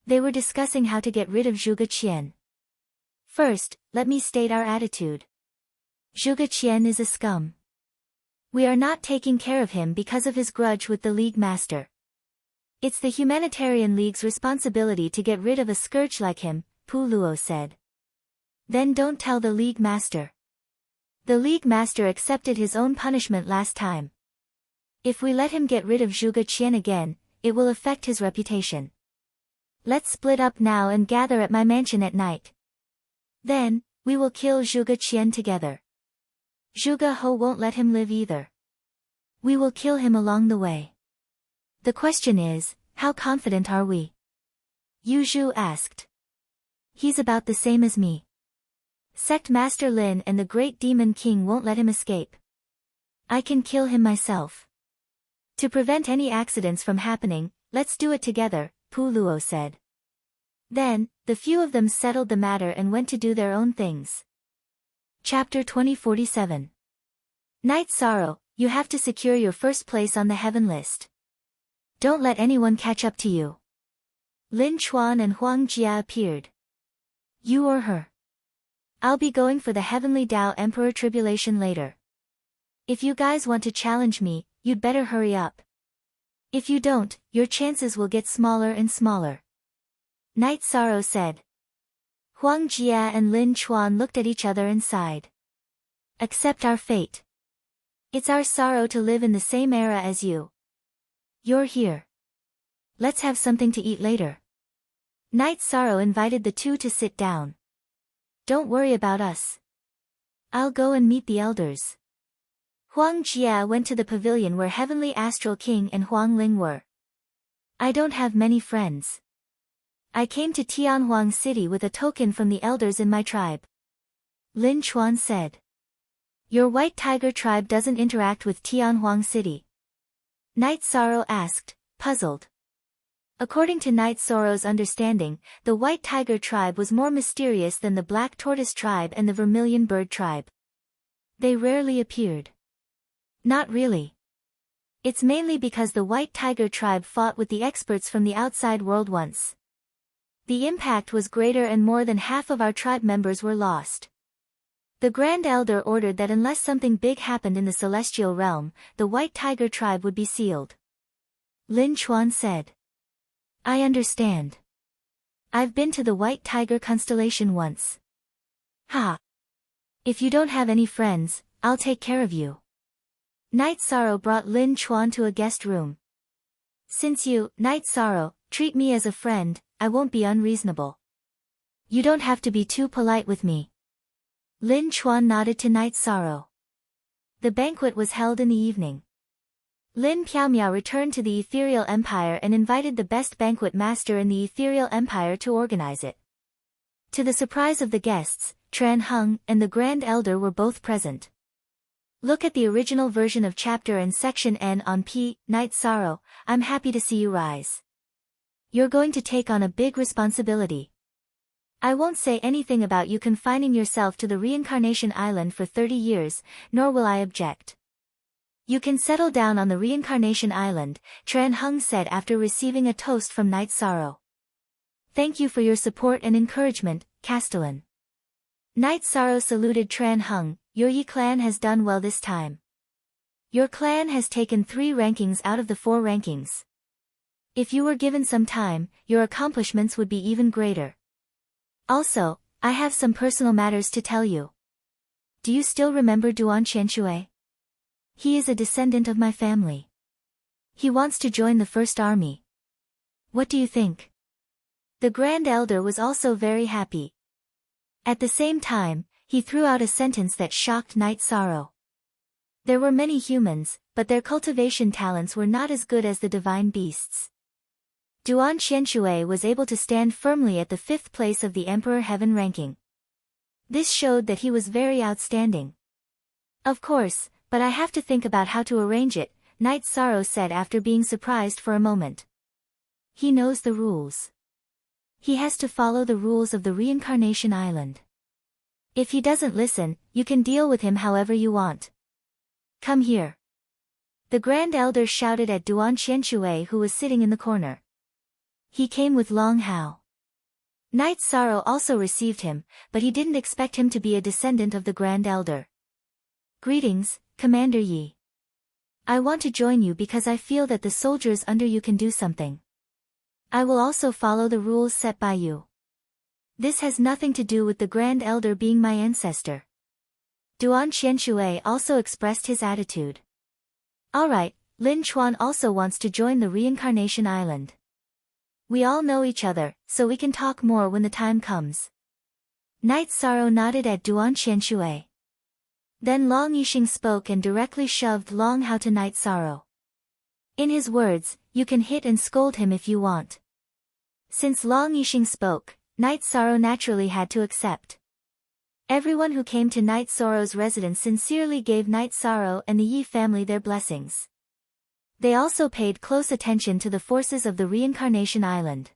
They were discussing how to get rid of Zhuge Qian. First, let me state our attitude. Zhuge Qian is a scum. We are not taking care of him because of his grudge with the League Master. It's the Humanitarian League's responsibility to get rid of a scourge like him, Pu Luo said. Then don't tell the League Master. The League Master accepted his own punishment last time. If we let him get rid of Zhuge Qian again, it will affect his reputation. Let's split up now and gather at my mansion at night. Then, we will kill Zhuge Qian together. Zhuge Ho won't let him live either. We will kill him along the way. The question is, how confident are we? Yu Zhu asked. He's about the same as me. Sect Master Lin and the Great Demon King won't let him escape. I can kill him myself. To prevent any accidents from happening, let's do it together, Pu Luo said. Then, the few of them settled the matter and went to do their own things. Chapter 2047. Night Sorrow, you have to secure your first place on the heaven list. Don't let anyone catch up to you. Lin Chuan and Huang Jia appeared. You or her? I'll be going for the Heavenly Tao Emperor Tribulation later. If you guys want to challenge me, you'd better hurry up. If you don't, your chances will get smaller and smaller. Night Sorrow said. Huang Jia and Lin Chuan looked at each other and sighed. Accept our fate. It's our sorrow to live in the same era as you. You're here. Let's have something to eat later. Night Sorrow invited the two to sit down. Don't worry about us. I'll go and meet the elders. Huang Jia went to the pavilion where Heavenly Astral King and Huang Ling were. I don't have many friends. I came to Tianhuang City with a token from the elders in my tribe. Lin Chuan said. Your White Tiger tribe doesn't interact with Tianhuang City. Night Sorrow asked, puzzled. According to Night Sorrow's understanding, the White Tiger tribe was more mysterious than the Black Tortoise tribe and the Vermilion Bird tribe. They rarely appeared. Not really. It's mainly because the White Tiger tribe fought with the experts from the outside world once. The impact was greater and more than half of our tribe members were lost. The Grand Elder ordered that unless something big happened in the celestial realm, the White Tiger tribe would be sealed. Lin Chuan said. I understand. I've been to the White Tiger constellation once. Ha! If you don't have any friends, I'll take care of you. Night Sorrow brought Lin Chuan to a guest room. Since you, Night Sorrow, treat me as a friend, I won't be unreasonable. You don't have to be too polite with me. Lin Chuan nodded to Night Sorrow. The banquet was held in the evening. Lin Piaomiao returned to the Ethereal Empire and invited the best banquet master in the Ethereal Empire to organize it. To the surprise of the guests, Tran Heng and the Grand Elder were both present. Look at the original version of chapter and section N on P, Night Sorrow, I'm happy to see you rise. You're going to take on a big responsibility. I won't say anything about you confining yourself to the Reincarnation Island for 30 years, nor will I object. You can settle down on the Reincarnation Island, Tran Heng said after receiving a toast from Night Sorrow. Thank you for your support and encouragement, Castellan. Night Sorrow saluted Tran Heng. Your Yi clan has done well this time. Your clan has taken 3 rankings out of the 4 rankings. If you were given some time, your accomplishments would be even greater. Also, I have some personal matters to tell you. Do you still remember Duan Qianshui? He is a descendant of my family. He wants to join the First Army. What do you think? The Grand Elder was also very happy. At the same time, he threw out a sentence that shocked Night Sorrow. There were many humans, but their cultivation talents were not as good as the divine beasts. Duan Qianshui was able to stand firmly at the 5th place of the Emperor Heaven ranking. This showed that he was very outstanding. Of course, but I have to think about how to arrange it, Knight Sorrow said after being surprised for a moment. He knows the rules. He has to follow the rules of the Reincarnation Island. If he doesn't listen, you can deal with him however you want. Come here. The Grand Elder shouted at Duan Qianshui, who was sitting in the corner. He came with Long Hao. Knight Sorrow also received him, but he didn't expect him to be a descendant of the Grand Elder. Greetings, Commander Yi. I want to join you because I feel that the soldiers under you can do something. I will also follow the rules set by you. This has nothing to do with the Grand Elder being my ancestor. Duan Qianshui also expressed his attitude. Alright, Lin Chuan also wants to join the Reincarnation Island. We all know each other, so we can talk more when the time comes. Knight Sorrow nodded at Duan Qianshui. Then Long Yixing spoke and directly shoved Long Hao to Knight Sorrow. In his words, you can hit and scold him if you want. Since Long Yixing spoke, Knight Sorrow naturally had to accept. Everyone who came to Knight Sorrow's residence sincerely gave Knight Sorrow and the Yi family their blessings. They also paid close attention to the forces of the Reincarnation Island.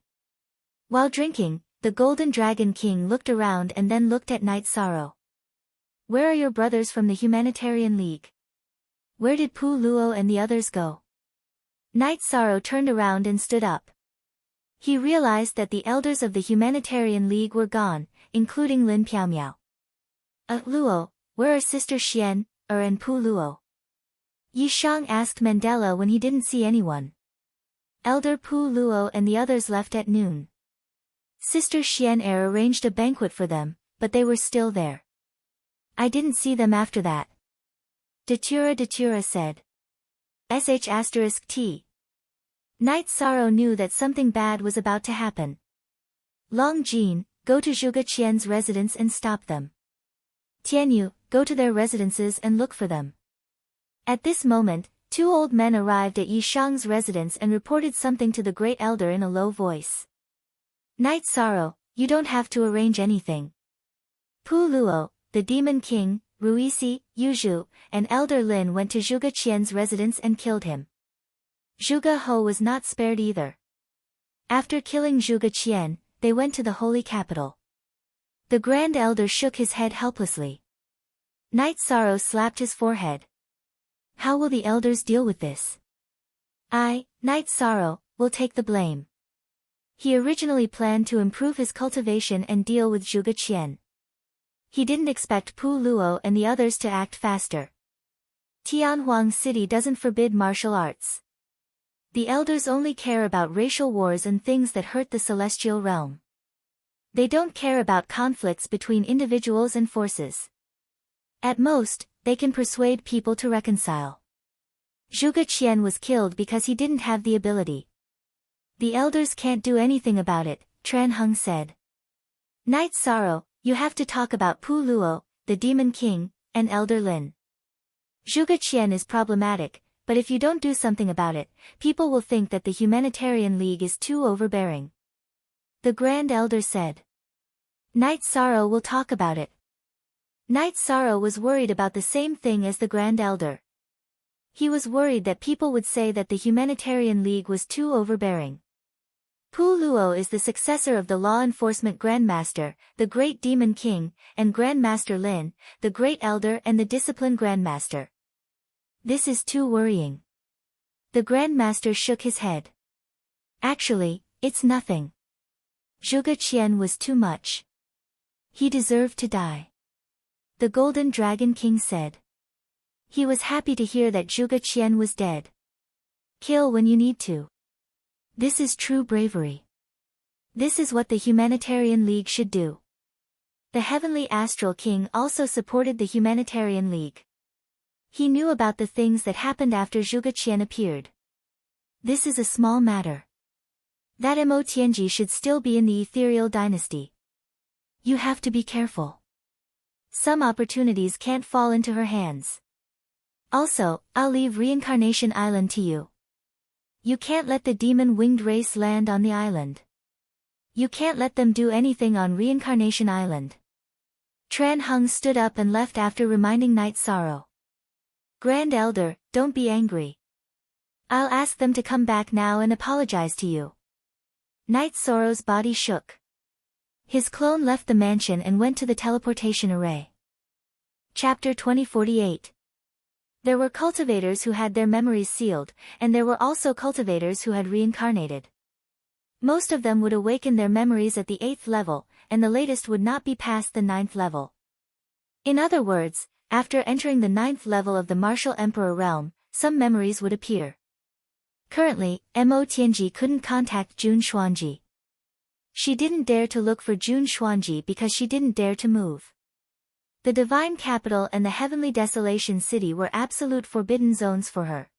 While drinking, the Golden Dragon King looked around and then looked at Knight Sorrow. Where are your brothers from the Humanitarian League? Where did Pu Luo and the others go? Knight Sorrow turned around and stood up. He realized that the elders of the Humanitarian League were gone, including Lin Piaomiao. Luo, where are Sister Xian, and Pu Luo? Yi Shang asked Mandela when he didn't see anyone. Elder Pu Luo and the others left at noon. Sister Xian arranged a banquet for them, but they were still there. I didn't see them after that. Datura said. *T. Knight Sorrow knew that something bad was about to happen. Long Jin, go to Zhuge Qian's residence and stop them. Tianyu, go to their residences and look for them. At this moment, 2 old men arrived at Yi Shang's residence and reported something to the Great Elder in a low voice. Knight Sorrow, you don't have to arrange anything. Pu Luo, the Demon King, Ruisi, Yuzhu, and Elder Lin went to Zhuge Qian's residence and killed him. Zhuge Ho was not spared either. After killing Zhuge Qian, they went to the holy capital. The Grand Elder shook his head helplessly. Knight Sorrow slapped his forehead. How will the elders deal with this? Knight Sorrow, will take the blame. He originally planned to improve his cultivation and deal with Zhuge Qian. He didn't expect Pu Luo and the others to act faster. Tianhuang City doesn't forbid martial arts. The elders only care about racial wars and things that hurt the celestial realm. They don't care about conflicts between individuals and forces. At most, they can persuade people to reconcile. Zhuge Qian was killed because he didn't have the ability. The elders can't do anything about it, Tran Heng said. Knight Sorrow, you have to talk about Pu Luo, the Demon King, and Elder Lin. Zhuge Qian is problematic, but if you don't do something about it, people will think that the Humanitarian League is too overbearing. The Grand Elder said. Knight Sorrow will talk about it. Knight Sorrow was worried about the same thing as the Grand Elder. He was worried that people would say that the Humanitarian League was too overbearing. Pu Luo is the successor of the Law Enforcement Grandmaster, the Great Demon King, and Grandmaster Lin, the Great Elder and the Discipline Grandmaster. This is too worrying. The Grandmaster shook his head. Actually, it's nothing. Zhuge Qian was too much. He deserved to die. The Golden Dragon King said. He was happy to hear that Zhuge Qian was dead. Kill when you need to. This is true bravery. This is what the Humanitarian League should do. The Heavenly Astral King also supported the Humanitarian League. He knew about the things that happened after Zhuge Qian appeared. This is a small matter. That Mo Tianji should still be in the ethereal dynasty. You have to be careful. Some opportunities can't fall into her hands. Also, I'll leave Reincarnation Island to you. You can't let the demon-winged race land on the island. You can't let them do anything on Reincarnation Island. Tran Hung stood up and left after reminding Night Sorrow. Grand Elder, don't be angry. I'll ask them to come back now and apologize to you. Night Sorrow's body shook. His clone left the mansion and went to the teleportation array. Chapter 2048. There were cultivators who had their memories sealed, and there were also cultivators who had reincarnated. Most of them would awaken their memories at the 8th level, and the latest would not be past the 9th level. In other words, after entering the 9th level of the Martial Emperor realm, some memories would appear. Currently, Mo Tianji couldn't contact Jun Xuanji. She didn't dare to look for Jun Xuanji because she didn't dare to move. The Divine Capital and the Heavenly Desolation City were absolute forbidden zones for her.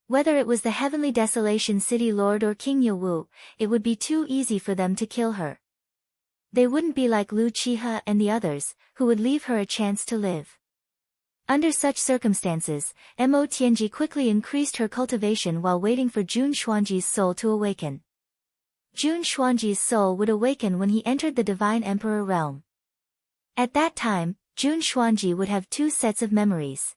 Whether it was the Heavenly Desolation City Lord or King Yawu, it would be too easy for them to kill her. They wouldn't be like Lu Chiha and the others, who would leave her a chance to live. Under such circumstances, Mo Tianji quickly increased her cultivation while waiting for Jun Xuanji's soul to awaken. Jun Xuanji's soul would awaken when he entered the Divine Emperor realm. At that time, Jun Xuanji would have 2 sets of memories.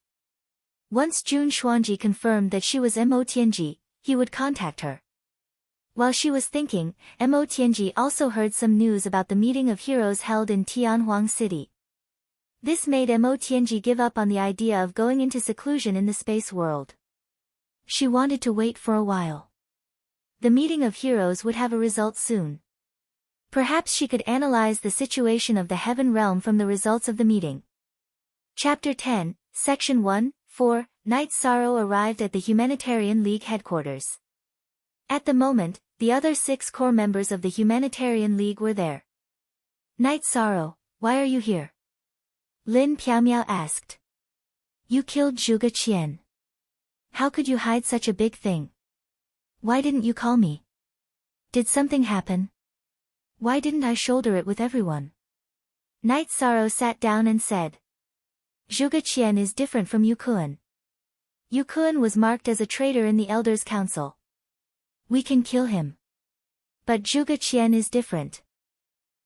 Once Jun Xuanji confirmed that she was Mo Tianji, he would contact her. While she was thinking, Mo Tianji also heard some news about the meeting of heroes held in Tianhuang City. This made Mo Tianji give up on the idea of going into seclusion in the space world. She wanted to wait for a while. The meeting of heroes would have a result soon. Perhaps she could analyze the situation of the Heaven Realm from the results of the meeting. Chapter 10, Section 1, 4, Night Sorrow arrived at the Humanitarian League headquarters. At the moment, the other 6 core members of the Humanitarian League were there. Night Sorrow, why are you here? Lin Piaomiao asked. You killed Zhuge Qian. How could you hide such a big thing? Why didn't you call me? Did something happen? Why didn't I shoulder it with everyone? Night Sorrow sat down and said. Zhuge Qian is different from Yu Kuan. Yu Kuan was marked as a traitor in the Elders' Council. We can kill him. But Zhuge Qian is different.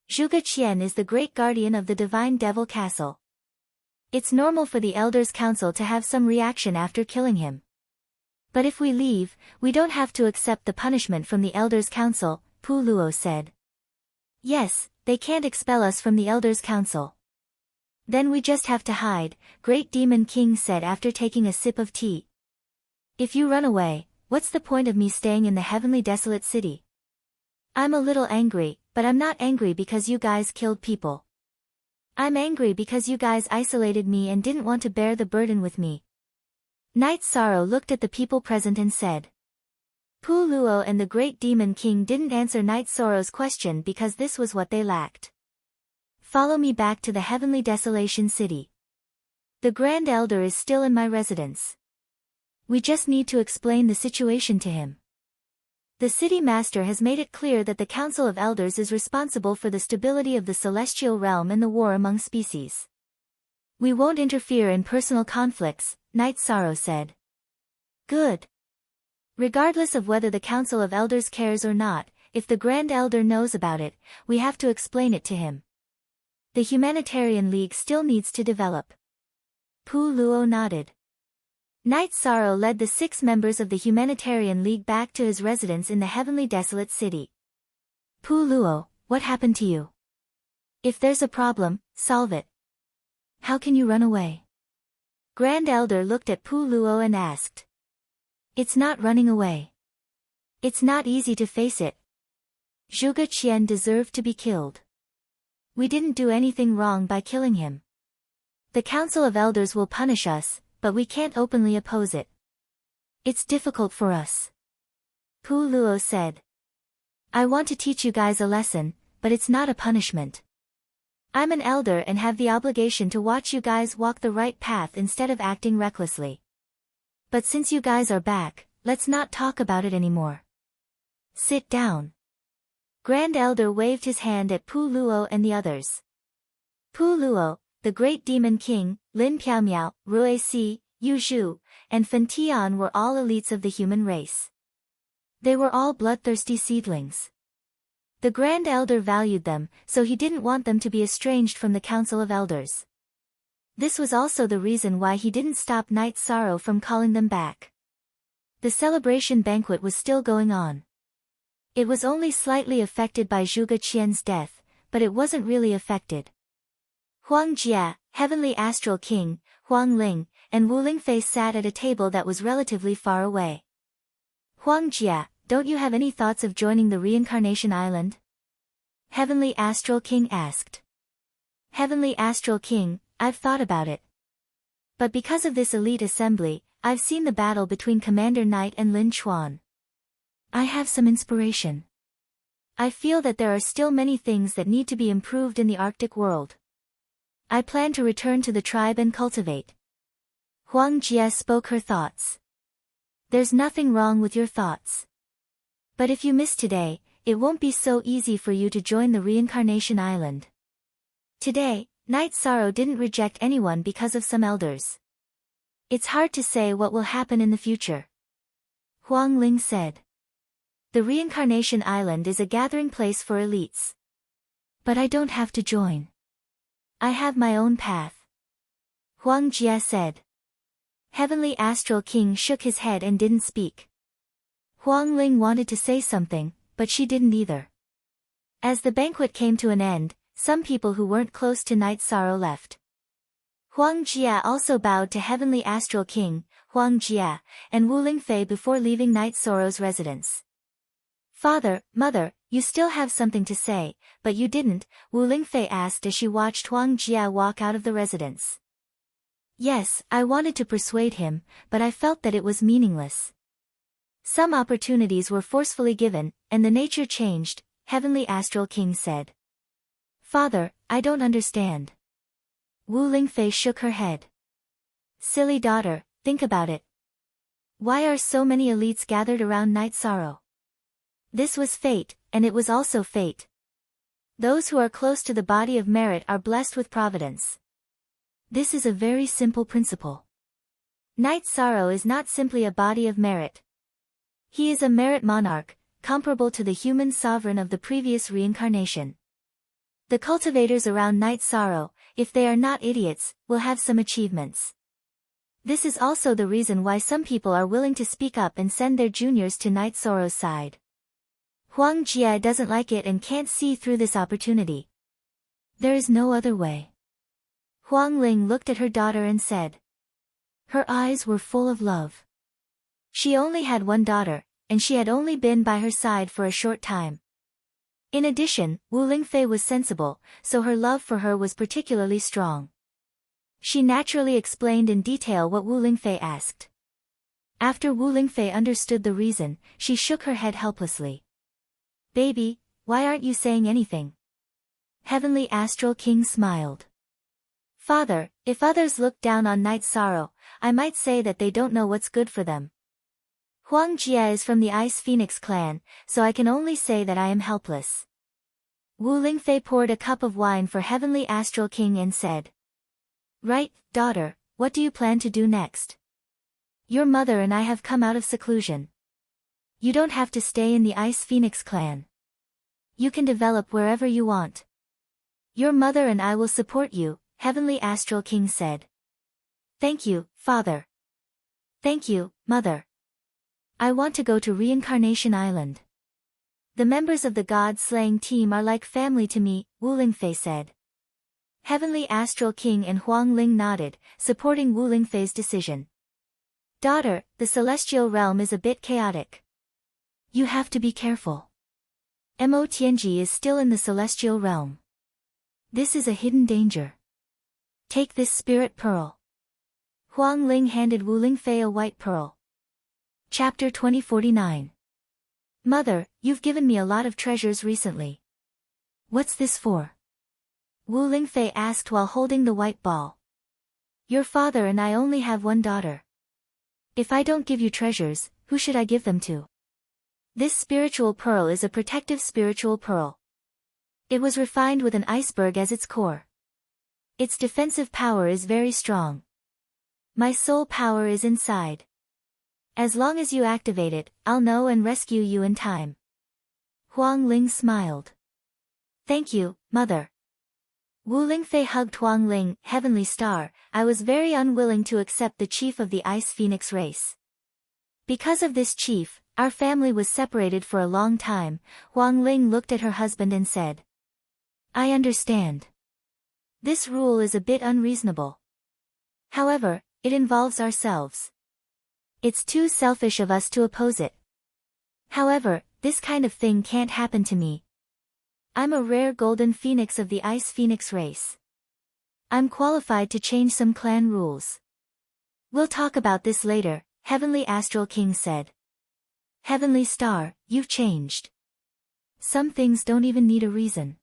Zhuge Qian is the great guardian of the Divine Devil Castle. It's normal for the Elders' Council to have some reaction after killing him. But if we leave, we don't have to accept the punishment from the Elders' Council, Pu Luo said. Yes, they can't expel us from the Elders' Council. Then we just have to hide, Great Demon King said after taking a sip of tea. If you run away, what's the point of me staying in the Heavenly Desolate City? I'm a little angry, but I'm not angry because you guys killed people. I'm angry because you guys isolated me and didn't want to bear the burden with me. Night Sorrow looked at the people present and said. Pu Luo and the Great Demon King didn't answer Night Sorrow's question because this was what they lacked. Follow me back to the Heavenly Desolation City. The Grand Elder is still in my residence. We just need to explain the situation to him. The City Master has made it clear that the Council of Elders is responsible for the stability of the Celestial Realm and the war among species. We won't interfere in personal conflicts, Night Sorrow said. Good. Regardless of whether the Council of Elders cares or not, if the Grand Elder knows about it, we have to explain it to him. The Humanitarian League still needs to develop. Pu Luo nodded. Night Sorrow led the 6 members of the Humanitarian League back to his residence in the Heavenly Desolate City. Pu Luo, what happened to you? If there's a problem, solve it. How can you run away? Grand Elder looked at Pu Luo and asked. It's not running away. It's not easy to face it. Zhuge Qian deserved to be killed. We didn't do anything wrong by killing him. The Council of Elders will punish us, but we can't openly oppose it. It's difficult for us. Pu Luo said. I want to teach you guys a lesson, but it's not a punishment. I'm an elder and have the obligation to watch you guys walk the right path instead of acting recklessly. But since you guys are back, let's not talk about it anymore. Sit down. Grand Elder waved his hand at Pu Luo and the others. Pu Luo, the Great Demon King, Lin Piaomiao, Rui Si, Yu Zhu, and Fen Tian were all elites of the human race. They were all bloodthirsty seedlings. The Grand Elder valued them, so he didn't want them to be estranged from the Council of Elders. This was also the reason why he didn't stop Night Sorrow from calling them back. The celebration banquet was still going on. It was only slightly affected by Zhuge Qian's death, but it wasn't really affected. Huang Jia, Heavenly Astral King, Huang Ling, and Wu Lingfei sat at a table that was relatively far away. Huang Jia, don't you have any thoughts of joining the Reincarnation Island? Heavenly Astral King asked. Heavenly Astral King, I've thought about it. But because of this elite assembly, I've seen the battle between Commander Knight and Lin Chuan. I have some inspiration. I feel that there are still many things that need to be improved in the Arctic world. I plan to return to the tribe and cultivate. Huang Jia spoke her thoughts. There's nothing wrong with your thoughts. But if you miss today, it won't be so easy for you to join the Reincarnation Island. Today, Night Sorrow didn't reject anyone because of some elders. It's hard to say what will happen in the future. Huang Ling said. The Reincarnation Island is a gathering place for elites. But I don't have to join. I have my own path. Huang Jia said. Heavenly Astral King shook his head and didn't speak. Huang Ling wanted to say something, but she didn't either. As the banquet came to an end, some people who weren't close to Night Sorrow left. Huang Jia also bowed to Heavenly Astral King, Huang Jia, and Wu Lingfei before leaving Night Sorrow's residence. Father, Mother, you still have something to say, but you didn't, Wu Lingfei asked as she watched Huang Jia walk out of the residence. Yes, I wanted to persuade him, but I felt that it was meaningless. Some opportunities were forcefully given, and the nature changed, Heavenly Astral King said. Father, I don't understand. Wu Lingfei shook her head. Silly daughter, think about it. Why are so many elites gathered around Night Sorrow? This was fate, and it was also fate. Those who are close to the body of merit are blessed with providence. This is a very simple principle. Night Sorrow is not simply a body of merit. He is a merit monarch, comparable to the human sovereign of the previous reincarnation. The cultivators around Night Sorrow, if they are not idiots, will have some achievements. This is also the reason why some people are willing to speak up and send their juniors to Night Sorrow's side. Huang Jia doesn't like it and can't see through this opportunity. There is no other way. Huang Ling looked at her daughter and said. Her eyes were full of love. She only had one daughter, and she had only been by her side for a short time. In addition, Wu Lingfei was sensible, so her love for her was particularly strong. She naturally explained in detail what Wu Lingfei asked. After Wu Lingfei understood the reason, she shook her head helplessly. Baby, why aren't you saying anything? Heavenly Astral King smiled. Father, if others look down on Night Sorrow, I might say that they don't know what's good for them. Huang Jia is from the Ice Phoenix clan, so I can only say that I am helpless. Wu Lingfei poured a cup of wine for Heavenly Astral King and said. Right, daughter, what do you plan to do next? Your mother and I have come out of seclusion. You don't have to stay in the Ice Phoenix clan. You can develop wherever you want. Your mother and I will support you, Heavenly Astral King said. Thank you, Father. Thank you, Mother. I want to go to Reincarnation Island. The members of the God-slaying team are like family to me, Wu Lingfei said. Heavenly Astral King and Huang Ling nodded, supporting Wu Lingfei's decision. Daughter, the celestial realm is a bit chaotic. You have to be careful. Mo Tianji is still in the celestial realm. This is a hidden danger. Take this spirit pearl. Huang Ling handed Wu Lingfei a white pearl. Chapter 2049. Mother, you've given me a lot of treasures recently. What's this for? Wu Lingfei asked while holding the white ball. Your father and I only have one daughter. If I don't give you treasures, who should I give them to? This spiritual pearl is a protective spiritual pearl. It was refined with an iceberg as its core. Its defensive power is very strong. My soul power is inside. As long as you activate it, I'll know and rescue you in time. Huang Ling smiled. Thank you, Mother. Wu Lingfei hugged Huang Ling. Heavenly Star, I was very unwilling to accept the chief of the Ice Phoenix race. Because of this chief, our family was separated for a long time. Huang Ling looked at her husband and said, I understand. This rule is a bit unreasonable. However, it involves ourselves. It's too selfish of us to oppose it. However, this kind of thing can't happen to me. I'm a rare golden phoenix of the Ice Phoenix race. I'm qualified to change some clan rules. We'll talk about this later, Heavenly Astral King said. Heavenly Star, you've changed. Some things don't even need a reason.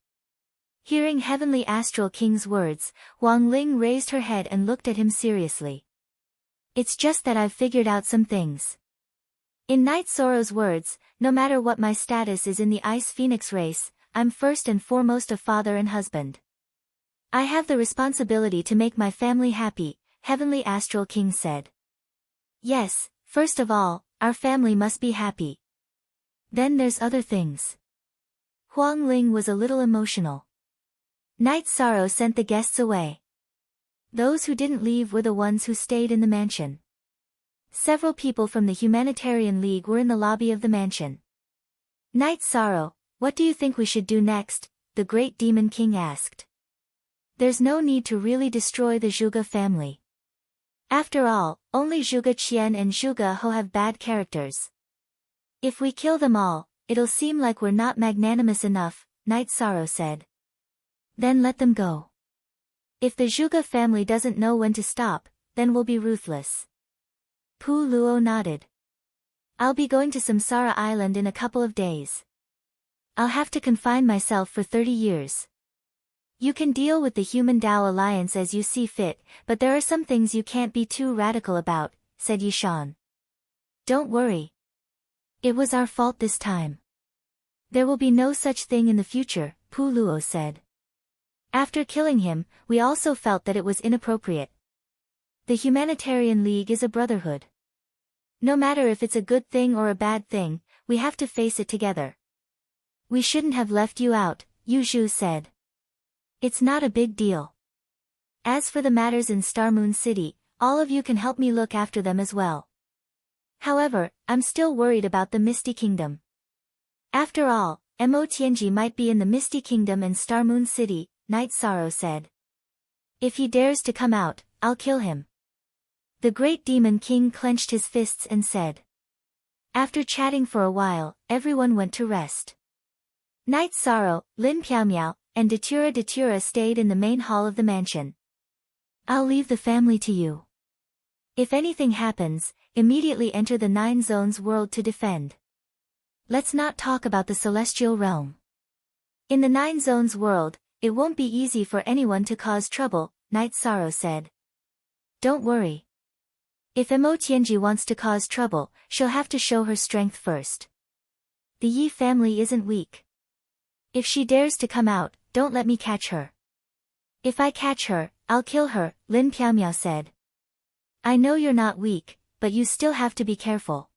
Hearing Heavenly Astral King's words, Huang Ling raised her head and looked at him seriously. It's just that I've figured out some things. In Night Sorrow's words, no matter what my status is in the Ice Phoenix race, I'm first and foremost a father and husband. I have the responsibility to make my family happy, Heavenly Astral King said. Yes, first of all, our family must be happy. Then there's other things. Huang Ling was a little emotional. Night Sorrow sent the guests away. Those who didn't leave were the ones who stayed in the mansion. Several people from the Humanitarian League were in the lobby of the mansion. Night Sorrow, what do you think we should do next? The Great Demon King asked. There's no need to really destroy the Zhuge family. After all, only Zhuge Qian and Zhuge He have bad characters. If we kill them all, it'll seem like we're not magnanimous enough, Night Sorrow said. Then let them go. If the Zhuge family doesn't know when to stop, then we'll be ruthless. Pu Luo nodded. I'll be going to Samsara Island in a couple of days. I'll have to confine myself for 30 years. You can deal with the Human Tao Alliance as you see fit, but there are some things you can't be too radical about, said Yishan. Don't worry. It was our fault this time. There will be no such thing in the future, Pu Luo said. After killing him, we also felt that it was inappropriate. The Humanitarian League is a brotherhood. No matter if it's a good thing or a bad thing, we have to face it together. We shouldn't have left you out, Yu Zhu said. It's not a big deal. As for the matters in Star Moon City, all of you can help me look after them as well. However, I'm still worried about the Misty Kingdom. After all, Mo Tianji might be in the Misty Kingdom and Star Moon City, Night Sorrow said. If he dares to come out, I'll kill him. The Great Demon King clenched his fists and said. After chatting for a while, everyone went to rest. Night Sorrow, Lin Piaomiao, and Datura stayed in the main hall of the mansion. I'll leave the family to you. If anything happens, immediately enter the Nine Zones world to defend. Let's not talk about the celestial realm. In the Nine Zones world, it won't be easy for anyone to cause trouble, Night Sorrow said. Don't worry. If Mo Tianji wants to cause trouble, she'll have to show her strength first. The Yi family isn't weak. If she dares to come out, don't let me catch her. If I catch her, I'll kill her, Lin Piaomiao said. I know you're not weak, but you still have to be careful.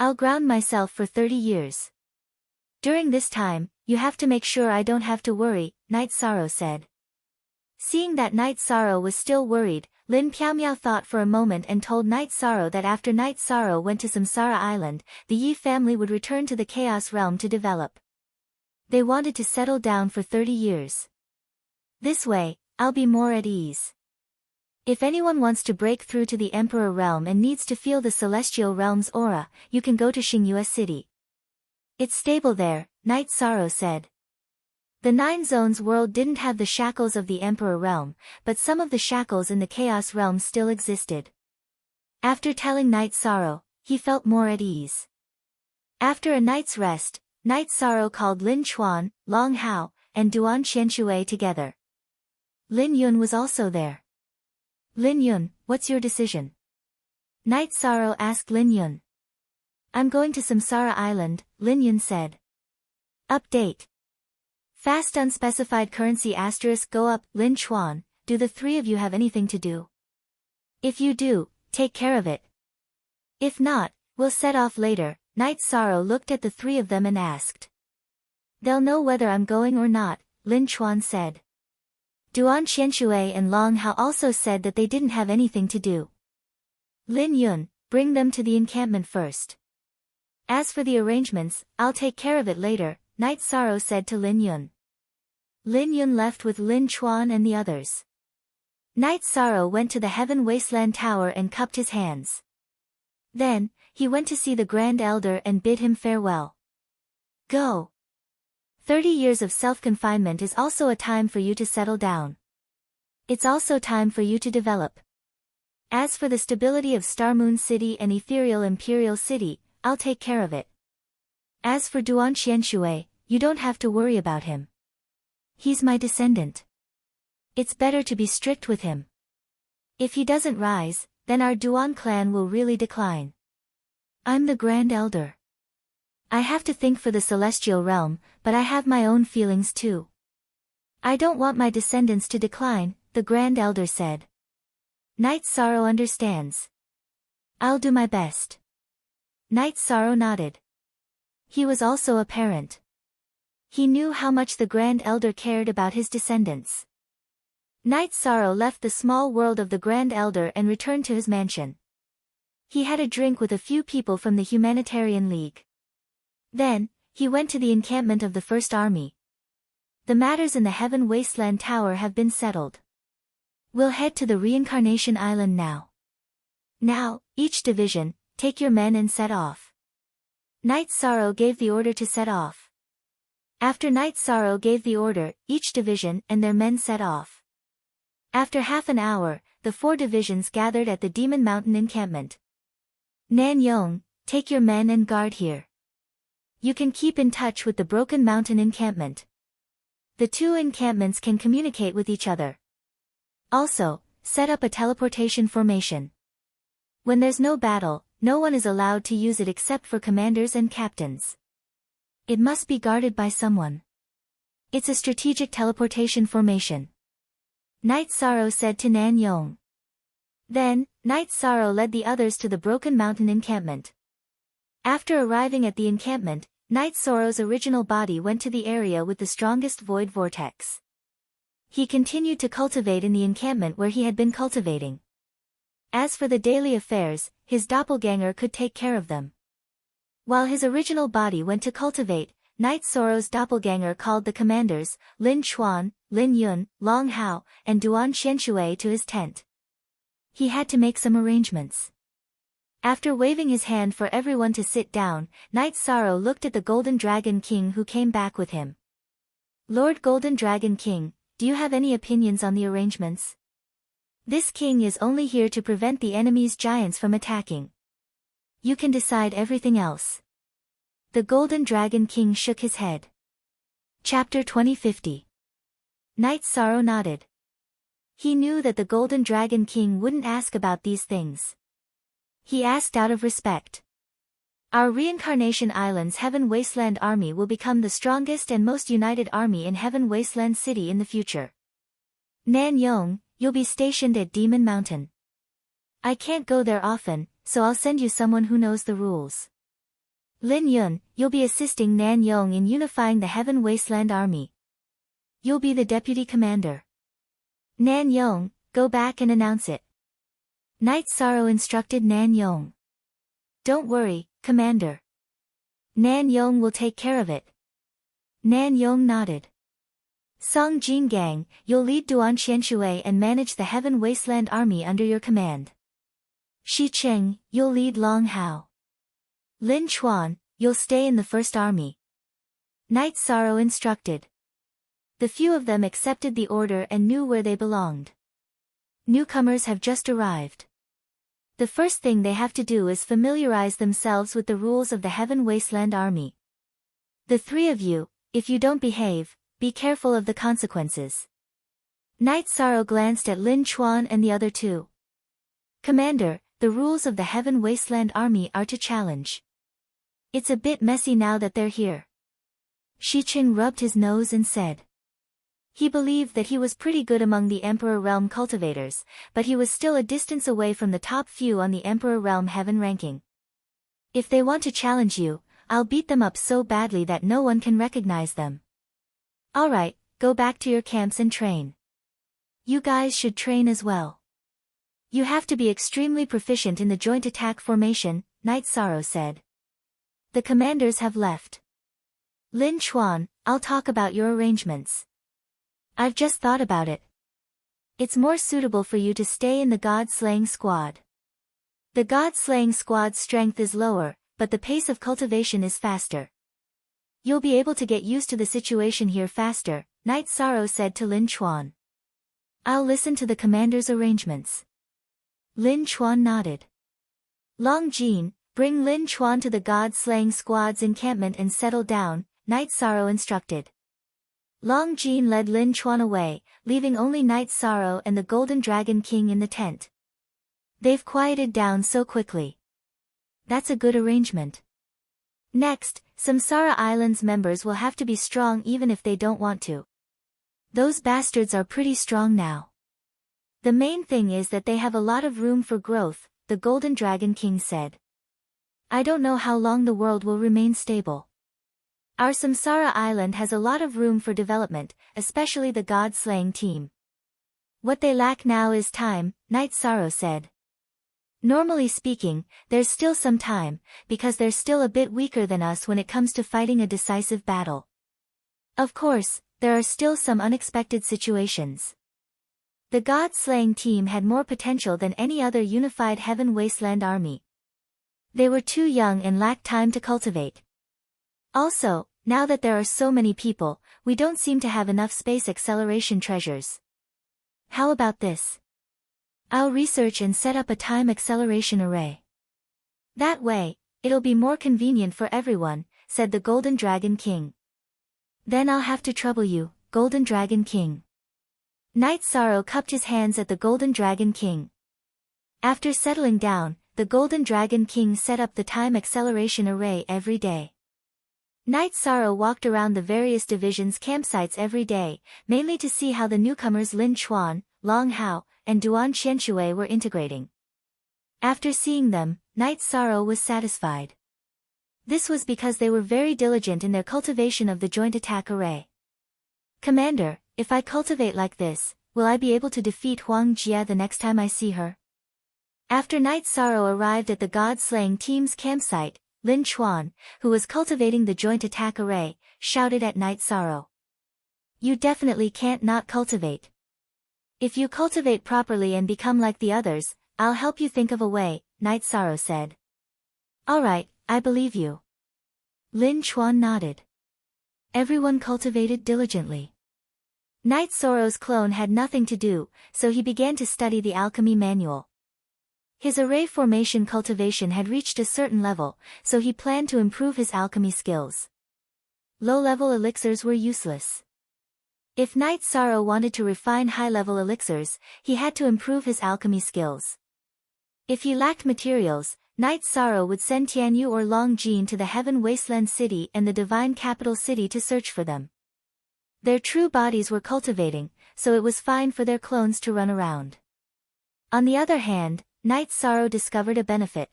I'll ground myself for 30 years. During this time, you have to make sure I don't have to worry, Night Sorrow said. Seeing that Night Sorrow was still worried, Lin Piaomiao thought for a moment and told Night Sorrow that after Night Sorrow went to Samsara Island, the Yi family would return to the Chaos Realm to develop. They wanted to settle down for 30 years. This way, I'll be more at ease. If anyone wants to break through to the Emperor Realm and needs to feel the Celestial Realm's aura, you can go to Xingyue City. It's stable there, Night Sorrow said. The Nine Zones world didn't have the shackles of the Emperor Realm, but some of the shackles in the Chaos Realm still existed. After telling Night Sorrow, he felt more at ease. After a night's rest, Night Sorrow called Lin Chuan, Long Hao, and Duan Qianshui together. Lin Yun was also there. Lin Yun, what's your decision? Night Sorrow asked Lin Yun. I'm going to Samsara Island, Lin Yun said. Update. Fast unspecified currency ** go up, Lin Chuan, do the three of you have anything to do? If you do, take care of it. If not, we'll set off later. Night Sorrow looked at the three of them and asked. They'll know whether I'm going or not, Lin Chuan said. Duan Qianshui and Long Hao also said that they didn't have anything to do. Lin Yun, bring them to the encampment first. As for the arrangements, I'll take care of it later, Night Sorrow said to Lin Yun. Lin Yun left with Lin Chuan and the others. Night Sorrow went to the Heaven Wasteland Tower and cupped his hands. Then, he went to see the Grand Elder and bid him farewell. Go. 30 years of self-confinement is also a time for you to settle down. It's also time for you to develop. As for the stability of Star Moon City and Ethereal Imperial City, I'll take care of it. As for Duan Qianshui, you don't have to worry about him. He's my descendant. It's better to be strict with him. If he doesn't rise, then our Duan clan will really decline. I'm the Grand Elder. I have to think for the celestial realm, but I have my own feelings too. I don't want my descendants to decline, the Grand Elder said. Night Sorrow understands. I'll do my best. Night Sorrow nodded. He was also a parent. He knew how much the Grand Elder cared about his descendants. Night Sorrow left the small world of the Grand Elder and returned to his mansion. He had a drink with a few people from the Humanitarian League. Then, he went to the encampment of the First Army. The matters in the Heaven Wasteland Tower have been settled. We'll head to the Reincarnation Island now. Now, each division, take your men and set off. Night Sorrow gave the order to set off. After Night Sorrow gave the order, each division and their men set off. After half an hour, the 4 divisions gathered at the Demon Mountain encampment. Nan Yong, take your men and guard here. You can keep in touch with the Broken Mountain encampment. The 2 encampments can communicate with each other. Also, set up a teleportation formation. When there's no battle, no one is allowed to use it except for commanders and captains. It must be guarded by someone. It's a strategic teleportation formation. Night Sorrow said to Nan Yong. Then, Night Sorrow led the others to the Broken Mountain encampment. After arriving at the encampment, Night Sorrow's original body went to the area with the strongest void vortex. He continued to cultivate in the encampment where he had been cultivating. As for the daily affairs, his doppelganger could take care of them. While his original body went to cultivate, Night Sorrow's doppelganger called the commanders, Lin Chuan, Lin Yun, Long Hao, and Duan Qianshui to his tent. He had to make some arrangements. After waving his hand for everyone to sit down, Night Sorrow looked at the Golden Dragon King who came back with him. Lord Golden Dragon King, do you have any opinions on the arrangements? This king is only here to prevent the enemy's giants from attacking. You can decide everything else. The Golden Dragon King shook his head. Chapter 2050. Night Sorrow nodded. He knew that the Golden Dragon King wouldn't ask about these things. He asked out of respect. Our Reincarnation Island's Heaven Wasteland Army will become the strongest and most united army in Heaven Wasteland City in the future. Nan Yong, you'll be stationed at Demon Mountain. I can't go there often, so I'll send you someone who knows the rules. Lin Yun, you'll be assisting Nan Yong in unifying the Heaven Wasteland Army. You'll be the deputy commander. Nan Yong, go back and announce it. Night Sorrow instructed Nan Yong. Don't worry, Commander. Nan Yong will take care of it. Nan Yong nodded. Song Jingang, you'll lead Duan Qianshui and manage the Heaven Wasteland Army under your command. Shi Cheng, you'll lead Long Hao. Lin Chuan, you'll stay in the First Army. Night Sorrow instructed. The few of them accepted the order and knew where they belonged. Newcomers have just arrived. The first thing they have to do is familiarize themselves with the rules of the Heaven Wasteland Army. The 3 of you, if you don't behave, be careful of the consequences. Night Sorrow glanced at Lin Chuan and the other 2. Commander, the rules of the Heaven Wasteland Army are to challenge. It's a bit messy now that they're here. Shi Qing rubbed his nose and said. He believed that he was pretty good among the Emperor Realm cultivators, but he was still a distance away from the top few on the Emperor Realm Heaven ranking. If they want to challenge you, I'll beat them up so badly that no one can recognize them. Alright, go back to your camps and train. You guys should train as well. You have to be extremely proficient in the joint attack formation, Night Sorrow said. The commanders have left. Lin Chuan, I'll talk about your arrangements. I've just thought about it. It's more suitable for you to stay in the God-slaying squad. The God-slaying squad's strength is lower, but the pace of cultivation is faster. You'll be able to get used to the situation here faster, Night Sorrow said to Lin Chuan. I'll listen to the commander's arrangements. Lin Chuan nodded. Long Jean, bring Lin Chuan to the God-slaying squad's encampment and settle down, Night Sorrow instructed. Long Jean led Lin Chuan away, leaving only Night Sorrow and the Golden Dragon King in the tent. They've quieted down so quickly. That's a good arrangement. Next, Samsara Island's members will have to be strong even if they don't want to. Those bastards are pretty strong now. The main thing is that they have a lot of room for growth, the Golden Dragon King said. I don't know how long the world will remain stable. Our Samsara Island has a lot of room for development, especially the God-slaying team. What they lack now is time, Night Sorrow said. Normally speaking, there's still some time, because they're still a bit weaker than us when it comes to fighting a decisive battle. Of course, there are still some unexpected situations. The God-slaying team had more potential than any other unified Heaven Wasteland army. They were too young and lacked time to cultivate. Also, now that there are so many people, we don't seem to have enough space acceleration treasures. How about this? I'll research and set up a time acceleration array. That way, it'll be more convenient for everyone, said the Golden Dragon King. Then I'll have to trouble you, Golden Dragon King. Night Sorrow cupped his hands at the Golden Dragon King. After settling down, the Golden Dragon King set up the time acceleration array every day. Night Sorrow walked around the various divisions' campsites every day, mainly to see how the newcomers Lin Chuan, Long Hao, and Duan Qianshui were integrating. After seeing them, Night Sorrow was satisfied. This was because they were very diligent in their cultivation of the joint attack array. Commander, if I cultivate like this, will I be able to defeat Huang Jia the next time I see her? After Night Sorrow arrived at the God-slaying team's campsite, Lin Chuan, who was cultivating the joint attack array, shouted at Night Sorrow. You definitely can't not cultivate. If you cultivate properly and become like the others, I'll help you think of a way, Night Sorrow said. Alright, I believe you. Lin Chuan nodded. Everyone cultivated diligently. Night Sorrow's clone had nothing to do, so he began to study the alchemy manual. His array formation cultivation had reached a certain level, so he planned to improve his alchemy skills. Low-level elixirs were useless. If Night Sorrow wanted to refine high-level elixirs, he had to improve his alchemy skills. If he lacked materials, Night Sorrow would send Tianyu or Long Jean to the Heaven Wasteland City and the Divine Capital City to search for them. Their true bodies were cultivating, so it was fine for their clones to run around. On the other hand, Night Sorrow discovered a benefit.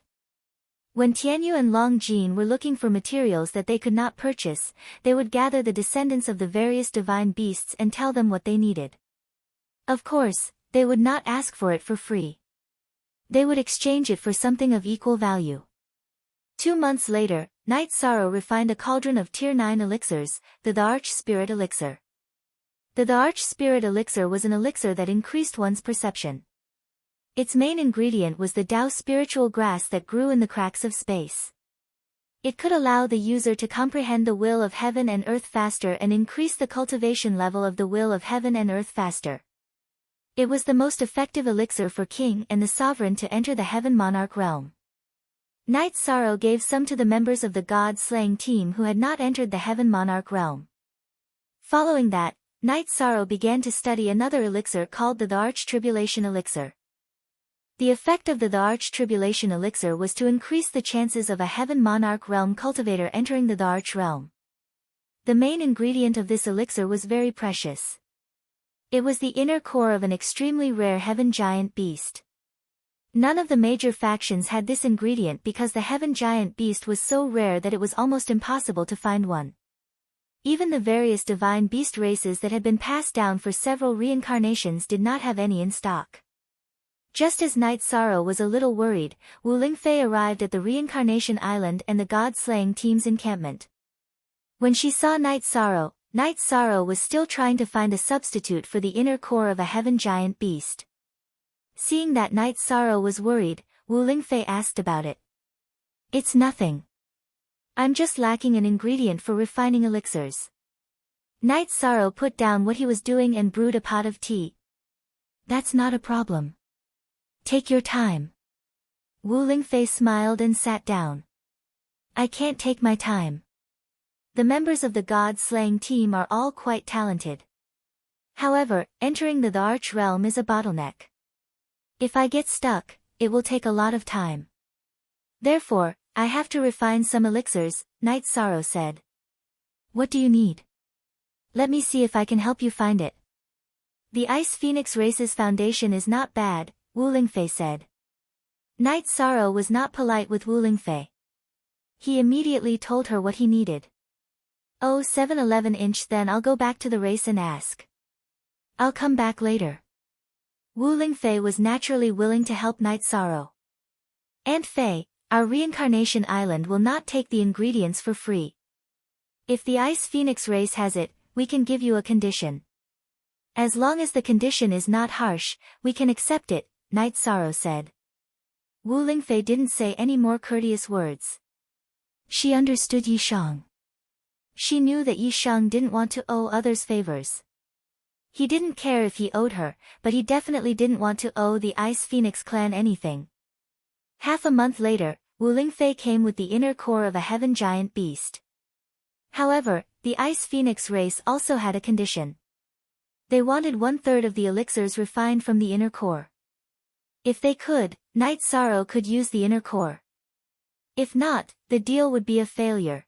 When Tianyu and Long Jean were looking for materials that they could not purchase, they would gather the descendants of the various divine beasts and tell them what they needed. Of course, they would not ask for it for free. They would exchange it for something of equal value. 2 months later, Night Sorrow refined a cauldron of Tier 9 elixirs, the Arch Spirit Elixir. The Arch Spirit Elixir was an elixir that increased one's perception. Its main ingredient was the Tao spiritual grass that grew in the cracks of space. It could allow the user to comprehend the will of heaven and earth faster and increase the cultivation level of the will of heaven and earth faster. It was the most effective elixir for king and the sovereign to enter the Heaven Monarch realm. Night Sorrow gave some to the members of the God-slaying team who had not entered the Heaven Monarch realm. Following that, Night Sorrow began to study another elixir called the Arch Tribulation Elixir. The effect of the Arch Tribulation Elixir was to increase the chances of a Heaven Monarch realm cultivator entering the Arch realm. The main ingredient of this elixir was very precious. It was the inner core of an extremely rare heaven giant beast. None of the major factions had this ingredient because the heaven giant beast was so rare that it was almost impossible to find one. Even the various divine beast races that had been passed down for several reincarnations did not have any in stock. Just as Night Sorrow was a little worried, Wu Lingfei arrived at the Reincarnation Island and the God-slaying team's encampment. When she saw Night Sorrow was still trying to find a substitute for the inner core of a heaven giant beast. Seeing that Night Sorrow was worried, Wu Lingfei asked about it. "It's nothing. I'm just lacking an ingredient for refining elixirs." Night Sorrow put down what he was doing and brewed a pot of tea. "That's not a problem. Take your time." Wu Lingfei smiled and sat down. "I can't take my time. The members of the God-slaying team are all quite talented. However, entering the Arch Realm is a bottleneck. If I get stuck, it will take a lot of time. Therefore, I have to refine some elixirs," Night Sorrow said. "What do you need? Let me see if I can help you find it." "The Ice Phoenix Race's foundation is not bad," Wu Lingfei said. Night Sorrow was not polite with Wu Lingfei. He immediately told her what he needed. "Oh, 7-11-inch, then I'll go back to the race and ask. I'll come back later." Wu Lingfei was naturally willing to help Night Sorrow. "Aunt Fei, our Reincarnation Island will not take the ingredients for free. If the Ice Phoenix race has it, we can give you a condition. As long as the condition is not harsh, we can accept it," Night Sorrow said. Wu Lingfei didn't say any more courteous words. She understood Yi Shang. She knew that Yi Shang didn't want to owe others favors. He didn't care if he owed her, but he definitely didn't want to owe the Ice Phoenix clan anything. Half a month later, Wu Lingfei came with the inner core of a heaven giant beast. However, the Ice Phoenix race also had a condition. They wanted 1/3 of the elixirs refined from the inner core. If they could, Night Sorrow could use the inner core. If not, the deal would be a failure.